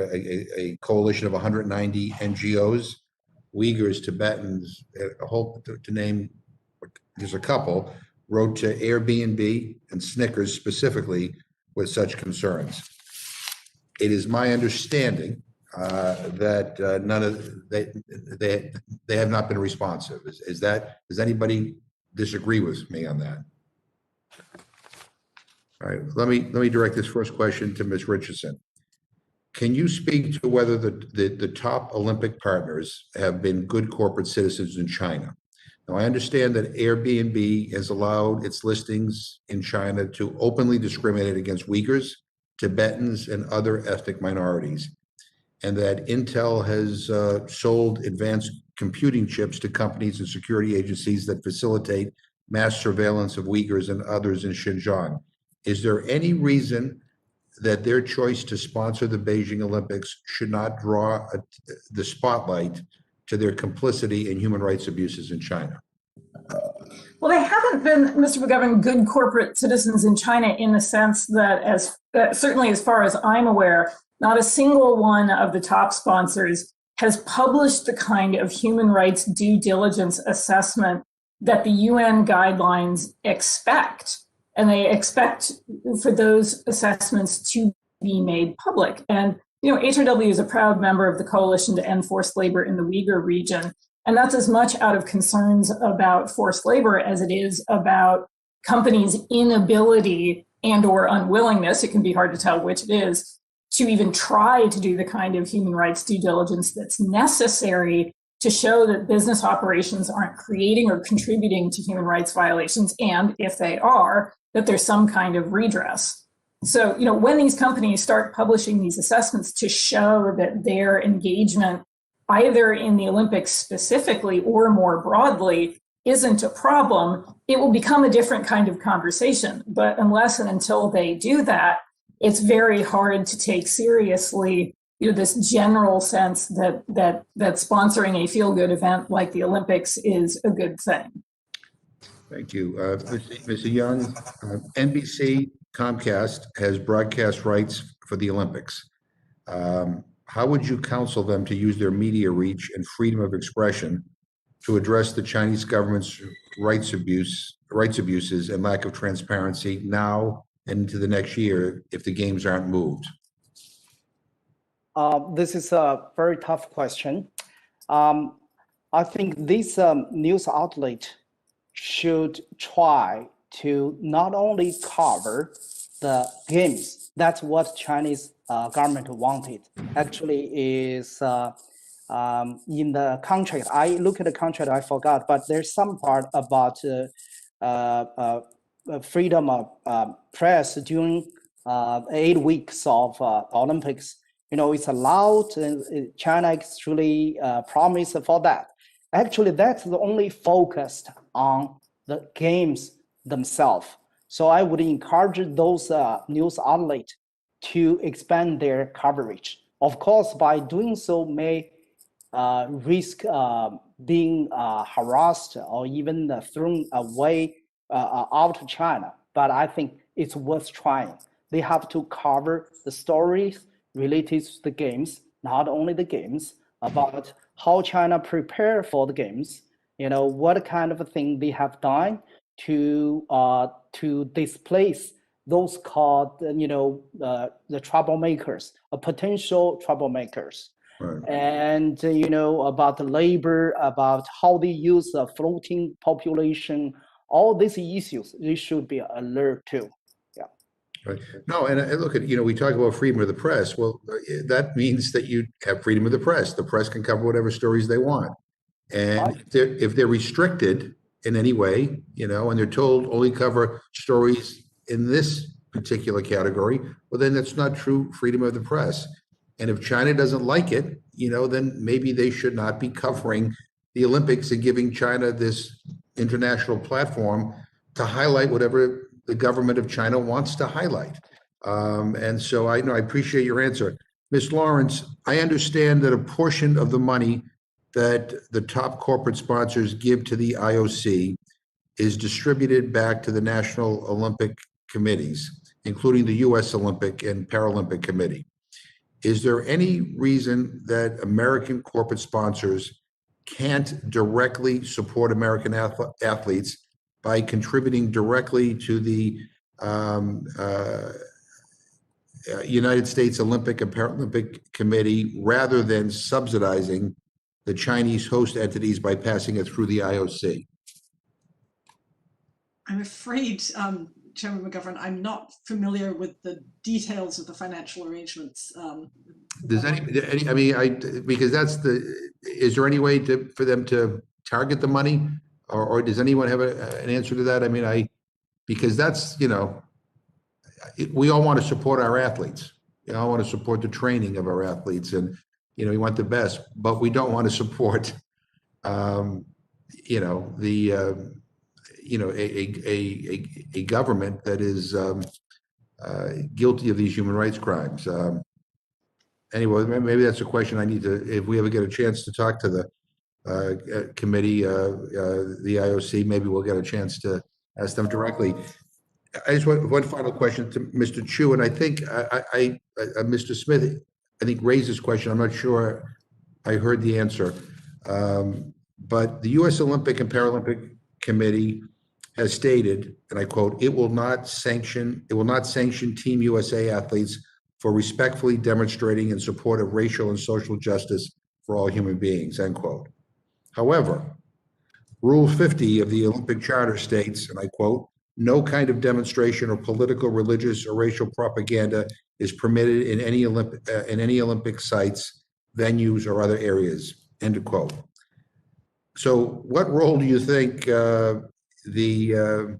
a coalition of 190 NGOs, Uyghurs, Tibetans, a whole, to name, there's a couple, wrote to Airbnb and Snickers specifically with such concerns. It is my understanding that none of they have not been responsive. Does anybody disagree with me on that? All right, let me direct this first question to Ms. Richardson. Can you speak to whether the top Olympic partners have been good corporate citizens in China? Now, I understand that Airbnb has allowed its listings in China to openly discriminate against Uyghurs, Tibetans, and other ethnic minorities, and that Intel has sold advanced computing chips to companies and security agencies that facilitate mass surveillance of Uyghurs and others in Xinjiang. Is there any reason that their choice to sponsor the Beijing Olympics should not draw the spotlight to their complicity in human rights abuses in China? Well, they haven't been, Mr. McGovern, good corporate citizens in China in the sense that, certainly as far as I'm aware, not a single one of the top sponsors has published the kind of human rights due diligence assessment that the UN guidelines expect. And they expect for those assessments to be made public. And, you know, HRW is a proud member of the Coalition to End Forced Labor in the Uyghur region. And that's as much out of concerns about forced labor as it is about companies' inability and or unwillingness, it can be hard to tell which it is, to even try to do the kind of human rights due diligence that's necessary to show that business operations aren't creating or contributing to human rights violations, and if they are, that there's some kind of redress. So, you know, when these companies start publishing these assessments to show that their engagement, either in the Olympics specifically or more broadly, isn't a problem, it will become a different kind of conversation. But unless and until they do that, it's very hard to take seriously, you know, this general sense that sponsoring a feel-good event like the Olympics is a good thing. Thank you. Mr. Young, NBC Comcast has broadcast rights for the Olympics. How would you counsel them to use their media reach and freedom of expression to address the Chinese government's rights abuses and lack of transparency now and into the next year if the games aren't moved? This is a very tough question. I think this news outlet should try to not only cover the games, that's what Chinese government wanted. Actually is in the contract, I look at the contract, I forgot, but there's some part about freedom of press during 8 weeks of Olympics. You know, it's allowed, and China actually promised for that. Actually, that's the only focused on the games themselves. So I would encourage those news outlets to expand their coverage. Of course, by doing so may risk being harassed or even thrown away out of China. but I think it's worth trying. They have to cover the stories related to the games, not only the games, about how China prepare for the games, what kind of a thing they have done to displace those called, the troublemakers, potential troublemakers. Right. And, about the labor, about how they use the floating population, all these issues, they should be alert to. Yeah. Right. No, and look at, we talk about freedom of the press. Well, that means that you have freedom of the press. The press can cover whatever stories they want. And if they're restricted in any way, and they're told only cover stories in this particular category, well, then that's not true freedom of the press. And if China doesn't like it, then maybe they should not be covering the Olympics and giving China this international platform to highlight whatever the government of China wants to highlight. And so I appreciate your answer. Ms. Lawrence, I understand that a portion of the money that the top corporate sponsors give to the IOC is distributed back to the National Olympic Committees, including the U.S. Olympic and Paralympic Committee. Is there any reason that American corporate sponsors can't directly support American athletes by contributing directly to the United States Olympic and Paralympic Committee rather than subsidizing the Chinese host entities by passing it through the IOC? I'm afraid, Chairman McGovern, I'm not familiar with the details of the financial arrangements. Does because is there any way for them to target the money, or does anyone have an answer to that? Because that's, we all want to support our athletes. We all want to support the training of our athletes, and we want the best, but we don't want to support, a government that is guilty of these human rights crimes. Anyway, maybe that's a question I need to, if we ever get a chance to talk to the committee, the IOC, maybe we'll get a chance to ask them directly. I just want one final question to Mr. Chu, and I think Mr. Smith, I think raised this question. I'm not sure I heard the answer, but the U.S. Olympic and Paralympic Committee has stated, and I quote, it will not sanction Team USA athletes for respectfully demonstrating in support of racial and social justice for all human beings, end quote. However, Rule 50 of the Olympic Charter states, and I quote, no kind of demonstration or political, religious, or racial propaganda is permitted in any Olympic sites, venues, or other areas, end of quote. So what role do you think the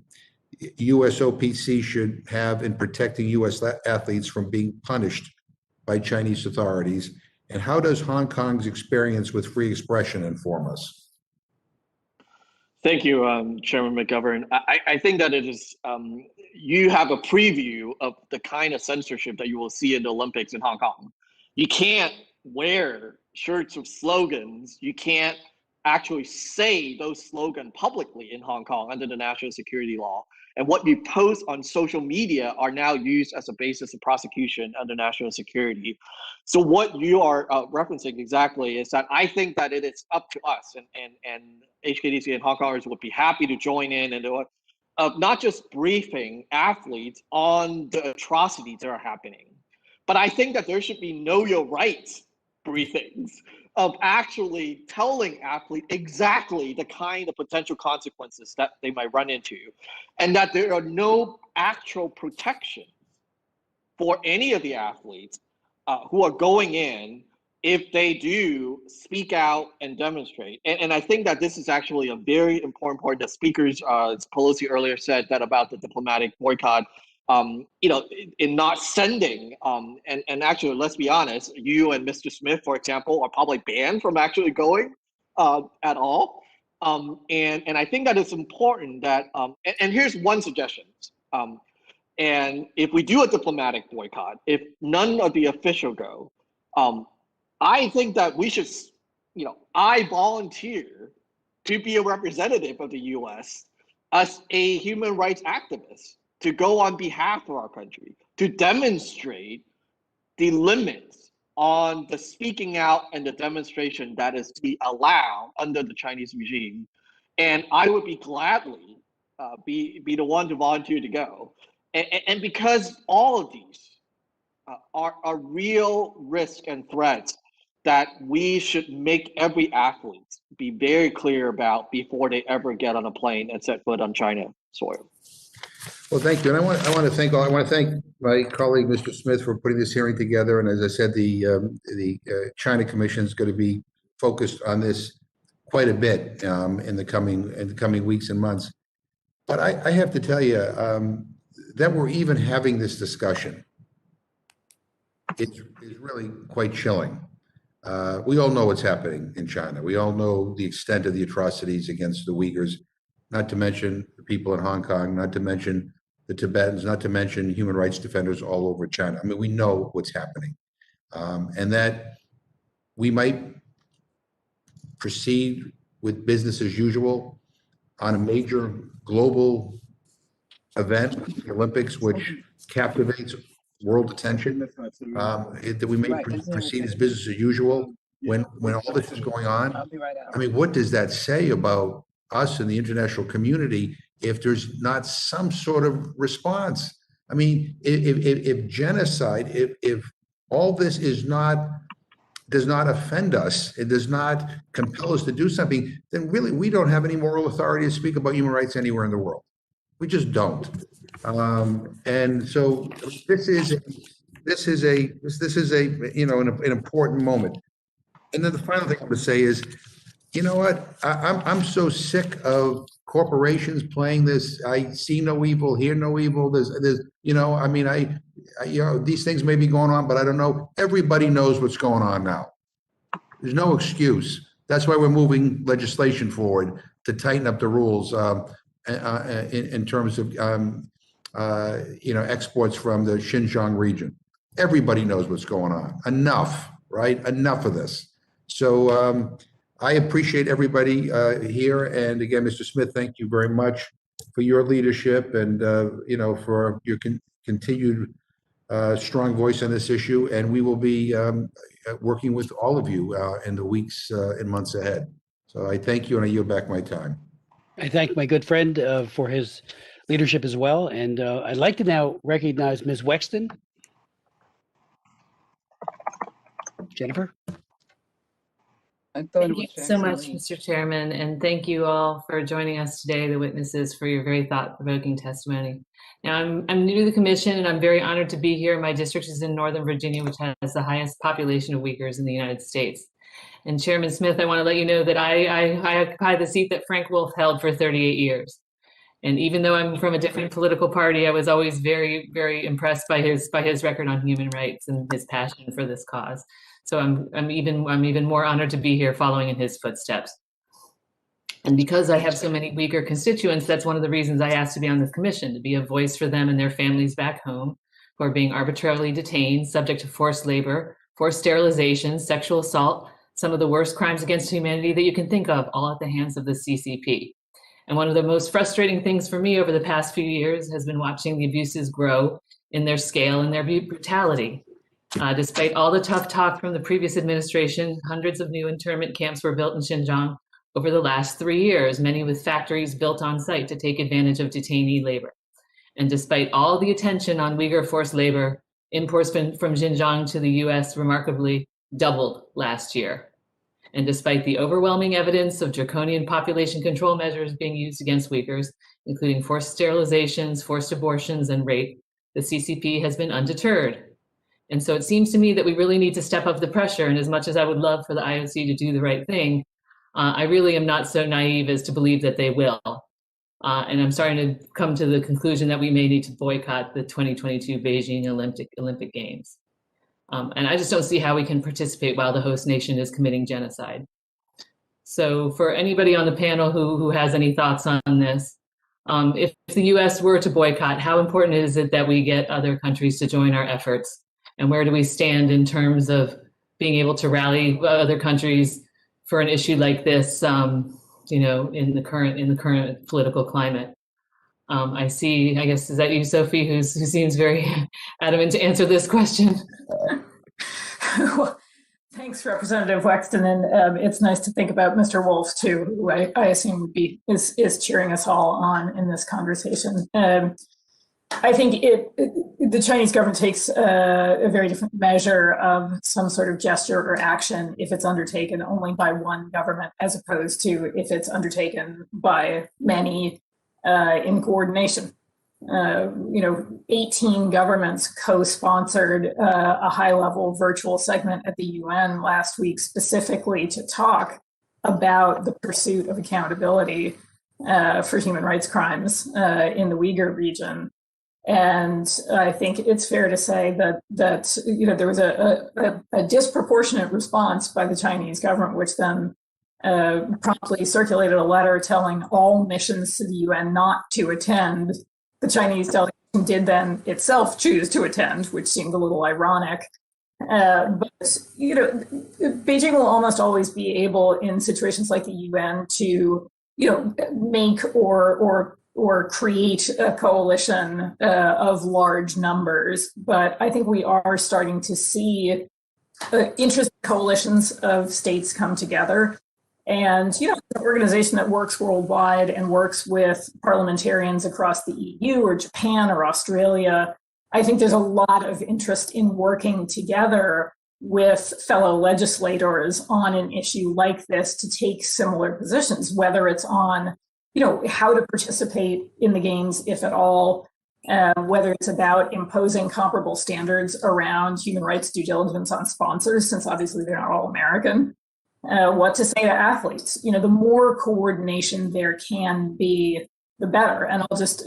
USOPC should have in protecting U.S. athletes from being punished by Chinese authorities? And how does Hong Kong's experience with free expression inform us? Thank you, Chairman McGovern. I think that it is, you have a preview of the kind of censorship that you will see in the Olympics in Hong Kong. You can't wear shirts with slogans. You can't actually say those slogans publicly in Hong Kong under the national security law. And what you post on social media are now used as a basis of prosecution under national security. So what you are referencing exactly is that I think that it is up to us, and HKDC and Hong Kongers would be happy to join in and not just briefing athletes on the atrocities that are happening, but I think that there should be know your rights briefings of actually telling athletes exactly the kind of potential consequences that they might run into, and that there are no actual protections for any of the athletes who are going in if they do speak out and demonstrate. And I think that this is actually a very important part that speakers, Pelosi earlier said that about the diplomatic boycott, in not sending, and actually, let's be honest, you and Mr. Smith, for example, are probably banned from actually going at all. And I think that it's important that, and here's one suggestion. And if we do a diplomatic boycott, if none of the officials go, I think that we should, I volunteer to be a representative of the U.S. as a human rights activist to go on behalf of our country, to demonstrate the limits on the speaking out and the demonstration that is to be allowed under the Chinese regime. And I would be gladly be the one to volunteer to go. And because all of these are real risks and threats that we should make every athlete be very clear about before they ever get on a plane and set foot on China soil. Well, thank you. And I want to thank my colleague, Mr. Smith, for putting this hearing together. And as I said, the China Commission is going to be focused on this quite a bit in the coming weeks and months. But I have to tell you that we're even having this discussion. It's really quite chilling. We all know what's happening in China. We all know the extent of the atrocities against the Uyghurs, not to mention the people in Hong Kong, not to mention the Tibetans, not to mention human rights defenders all over China. I mean, we know what's happening. And that we might proceed with business as usual on a major global event, the Olympics, which captivates world attention, that we may proceed as business as usual when all this is going on. I mean, what does that say about us and the international community if there's not some sort of response? I mean, if genocide, if all this does not offend us, it does not compel us to do something, then really we don't have any moral authority to speak about human rights anywhere in the world. We just don't. And so this is a an important moment. And then the final thing I'm going to say is, you know what? I'm so sick of corporations playing this. I see no evil, hear no evil. There's I mean, these things may be going on, but I don't know. Everybody knows what's going on now. There's no excuse. That's why we're moving legislation forward to tighten up the rules in terms of exports from the Xinjiang region. Everybody knows what's going on. Enough, right? Enough of this. So I appreciate everybody here. And again, Mr. Smith, thank you very much for your leadership and for your continued strong voice on this issue. And we will be working with all of you in the weeks and months ahead. So I thank you and I yield back my time. I thank my good friend for his leadership as well. And I'd like to now recognize Ms. Wexton. Jennifer. Thank you so much, Mr. Chairman, and thank you all for joining us today, the witnesses, for your very thought-provoking testimony. Now, I'm new to the commission, and I'm very honored to be here. My district is in Northern Virginia, which has the highest population of Uyghurs in the United States. And Chairman Smith, I want to let you know that I occupy the seat that Frank Wolf held for 38 years. And even though I'm from a different political party, I was always very, very impressed by his record on human rights and his passion for this cause. So I'm even more honored to be here following in his footsteps. And because I have so many Uyghur constituents, that's one of the reasons I asked to be on this commission, to be a voice for them and their families back home who are being arbitrarily detained, subject to forced labor, forced sterilization, sexual assault, some of the worst crimes against humanity that you can think of, all at the hands of the CCP. And one of the most frustrating things for me over the past few years has been watching the abuses grow in their scale and their brutality. Despite all the tough talk from the previous administration, hundreds of new internment camps were built in Xinjiang over the last 3 years, many with factories built on site to take advantage of detainee labor. And despite all the attention on Uyghur forced labor, imports from Xinjiang to the US remarkably doubled last year. And despite the overwhelming evidence of draconian population control measures being used against Uyghurs, including forced sterilizations, forced abortions, and rape, the CCP has been undeterred. And so it seems to me that we really need to step up the pressure. And as much as I would love for the IOC to do the right thing, I really am not so naive as to believe that they will. And I'm starting to come to the conclusion that we may need to boycott the 2022 Beijing Olympic Games. And I just don't see how we can participate while the host nation is committing genocide. So for anybody on the panel who has any thoughts on this, if the US were to boycott, how important is it that we get other countries to join our efforts? And where do we stand in terms of being able to rally other countries for an issue like this, in the current political climate? I see, I guess, is that you, Sophie, who seems very adamant to answer this question? Well, thanks, Representative Wexton, and it's nice to think about Mr. Wolf too, who I assume is cheering us all on in this conversation. I think the Chinese government takes a very different measure of some sort of gesture or action if it's undertaken only by one government, as opposed to if it's undertaken by many in coordination. 18 governments co-sponsored a high-level virtual segment at the UN last week specifically to talk about the pursuit of accountability for human rights crimes in the Uyghur region. And I think it's fair to say that there was a disproportionate response by the Chinese government, which then promptly circulated a letter telling all missions to the UN not to attend. The Chinese delegation did then itself choose to attend, which seemed a little ironic. But Beijing will almost always be able, in situations like the UN, to make or create a coalition of large numbers. But I think we are starting to see interesting coalitions of states come together. And, it's an organization that works worldwide and works with parliamentarians across the EU or Japan or Australia. I think there's a lot of interest in working together with fellow legislators on an issue like this to take similar positions, whether it's on how to participate in the games, if at all, whether it's about imposing comparable standards around human rights due diligence on sponsors, since obviously they're not all American, what to say to athletes. The more coordination there can be, the better. And I'll just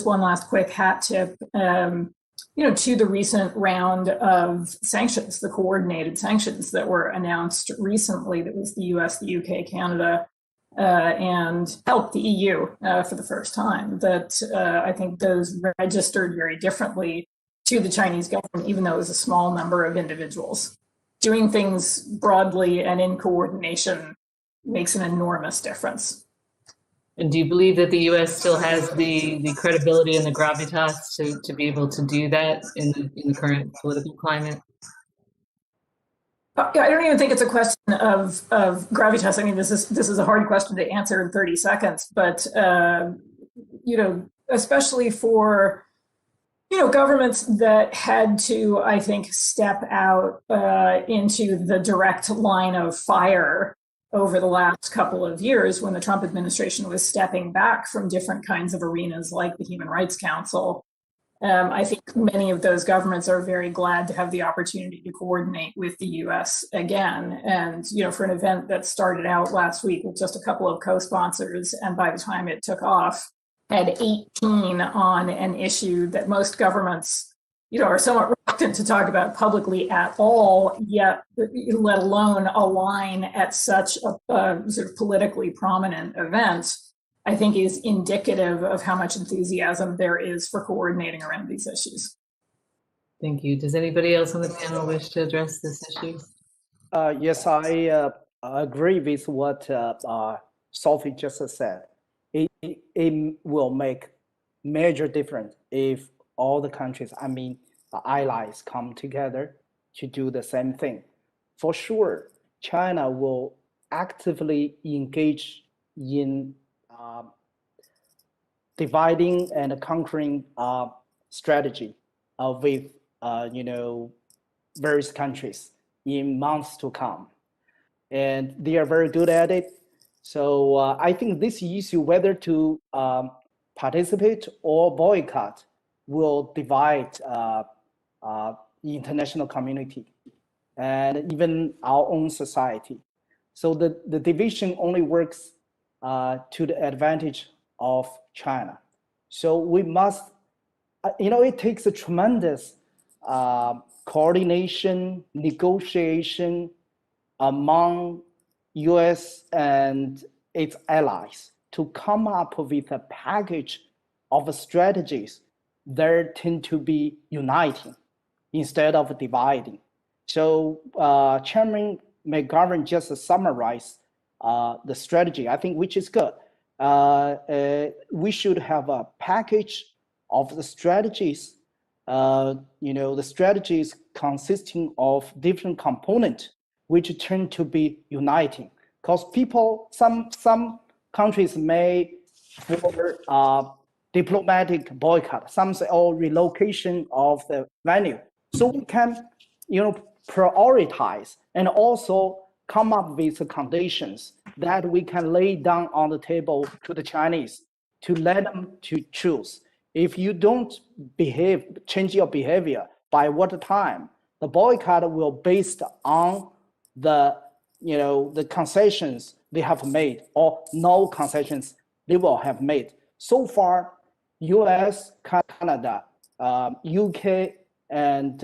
one last quick hat tip, to the recent round of sanctions, the coordinated sanctions that were announced recently. That was the US, the UK, Canada, and helped the EU for the first time. That I think those registered very differently to the Chinese government, even though it was a small number of individuals. Doing things broadly and in coordination makes an enormous difference. And do you believe that the U.S. still has the credibility and the gravitas to be able to do that in the current political climate? I don't even think it's a question of gravitas. I mean, this is a hard question to answer in 30 seconds, but especially for governments that had to, I think, step out into the direct line of fire over the last couple of years when the Trump administration was stepping back from different kinds of arenas like the Human Rights Council. I think many of those governments are very glad to have the opportunity to coordinate with the US again. And, for an event that started out last week with just a couple of co-sponsors, and by the time it took off, had 18 on an issue that most governments, are somewhat reluctant to talk about publicly at all, yet let alone align at such a sort of politically prominent event, I think is indicative of how much enthusiasm there is for coordinating around these issues. Thank you. Does anybody else on the panel wish to address this issue? Yes, I agree with what Sophie just said. It will make major difference if all the countries, the allies, come together to do the same thing. For sure, China will actively engage in dividing and conquering strategy with various countries in months to come, and they are very good at it. So I think this issue, whether to participate or boycott, will divide the international community and even our own society. So the division only works to the advantage of China. So we must, it takes a tremendous coordination, negotiation among US and its allies to come up with a package of strategies that tend to be uniting instead of dividing. So Chairman McGovern just summarized the strategy, I think, which is good. we should have a package of the strategies, the strategies consisting of different components, which tend to be uniting. Because some countries may for diplomatic boycott, some say, relocation of the venue. So we can, prioritize and also come up with the conditions that we can lay down on the table to the Chinese to let them to choose. If you don't change your behavior, by what time? The boycott will based on the concessions they have made or no concessions they will have made. So far, US, Canada, UK, and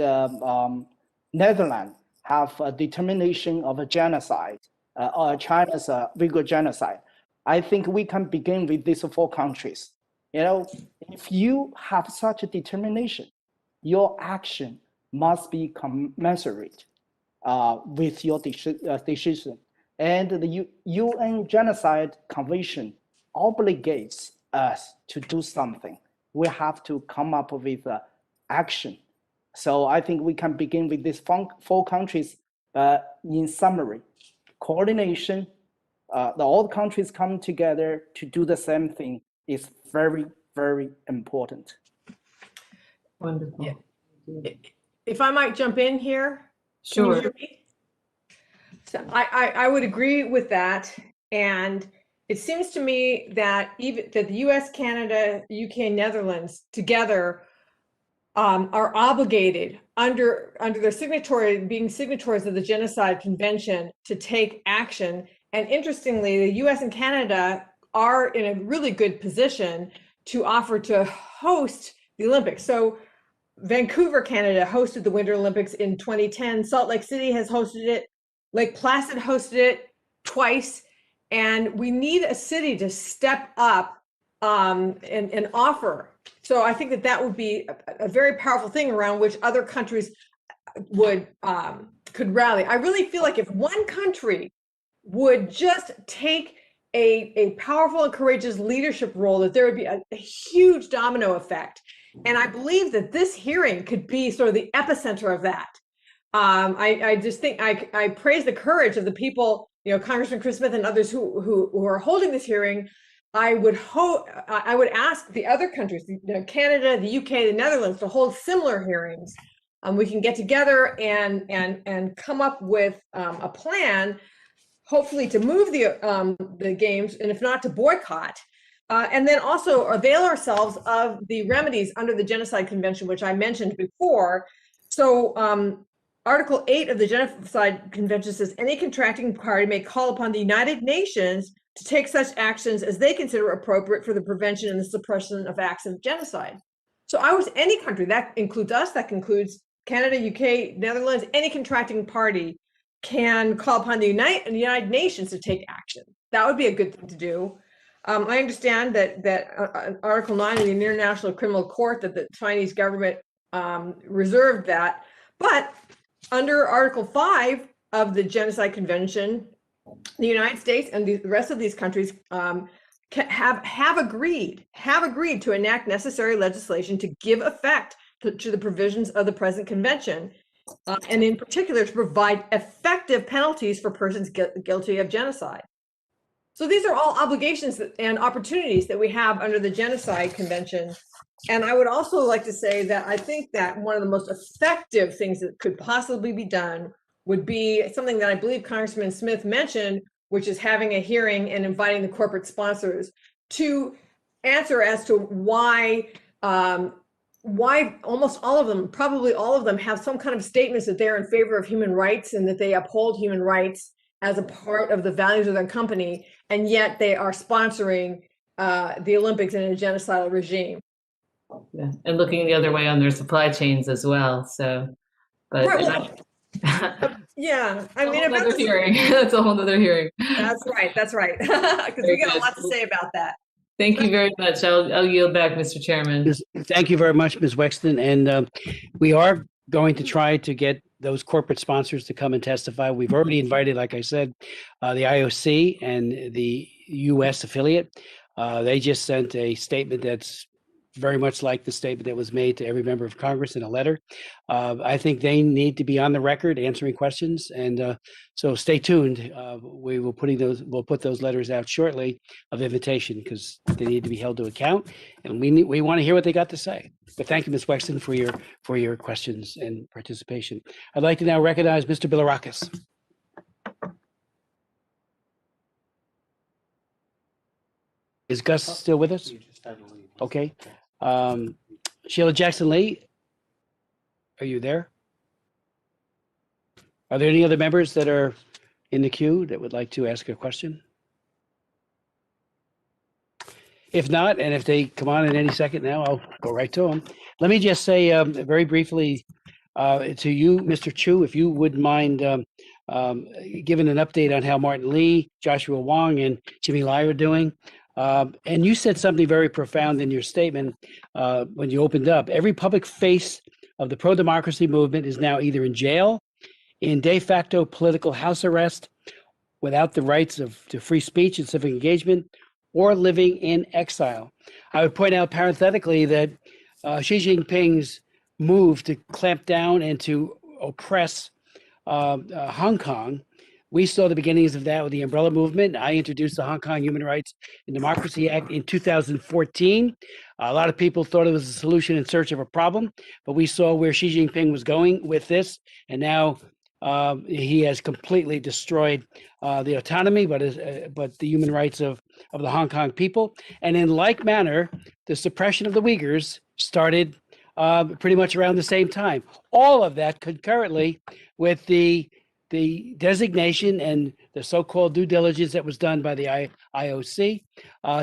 Netherlands have a determination of a genocide, China's Uyghur genocide. I think we can begin with these 4 countries. If you have such a determination, your action must be commensurate with your decision. And the UN Genocide Convention obligates us to do something. We have to come up with action. So I think we can begin with these 4 countries. In summary, coordination, all the countries come together to do the same thing is very, very important. Wonderful. Yeah. If I might jump in here. Sure. Can you hear me? So I would agree with that. And it seems to me that the US, Canada, UK, and Netherlands together are obligated under their being signatories of the Genocide Convention to take action. And interestingly, the US and Canada are in a really good position to offer to host the Olympics. So Vancouver, Canada hosted the Winter Olympics in 2010. Salt Lake City has hosted it. Lake Placid hosted it twice. And we need a city to step up and offer. So I think that would be a very powerful thing around which other countries could rally. I really feel like if one country would just take a powerful and courageous leadership role, that there would be a huge domino effect. And I believe that this hearing could be sort of the epicenter of that. I just think I praise the courage of the people, Congressman Chris Smith and others who are holding this hearing. I would ask the other countries, Canada, the UK, the Netherlands, to hold similar hearings. We can get together and come up with a plan, hopefully to move the games, and if not, to boycott. And then also avail ourselves of the remedies under the Genocide Convention, which I mentioned before. So Article 8 of the Genocide Convention says any contracting party may call upon the United Nations to take such actions as they consider appropriate for the prevention and the suppression of acts of genocide. So any country, that includes us, that includes Canada, UK, Netherlands, any contracting party can call upon the United Nations to take action. That would be a good thing to do. I understand that Article 9 of the International Criminal Court, that the Chinese government reserved that. But under Article 5 of the Genocide Convention, the United States and the rest of these countries have agreed to enact necessary legislation to give effect to the provisions of the present convention, and in particular to provide effective penalties for persons guilty of genocide. So these are all obligations and opportunities that we have under the Genocide Convention. And I would also like to say that I think that one of the most effective things that could possibly be done would be something that I believe Congressman Smith mentioned, which is having a hearing and inviting the corporate sponsors to answer as to why almost all of them, probably all of them, have some kind of statements that they're in favor of human rights and that they uphold human rights as a part of the values of their company, and yet they are sponsoring the Olympics in a genocidal regime. Yeah, and looking the other way on their supply chains as well. So, but right, yeah, I mean, another hearing. That's a whole other hearing. That's right. Because we got a lot to say about that. Thank you very much. I'll yield back, Mr. Chairman. Thank you very much, Ms. Wexton. And we are going to try to get those corporate sponsors to come and testify. We've already invited, like I said, the IOC and the U.S. affiliate. They just sent a statement that's very much like the statement that was made to every member of Congress in a letter. I think they need to be on the record answering questions, and so stay tuned. We'll put those letters out shortly of invitation because they need to be held to account, and we want to hear what they got to say. But thank you, Ms. Wexton, for your questions and participation. I'd like to now recognize Mr. Bilirakis. Is Gus still with us? Okay. Sheila Jackson Lee, are you there? Are there any other members that are in the queue that would like to ask a question? If not, and if they come on in any second now, I'll go right to them. Let me just say very briefly to you, Mr. Chu, if you wouldn't mind giving an update on how Martin Lee, Joshua Wong, and Jimmy Lai are doing. And you said something very profound in your statement when you opened up. Every public face of the pro-democracy movement is now either in jail, in de facto political house arrest, without the rights to free speech and civic engagement, or living in exile. I would point out parenthetically that Xi Jinping's move to clamp down and to oppress Hong Kong, we saw the beginnings of that with the Umbrella Movement. I introduced the Hong Kong Human Rights and Democracy Act in 2014. A lot of people thought it was a solution in search of a problem, but we saw where Xi Jinping was going with this, and now he has completely destroyed the autonomy, but the human rights of the Hong Kong people. And in like manner, the suppression of the Uyghurs started pretty much around the same time. All of that concurrently with the designation and the so-called due diligence that was done by the IOC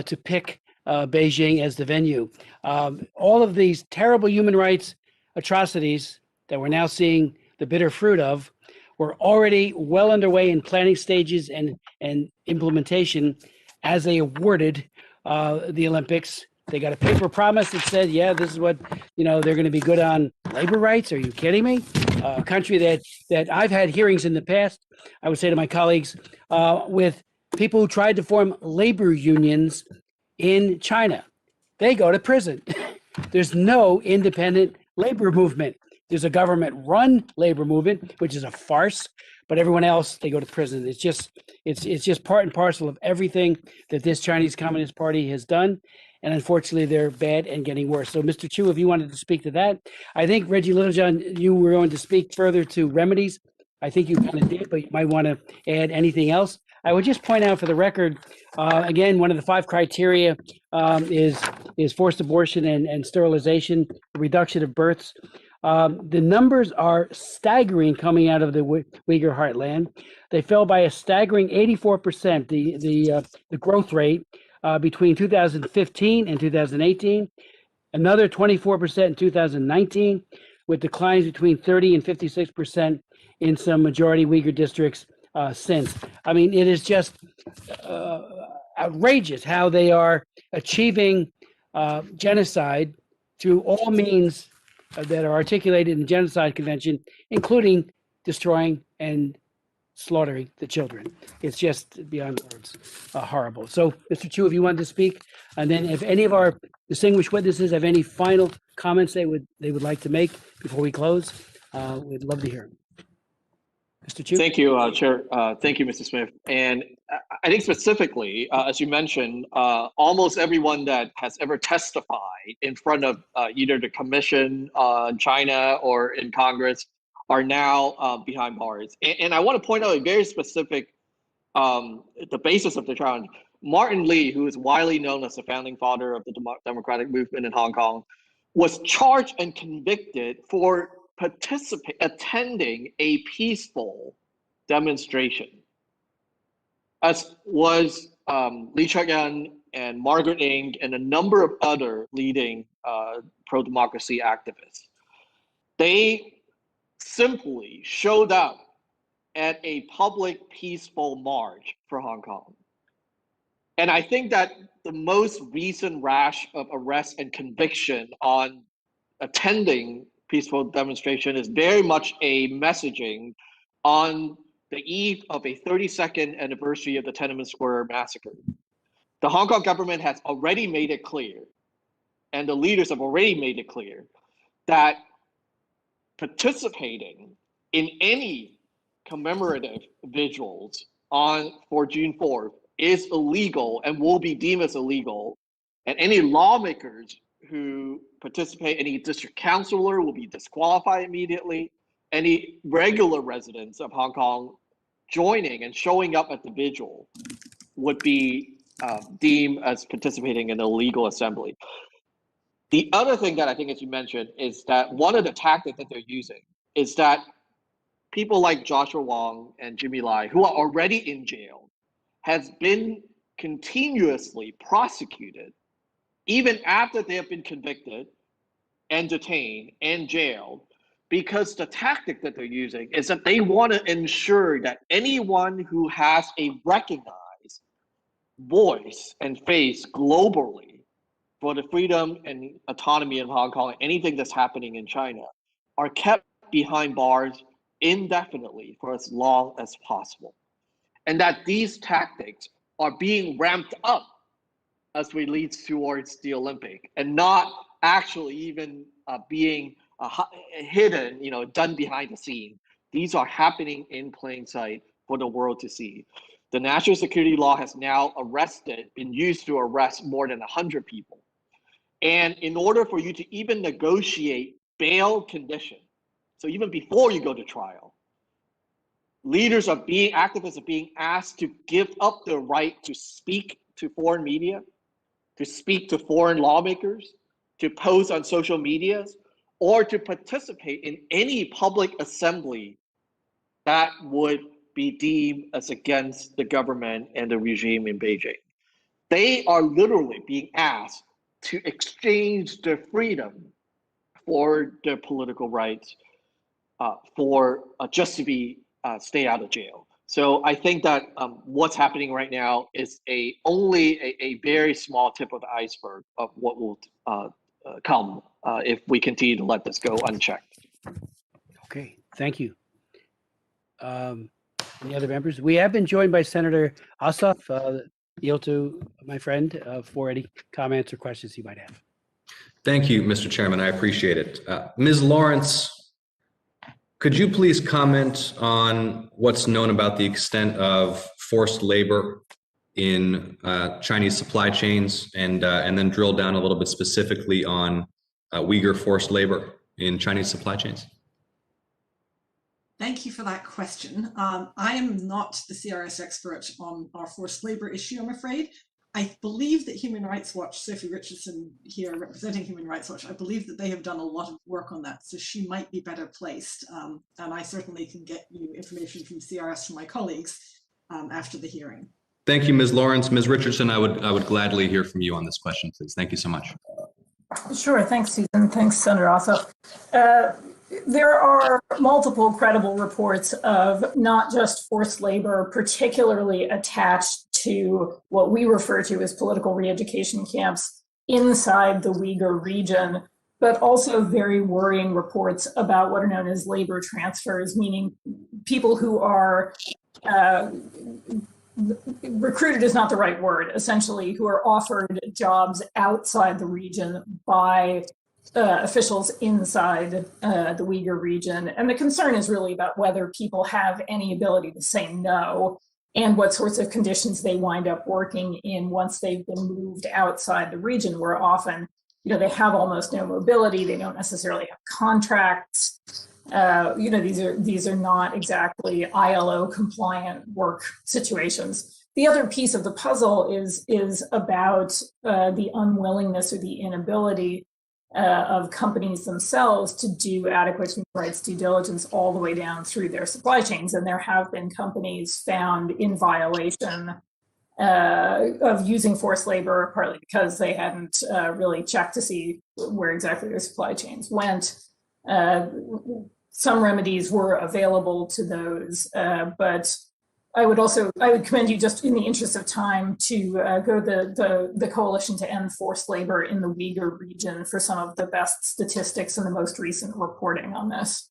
to pick Beijing as the venue. All of these terrible human rights atrocities that we're now seeing the bitter fruit of were already well underway in planning stages and implementation as they awarded the Olympics. They got a paper promise that said, yeah, this is what, they're going to be good on labor rights. Are you kidding me? A country that I've had hearings in the past, I would say to my colleagues, with people who tried to form labor unions in China. They go to prison. There's no independent labor movement. There's a government-run labor movement, which is a farce, but everyone else, they go to prison. It's just part and parcel of everything that this Chinese Communist Party has done. And unfortunately, they're bad and getting worse. So, Mr. Chu, if you wanted to speak to that, I think, Reggie Littlejohn, you were going to speak further to remedies. I think you kind of did, but you might want to add anything else. I would just point out for the record, again, one of the 5 criteria is forced abortion and sterilization, reduction of births. The numbers are staggering coming out of the Uyghur heartland. They fell by a staggering 84%, the growth rate between 2015 and 2018, another 24% in 2019, with declines between 30 and 56% in some majority Uyghur districts since. I mean, it is just outrageous how they are achieving genocide through all means that are articulated in the Genocide Convention, including destroying and slaughtering the children. It's just beyond words horrible. So, Mr. Chu, if you wanted to speak, and then if any of our distinguished witnesses have any final comments they would like to make before we close, we'd love to hear them. Mr. Chu. Thank you, Chair. Thank you, Mr. Smith. And I think specifically, as you mentioned, almost everyone that has ever testified in front of either the Commission on China or in Congress are now behind bars. And I want to point out a very specific, the basis of the challenge. Martin Lee, who is widely known as the founding father of the democratic movement in Hong Kong, was charged and convicted for attending a peaceful demonstration, as was Lee Cheuk-yan and Margaret Ng and a number of other leading pro-democracy activists. They simply showed up at a public peaceful march for Hong Kong. And I think that the most recent rash of arrest and conviction on attending peaceful demonstration is very much a messaging on the eve of a 32nd anniversary of the Tiananmen Square massacre. The Hong Kong government has already made it clear, and the leaders have already made it clear, that participating in any commemorative vigils for June 4th is illegal and will be deemed as illegal. And any lawmakers who participate, any district councilor will be disqualified immediately. Any regular residents of Hong Kong joining and showing up at the vigil would be deemed as participating in an illegal assembly. The other thing that I think, as you mentioned, is that one of the tactics that they're using is that people like Joshua Wong and Jimmy Lai, who are already in jail, has been continuously prosecuted, even after they have been convicted and detained and jailed, because the tactic that they're using is that they want to ensure that anyone who has a recognized voice and face globally for the freedom and autonomy of Hong Kong, anything that's happening in China, are kept behind bars indefinitely for as long as possible. And that these tactics are being ramped up as we lead towards the Olympic, and not actually even being hidden, done behind the scene. These are happening in plain sight for the world to see. The national security law has now been used to arrest more than 100 people. And in order for you to even negotiate bail conditions, so even before you go to trial, activists are being asked to give up their right to speak to foreign media, to speak to foreign lawmakers, to post on social medias, or to participate in any public assembly that would be deemed as against the government and the regime in Beijing. They are literally being asked to exchange their freedom for their political rights, for just to stay out of jail. So I think that what's happening right now is only a very small tip of the iceberg of what will come if we continue to let this go unchecked. Okay, thank you. Any other members? We have been joined by Senator Assat. Yield to my friend for any comments or questions he might have. Thank you, Mr. Chairman. I appreciate it. Ms. Lawrence, could you please comment on what's known about the extent of forced labor in Chinese supply chains, and then drill down a little bit specifically on Uyghur forced labor in Chinese supply chains? Thank you for that question. I am not the CRS expert on our forced labor issue, I'm afraid. I believe that Human Rights Watch, Sophie Richardson here representing Human Rights Watch, I believe that they have done a lot of work on that, so she might be better placed. And I certainly can get you information from CRS from my colleagues after the hearing. Thank you, Ms. Lawrence. Ms. Richardson, I would gladly hear from you on this question, please. Thank you so much. Sure. Thanks, Susan. Thanks, Senator Assat. There are multiple credible reports of not just forced labor, particularly attached to what we refer to as political re-education camps inside the Uyghur region, but also very worrying reports about what are known as labor transfers, meaning people who are recruited is not the right word, essentially, who are offered jobs outside the region by officials inside the Uyghur region. And the concern is really about whether people have any ability to say no and what sorts of conditions they wind up working in once they've been moved outside the region, where often, they have almost no mobility, they don't necessarily have contracts. These are not exactly ILO compliant work situations. The other piece of the puzzle is about the unwillingness or the inability of companies themselves to do adequate human rights due diligence all the way down through their supply chains. And there have been companies found in violation of using forced labor, partly because they hadn't really checked to see where exactly their supply chains went. Some remedies were available to those, but I would commend you, just in the interest of time, to go to the Coalition to End Forced Labor in the Uyghur region for some of the best statistics and the most recent reporting on this.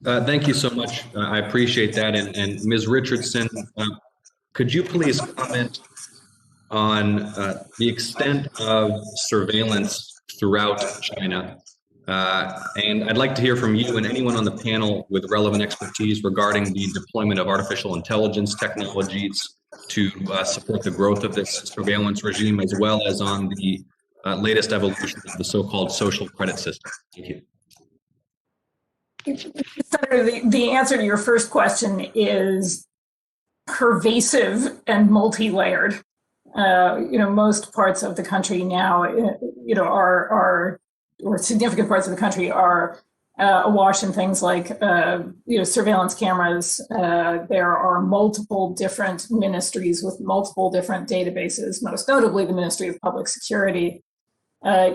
Thank you so much. I appreciate that. And Ms. Richardson, could you please comment on the extent of surveillance throughout China? And I'd like to hear from you and anyone on the panel with relevant expertise regarding the deployment of artificial intelligence technologies to support the growth of this surveillance regime, as well as on the latest evolution of the so-called social credit system. Thank you. Senator, the answer to your first question is pervasive and multi-layered. Most parts of the country now, or significant parts of the country are awash in things like, surveillance cameras. There are multiple different ministries with multiple different databases, most notably the Ministry of Public Security,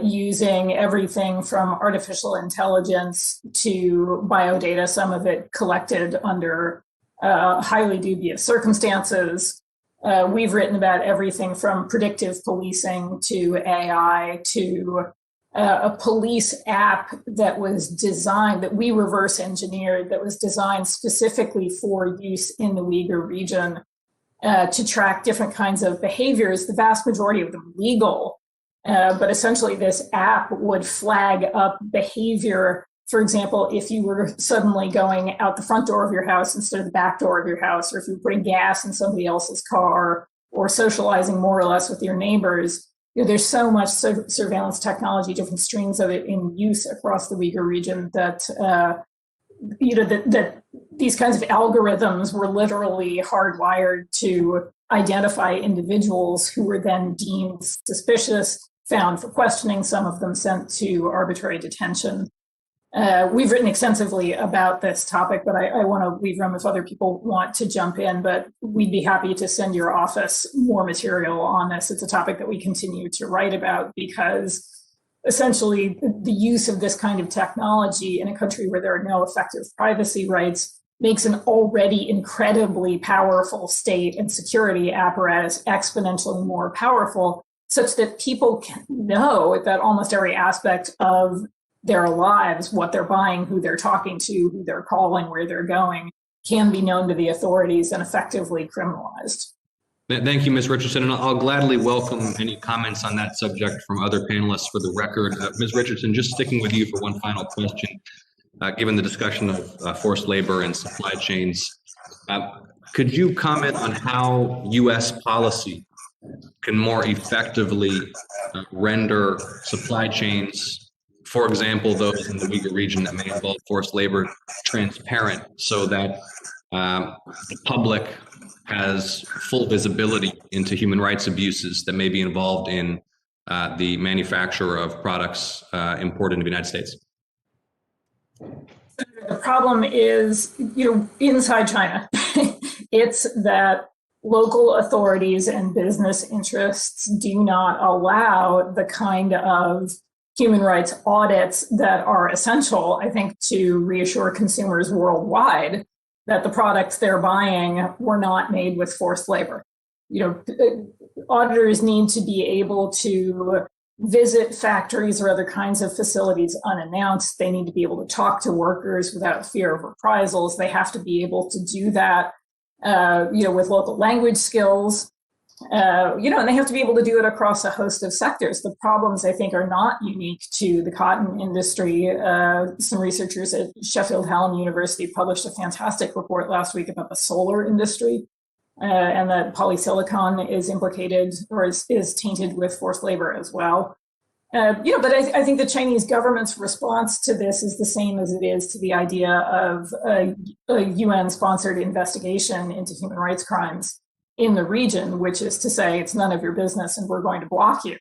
using everything from artificial intelligence to biodata, some of it collected under highly dubious circumstances. We've written about everything from predictive policing to AI to a police app that was designed, that we reverse engineered, that was designed specifically for use in the Uyghur region to track different kinds of behaviors, the vast majority of them legal. But essentially this app would flag up behavior. For example, if you were suddenly going out the front door of your house instead of the back door of your house, or if you were putting gas in somebody else's car, or socializing more or less with your neighbors, there's so much surveillance technology, different streams of it in use across the Uyghur region that, that these kinds of algorithms were literally hardwired to identify individuals who were then deemed suspicious, found for questioning, some of them sent to arbitrary detention. We've written extensively about this topic, but I want to leave room if other people want to jump in, but we'd be happy to send your office more material on this. It's a topic that we continue to write about because essentially the use of this kind of technology in a country where there are no effective privacy rights makes an already incredibly powerful state and security apparatus exponentially more powerful, such that people can know that almost every aspect of their lives, what they're buying, who they're talking to, who they're calling, where they're going, can be known to the authorities and effectively criminalized. Thank you, Ms. Richardson, and I'll gladly welcome any comments on that subject from other panelists for the record. Ms. Richardson, just sticking with you for one final question, given the discussion of forced labor and supply chains, could you comment on how U.S. policy can more effectively render supply chains, for example, those in the Uyghur region that may involve forced labor, transparent so that the public has full visibility into human rights abuses that may be involved in the manufacture of products imported into the United States? The problem is, inside China, it's that local authorities and business interests do not allow the kind of human rights audits that are essential, I think, to reassure consumers worldwide that the products they're buying were not made with forced labor. Auditors need to be able to visit factories or other kinds of facilities unannounced. They need to be able to talk to workers without fear of reprisals. They have to be able to do that, with local language skills. And they have to be able to do it across a host of sectors. The problems, I think, are not unique to the cotton industry. Some researchers at Sheffield Hallam University published a fantastic report last week about the solar industry, and that polysilicon is implicated or is tainted with forced labor as well. But I think the Chinese government's response to this is the same as it is to the idea of a UN-sponsored investigation into human rights crimes in the region, which is to say it's none of your business and we're going to block you.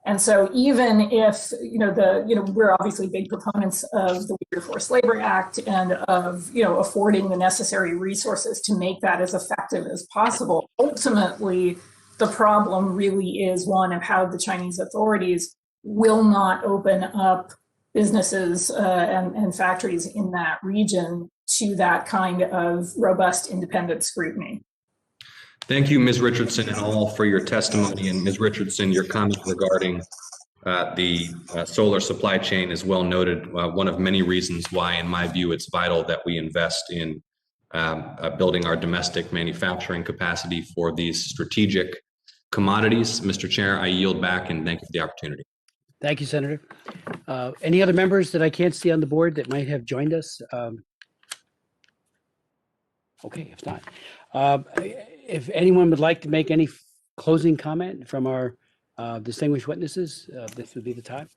And so even if, we're obviously big proponents of the Uyghur Forced Labor Act and of, affording the necessary resources to make that as effective as possible, ultimately, the problem really is one of how the Chinese authorities will not open up businesses and factories in that region to that kind of robust independent scrutiny. Thank you, Ms. Richardson, and all for your testimony. And Ms. Richardson, your comment regarding the solar supply chain is well noted. One of many reasons why, in my view, it's vital that we invest in building our domestic manufacturing capacity for these strategic commodities. Mr. Chair, I yield back and thank you for the opportunity. Thank you, Senator. Any other members that I can't see on the board that might have joined us? Okay, if not, if anyone would like to make any closing comment from our distinguished witnesses, this would be the time.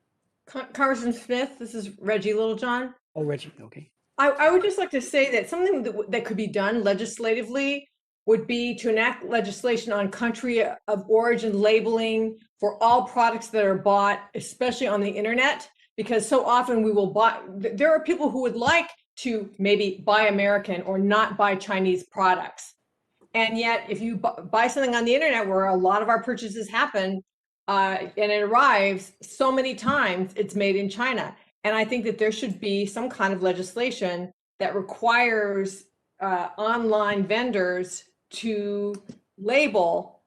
Congressman Smith, this is Reggie Littlejohn. Oh, Reggie, okay. I would just like to say that something that could be done legislatively would be to enact legislation on country of origin labeling for all products that are bought, especially on the internet, because so often we will buy, there are people who would like to maybe buy American or not buy Chinese products. And yet, if you buy something on the internet where a lot of our purchases happen and it arrives so many times, it's made in China. And I think that there should be some kind of legislation that requires online vendors to label,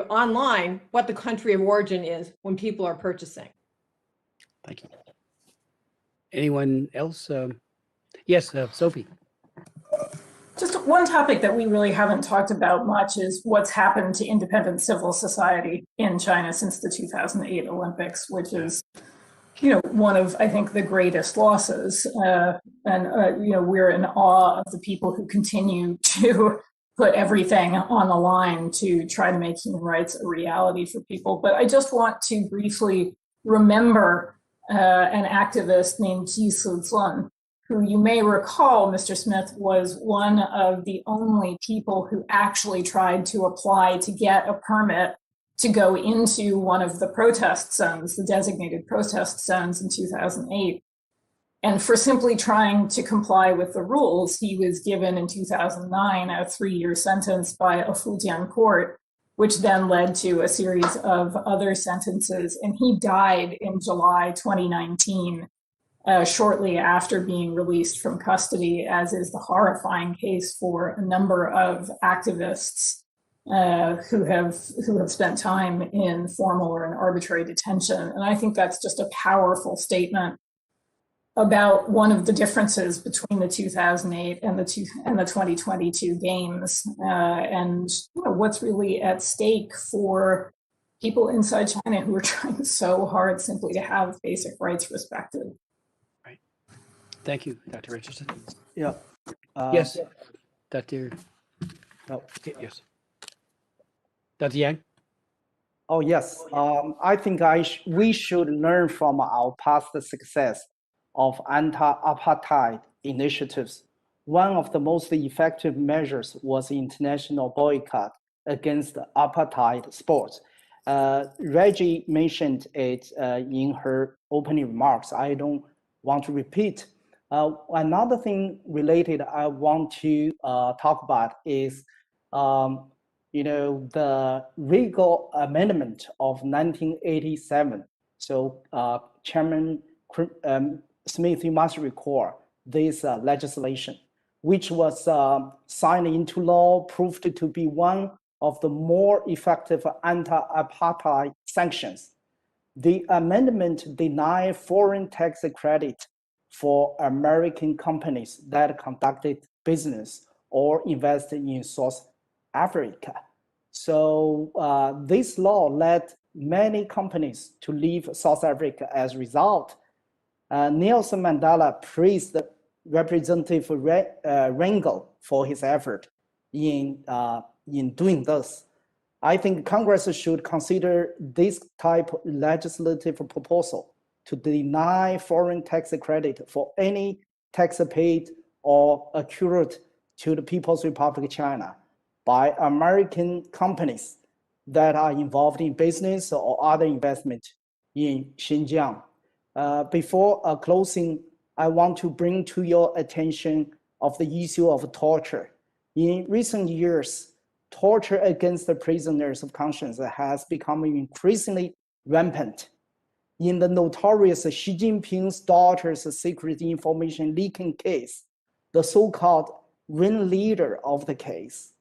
online what the country of origin is when people are purchasing. Thank you. Anyone else? Yes, Sophie. Just one topic that we really haven't talked about much is what's happened to independent civil society in China since the 2008 Olympics, which is, one of, I think, the greatest losses. We're in awe of the people who continue to put everything on the line to try to make human rights a reality for people. But I just want to briefly remember an activist named Ji Suzun, who you may recall, Mr. Smith, was one of the only people who actually tried to apply to get a permit to go into one of the protest zones, the designated protest zones in 2008. And for simply trying to comply with the rules, he was given in 2009 a 3-year sentence by a Fujian court, which then led to a series of other sentences. And he died in July 2019. Shortly after being released from custody, as is the horrifying case for a number of activists who have spent time in formal or in arbitrary detention. And I think that's just a powerful statement about one of the differences between the 2008 and the 2022 games, and what's really at stake for people inside China who are trying so hard simply to have basic rights respected. Thank you, Dr. Richardson. Yeah. Yes, Dr. No. Yes. Dr. Yang? Oh, yes. I think we should learn from our past success of anti-apartheid initiatives. One of the most effective measures was international boycott against apartheid sports. Reggie mentioned it in her opening remarks. I don't want to repeat. Another thing related I want to talk about is, the legal amendment of 1987. So, Chairman Smith, you must recall this legislation, which was signed into law, proved to be one of the more effective anti-apartheid sanctions. The amendment denied foreign tax credit for American companies that conducted business or invested in South Africa. So this law led many companies to leave South Africa. As a result, Nelson Mandela praised Representative Rangel for his effort in doing this. I think Congress should consider this type of legislative proposal to deny foreign tax credit for any tax paid or accrued to the People's Republic of China by American companies that are involved in business or other investment in Xinjiang. Before closing, I want to bring to your attention of the issue of torture. In recent years, torture against the prisoners of conscience has become increasingly rampant. In the notorious Xi Jinping's daughter's secret information leaking case, the so-called ringleader of the case,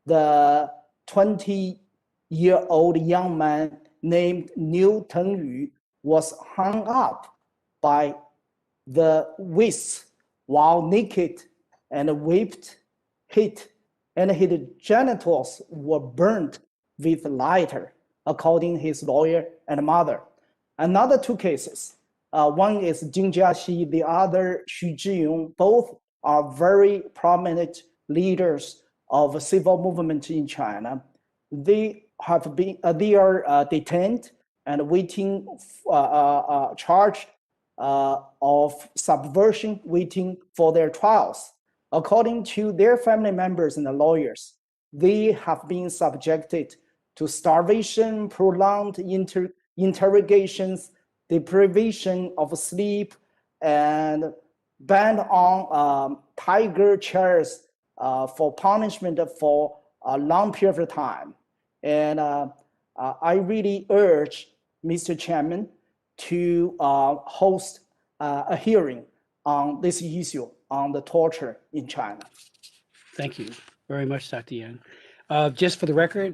the 20-year-old young man named Liu Tengyu, was hung up by the wrists while naked and whipped hit, and his genitals were burnt with lighter, according to his lawyer and mother. Another 2 cases, one is Jing Jiaxi, the other Xu Zhiyong, both are very prominent leaders of a civil movement in China. They have been, they are detained and waiting, charged of subversion, waiting for their trials. According to their family members and the lawyers, they have been subjected to starvation, prolonged interrogations, deprivation of sleep, and banned on tiger chairs for punishment for a long period of time. And I really urge Mr. Chairman to host a hearing on this issue on the torture in China. Thank you very much, Dr. Yan. Just for the record,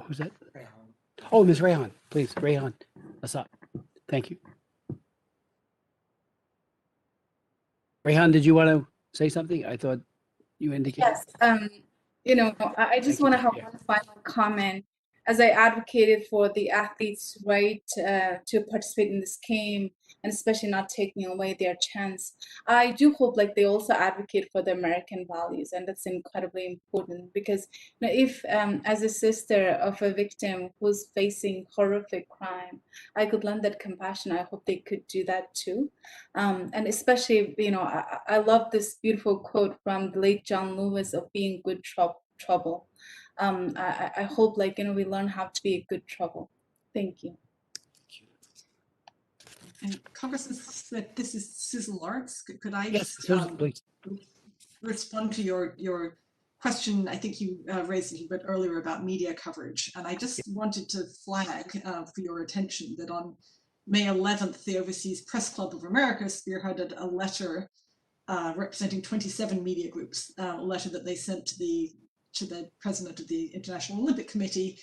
who's that? Oh, Ms. Rethan, please, Rethan, Assat. Thank you. Rethan, did you want to say something? I thought you indicated. Yes, you know, I just want to have one final comment. As I advocated for the athletes' right to participate in this game, and especially not taking away their chance, I do hope like they also advocate for the American values, and that's incredibly important because you know, if as a sister of a victim who's facing horrific crime, I could lend that compassion, I hope they could do that too. And especially, you know, I love this beautiful quote from the late John Lewis of being good trouble. I hope like, you know, we learn how to be a good trouble. Thank you. And Congressman Smith, this is Susan Lawrence. Could I Yes, just Susan, please. respond to your question? I think you raised a little bit earlier about media coverage. And I just wanted to flag for your attention that on May 11th, the Overseas Press Club of America spearheaded a letter representing 27 media groups, a letter that they sent to the president of the International Olympic Committee,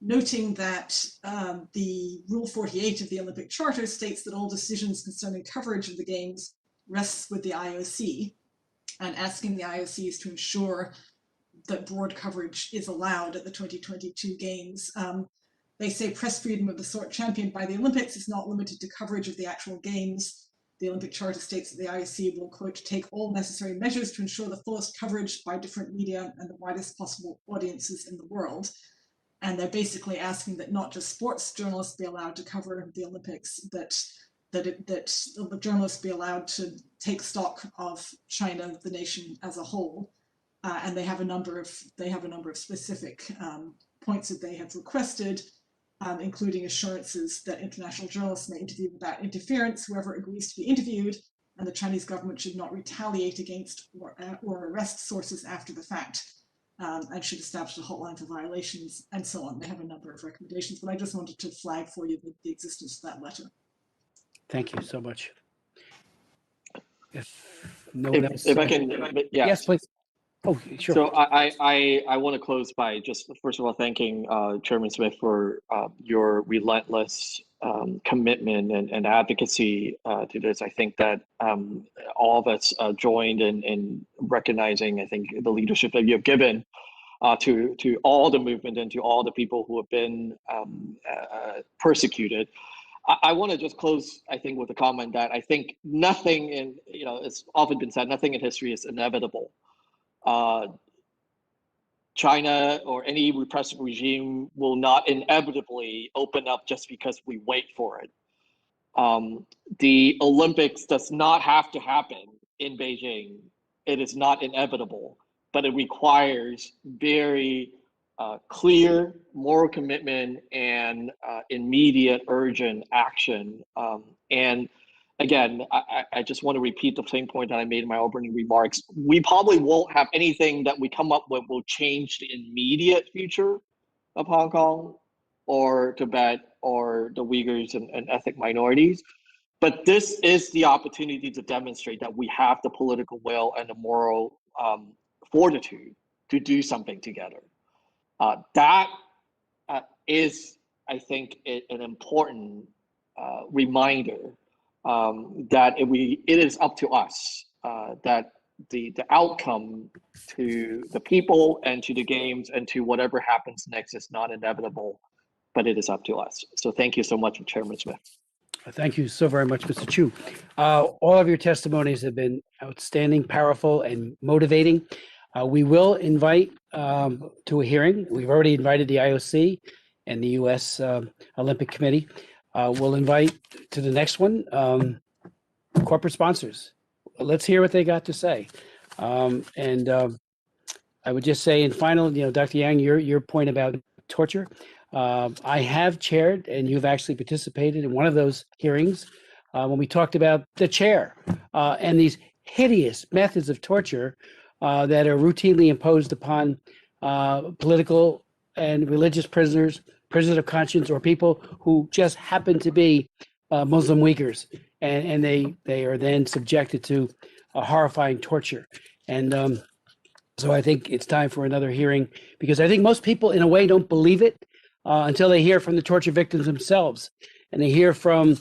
noting that the Rule 48 of the Olympic Charter states that all decisions concerning coverage of the Games rests with the IOC, and asking the IOCs to ensure that broad coverage is allowed at the 2022 Games. They say press freedom of the sort championed by the Olympics is not limited to coverage of the actual Games. The Olympic Charter states that the IOC will, quote, take all necessary measures to ensure the fullest coverage by different media and the widest possible audiences in the world. And they're basically asking that not just sports journalists be allowed to cover the Olympics, but that the journalists be allowed to take stock of China, the nation as a whole. And they have a number of specific points that they have requested, including assurances that international journalists may interview without interference, whoever agrees to be interviewed, and the Chinese government should not retaliate against or arrest sources after the fact, and should establish a hotline for violations, and so on. They have a number of recommendations, but I just wanted to flag for you the existence of that letter. Thank you so much. If no If, one else, if I can, yeah. yes, please. Oh, sure. So I want to close by just first of all thanking Chairman Smith for your relentless commitment and advocacy to this. I think that all of us joined in recognizing, I think, the leadership that you have given to all the movement and to all the people who have been persecuted. I want to just close, I think, with a comment that I think nothing in, you know, it's often been said, nothing in history is inevitable. China or any repressive regime will not inevitably open up just because we wait for it. The Olympics does not have to happen in Beijing. It is not inevitable, but it requires very clear moral commitment and immediate urgent action. And again, I just want to repeat the same point that I made in my opening remarks. We probably won't have anything that we come up with will change the immediate future of Hong Kong or Tibet or the Uyghurs and ethnic minorities. But this is the opportunity to demonstrate that we have the political will and the moral fortitude to do something together. That is, I think, an important reminder that it is up to us, that the outcome to the people and to the games and to whatever happens next is not inevitable, but it is up to us. So thank you so much, Chairman Smith. Thank you so very much, Mr. Chu. All of your testimonies have been outstanding, powerful, and motivating. We will invite to a hearing. We've already invited the IOC and the U.S. Olympic Committee. We'll invite to the next one corporate sponsors. Let's hear what they got to say. I would just say, in final, Dr. Yang, your point about torture. I have chaired, and you've actually participated in one of those hearings when we talked about the chair and these hideous methods of torture that are routinely imposed upon political and religious prisoners, prisoners of conscience, or people who just happen to be Muslim Uyghurs, and they are then subjected to a horrifying torture. And so I think it's time for another hearing, because I think most people, in a way, don't believe it until they hear from the torture victims themselves, and they hear from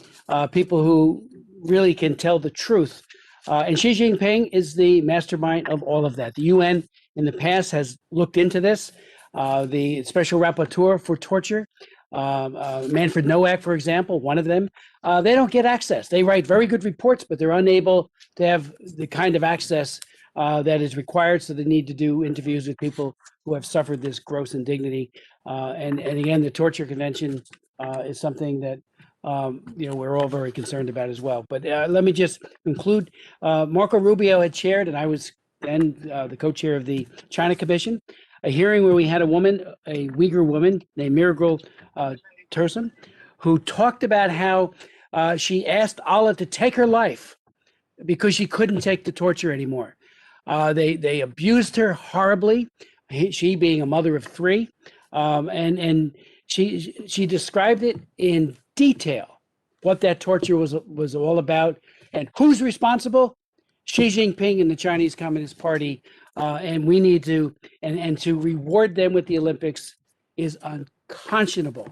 people who really can tell the truth. And Xi Jinping is the mastermind of all of that. The UN in the past has looked into this. The Special Rapporteur for Torture, Manfred Nowak, for example, one of them, they don't get access. They write very good reports, but they're unable to have the kind of access that is required. So they need to do interviews with people who have suffered this gross indignity. And again, the Torture Convention is something that we're all very concerned about as well. But let me just conclude. Marco Rubio had chaired, and I was then the co-chair of the China Commission, a hearing where we had a woman, a Uyghur woman named Miracle Tursum, who talked about how she asked Allah to take her life because she couldn't take the torture anymore. They abused her horribly, she being a mother of three, and she described it in detail, what that torture was all about, and who's responsible. Xi Jinping and the Chinese Communist Party, and we need to, and to reward them with the Olympics is unconscionable.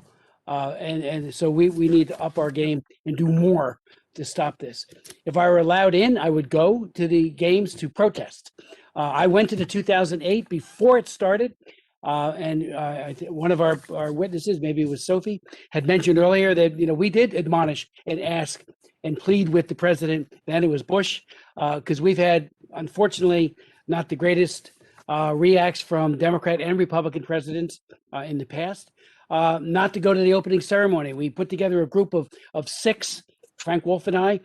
And so we need to up our game and do more to stop this. If I were allowed in, I would go to the games to protest. I went to the 2008 before it started. And one of our witnesses, maybe it was Sophie, had mentioned earlier that we did admonish and ask and plead with the president. Then it was Bush, because we've had, unfortunately, not the greatest reacts from Democrat and Republican presidents in the past. Not to go to the opening ceremony. We put together a group of 6, Frank Wolf and I,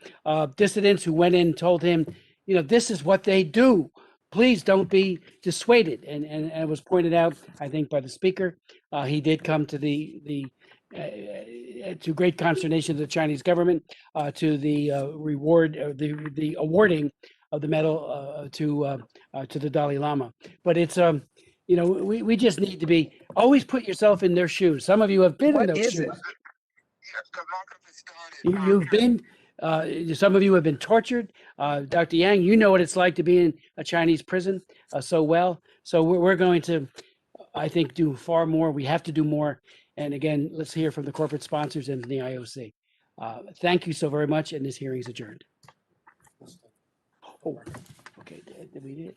dissidents who went in and told him, this is what they do. Please don't be dissuaded. And it was pointed out, I think, by the speaker. He did come to to great consternation of the Chinese government, to the the awarding of the medal to the Dalai Lama. But it's we just need to be always put yourself in their shoes. Some of you have been in those shoes. You've been. Some of you have been tortured. Dr. Yang, you know what it's like to be in a Chinese prison so well. So we're going to, I think, do far more. We have to do more. And again, let's hear from the corporate sponsors and the IOC. Thank you so very much. And this hearing is adjourned. Oh, okay. Did we do it?